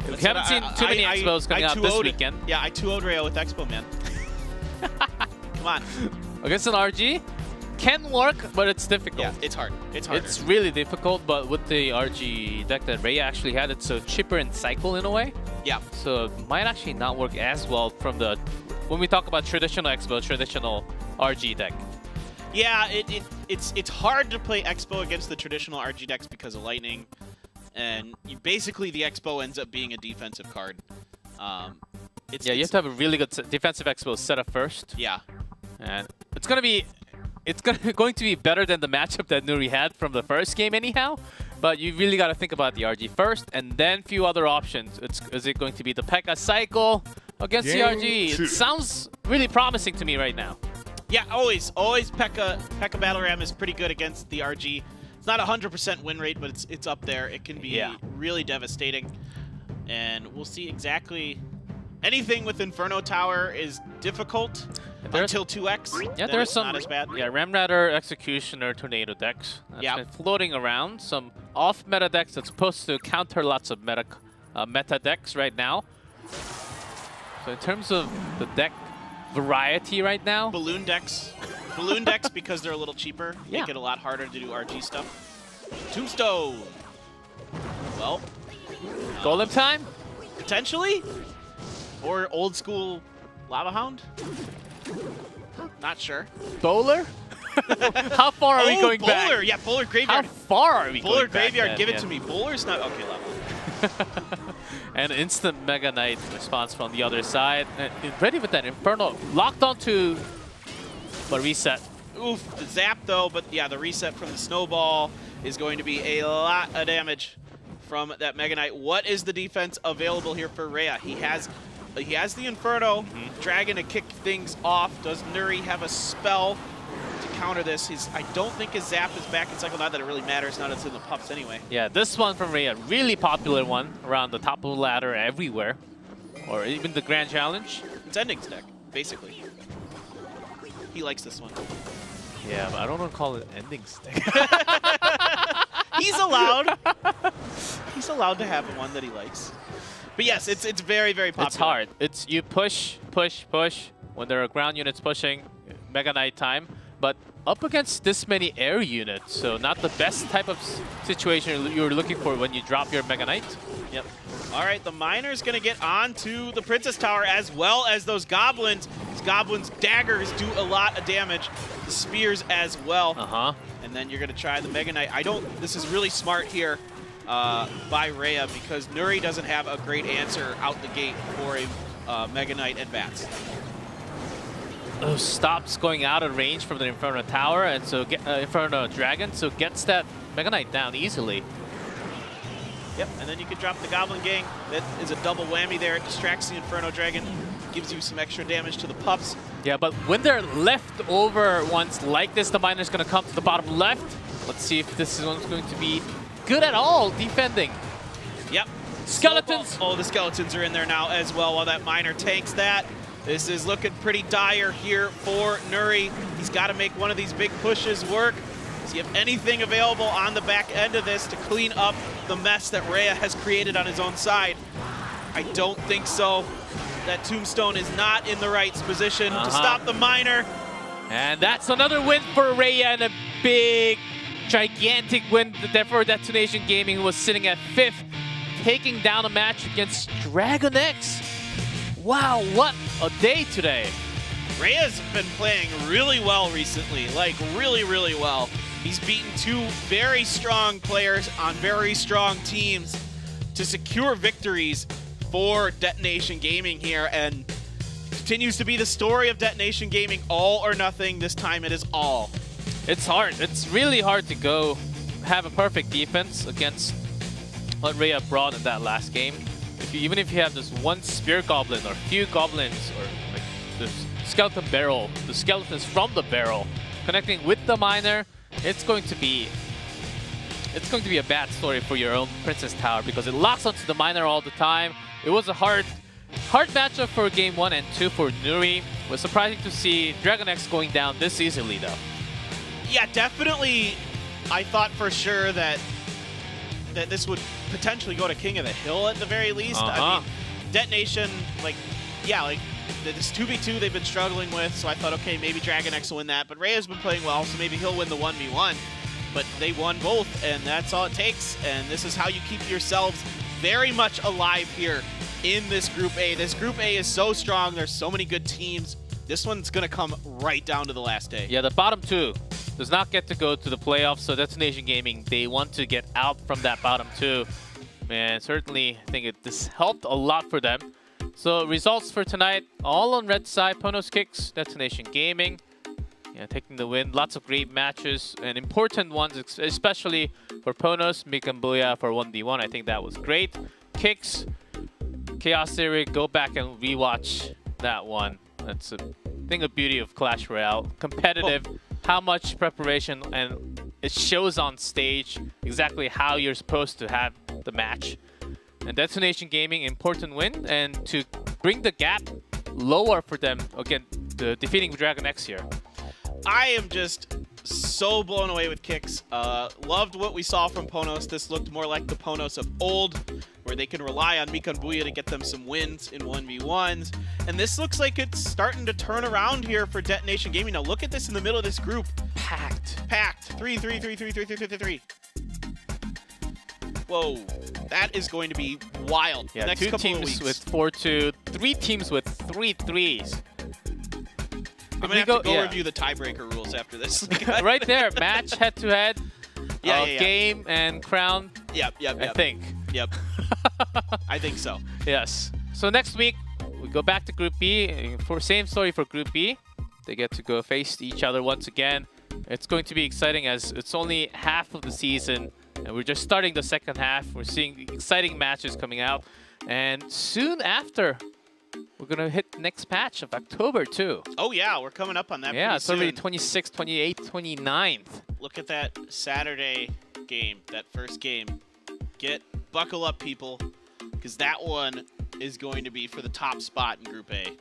Speaker 2: We haven't seen too many Expos coming out this weekend.
Speaker 3: Yeah, I 2-0'd Rayo with Expo, man. Come on.
Speaker 2: Against an RG, can work, but it's difficult.
Speaker 3: Yeah, it's hard. It's hard.
Speaker 2: It's really difficult, but with the RG deck that Rhea actually had, it's so cheaper in cycle in a way.
Speaker 3: Yeah.
Speaker 2: So it might actually not work as well from the, when we talk about traditional Expo, traditional RG deck.
Speaker 3: Yeah, it's hard to play Expo against the traditional RG decks because of Lightning, and basically the Expo ends up being a defensive card.
Speaker 2: You have to have a really good defensive Expo set up first.
Speaker 3: Yeah.
Speaker 2: And it's going to be better than the matchup that Nuri had from the first game anyhow. But you really got to think about the RG first, and then few other options. Is it going to be the P.E.K.K.A. cycle against the RG? It sounds really promising to me right now.
Speaker 3: Yeah, always P.E.K.K.A. Battle Ram is pretty good against the RG. It's not 100% win rate, but it's up there. It can be really devastating, and we'll see exactly. Anything with Inferno Tower is difficult until 2x.
Speaker 2: Yeah, there's some
Speaker 3: not as bad.
Speaker 2: Yeah, Ramradder, Executioner, Tornado decks. That's been floating around. Some off-meta decks that's supposed to counter lots of meta decks right now. So in terms of the deck variety right now,
Speaker 3: balloon decks because they're a little cheaper make it a lot harder to do RG stuff. Tombstone. Well,
Speaker 2: Golem time
Speaker 3: potentially. Or old school Lava Hound? Not sure.
Speaker 2: Bowler? How far are we going back?
Speaker 3: Bowler! Yeah, Bowler Graveyard.
Speaker 2: How far are we
Speaker 3: Bowler
Speaker 2: going
Speaker 3: Graveyard,
Speaker 2: back
Speaker 3: give it to me. Bowler's not... Okay, Lava Hound.
Speaker 2: And instant Mega Knight response from the other side. Ready with that Inferno. Locked onto... But reset.
Speaker 3: Oof, the zap though, but yeah, the reset from the Snowball is going to be a lot of damage from that Mega Knight. What is the defense available here for Rhea? He has the Inferno Dragon to kick things off. Does Nuri have a spell to counter this? I don't think his zap is back in cycle. Not that it really matters. Now that it's in the pups anyway.
Speaker 2: Yeah, this one from Rhea, really popular one around the top of the ladder everywhere, or even the Grand Challenge.
Speaker 3: It's Endings deck, basically. He likes this one.
Speaker 2: Yeah, but I don't want to call it Endings deck.
Speaker 3: He's allowed. He's allowed to have one that he likes. But yes, it's very, very popular.
Speaker 2: It's hard. It's you push, push, push when there are ground units pushing, Mega Knight time. But up against this many air units, so not the best type of situation you're looking for when you drop your Mega Knight.
Speaker 3: Yep. All right, the Miner's going to get onto the Princess Tower as well as those Goblins. These Goblin's daggers do a lot of damage. The spears as well. And then you're going to try the Mega Knight. This is really smart here by Rhea because Nuri doesn't have a great answer out the gate for a Mega Knight at bats.
Speaker 2: Stops going out of range from the Inferno Tower, and so Inferno Dragon, so gets that Mega Knight down easily.
Speaker 3: Yep, and then you can drop the Goblin Gang. That is a double whammy there. It distracts the Inferno Dragon, gives you some extra damage to the pups.
Speaker 2: Yeah, but when they're left over ones like this, the miner's going to come to the bottom left. Let's see if this one's going to be good at all defending.
Speaker 3: Yep.
Speaker 2: Skeletons!
Speaker 3: Oh, the skeletons are in there now as well while that miner tanks that. This is looking pretty dire here for Nuri. He's got to make one of these big pushes work. Does he have anything available on the back end of this to clean up the mess that Rhea has created on his own side? I don't think so. That tombstone is not in the right position to stop the miner.
Speaker 2: And that's another win for Rhea, and a big, gigantic win for Detonation Gaming, who was sitting at 5th, taking down a match against DragonX. Wow, what a day today.
Speaker 3: Rhea's been playing really well recently, like really, really well. He's beaten 2 very strong players on very strong teams to secure victories for Detonation Gaming here, and continues to be the story of Detonation Gaming, all or nothing. This time it is all.
Speaker 2: It's hard. It's really hard to go have a perfect defense against what Rhea brought in that last game. Even if you have this one spear goblin or a few goblins or like the skeleton barrel, the skeletons from the barrel connecting with the miner, it's going to be a bad story for your own Princess Tower because it locks onto the miner all the time. It was a hard matchup for game 1 and 2 for Nuri. It was surprising to see DragonX going down this easily though.
Speaker 3: Yeah, definitely. I thought for sure that this would potentially go to King of the Hill at the very least. I mean, Detonation, this 2v2 they've been struggling with, so I thought, okay, maybe DragonX will win that. But Rhea's been playing well, so maybe he'll win the 1v1. But they won both, and that's all it takes. And this is how you keep yourselves very much alive here in this Group A. This Group A is so strong. There's so many good teams. This one's going to come right down to the last day.
Speaker 2: Yeah, the bottom 2 does not get to go to the playoffs, so Detonation Gaming, they want to get out from that bottom 2. And certainly, I think this helped a lot for them. So results for tonight, all on red side. PONOS kicks, Detonation Gaming. Yeah, taking the win. Lots of great matches and important ones, especially for PONOS. Mikanboya for 1v1. I think that was great. Kicks, Chaos Theory, go back and rewatch that one. That's a thing of beauty of Clash Royale. Competitive, how much preparation, and it shows on stage exactly how you're supposed to have the match. And Detonation Gaming, important win, and to bring the gap lower for them, again, defeating DragonX here.
Speaker 3: I am just so blown away with kicks. Loved what we saw from PONOS. This looked more like the PONOS of old, where they can rely on Mikanboya to get them some wins in 1v1s. And this looks like it's starting to turn around here for Detonation Gaming. Now look at this in the middle of this group.
Speaker 2: Packed.
Speaker 3: 3-3-3-3-3-3-3-3. Whoa, that is going to be wild.
Speaker 2: Yeah,
Speaker 3: next
Speaker 2: 2
Speaker 3: couple of
Speaker 2: teams
Speaker 3: weeks.
Speaker 2: with 4-2, 3 teams with 3 threes.
Speaker 3: I'm going to have to go review the tiebreaker rules after this.
Speaker 2: Right there, match head-to-head, game and crown.
Speaker 3: Yep.
Speaker 2: I think.
Speaker 3: Yep. I think so.
Speaker 2: Yes. So next week, we go back to Group B. Same story for Group B. They get to go face each other once again. It's going to be exciting as it's only half of the season. And we're just starting the second half. We're seeing exciting matches coming out. And soon after, we're going to hit the next patch of October too.
Speaker 3: Oh yeah, we're coming up on that pretty
Speaker 2: it's already
Speaker 3: soon.
Speaker 2: 26th, 28th, 29th.
Speaker 3: Look at that Saturday game, that first game. Buckle up, people, because that one is going to be for the top spot in Group A.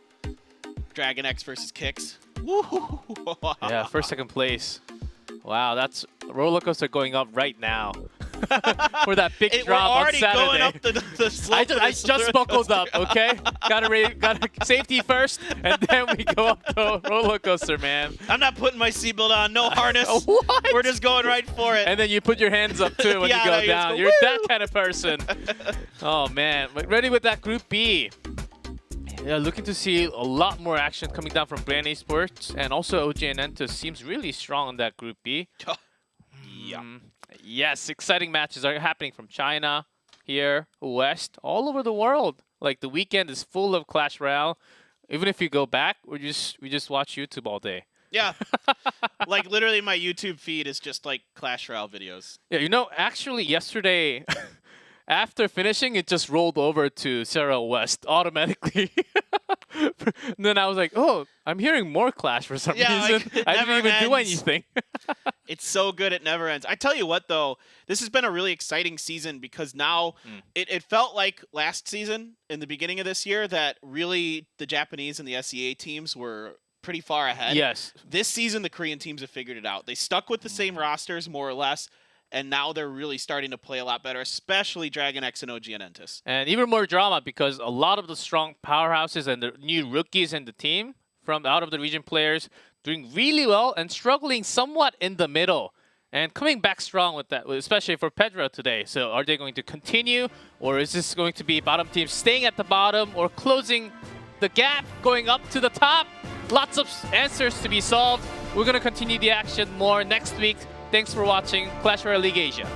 Speaker 3: DragonX versus Kicks. Woo!
Speaker 2: Yeah, first, second place. Wow, that's a roller coaster going up right now. For that big drop on Saturday.
Speaker 3: We're already going up the slope.
Speaker 2: I just buckled up, okay? Gotta safety first, and then we go up the roller coaster, man.
Speaker 3: I'm not putting my seatbelt on, no harness.
Speaker 2: What?
Speaker 3: We're just going right for it.
Speaker 2: And then you put your hands up too when you go down. You're that kind of person. Oh man, ready with that Group B. Yeah, looking to see a lot more action coming down from Brand Esports, and also OG and Entus seems really strong on that Group B.
Speaker 3: Yeah.
Speaker 2: Yes, exciting matches are happening from China, here, West, all over the world. Like the weekend is full of Clash Royale. Even if you go back, we just watch YouTube all day.
Speaker 3: Yeah. Like literally my YouTube feed is just like Clash Royale videos.
Speaker 2: Yeah, you know, actually yesterday, after finishing, it just rolled over to Sarah West automatically. And then I was like, oh, I'm hearing more Clash for some
Speaker 3: Yeah,
Speaker 2: reason.
Speaker 3: like,
Speaker 2: I didn't even do anything.
Speaker 3: It's so good, it never ends. I tell you what, though, this has been a really exciting season because now it felt like last season, in the beginning of this year, that really the Japanese and the SEA teams were pretty far ahead.
Speaker 2: Yes.
Speaker 3: This season, the Korean teams have figured it out. They stuck with the same rosters, more or less, and now they're really starting to play a lot better, especially DragonX and OG and Entus.
Speaker 2: And even more drama because a lot of the strong powerhouses and the new rookies in the team from out of the region players doing really well and struggling somewhat in the middle. And coming back strong with that, especially for Pedro today. So are they going to continue, or is this going to be bottom team staying at the bottom or closing the gap, going up to the top? Lots of answers to be solved. We're going to continue the action more next week. Thanks for watching Clash Royale League Asia.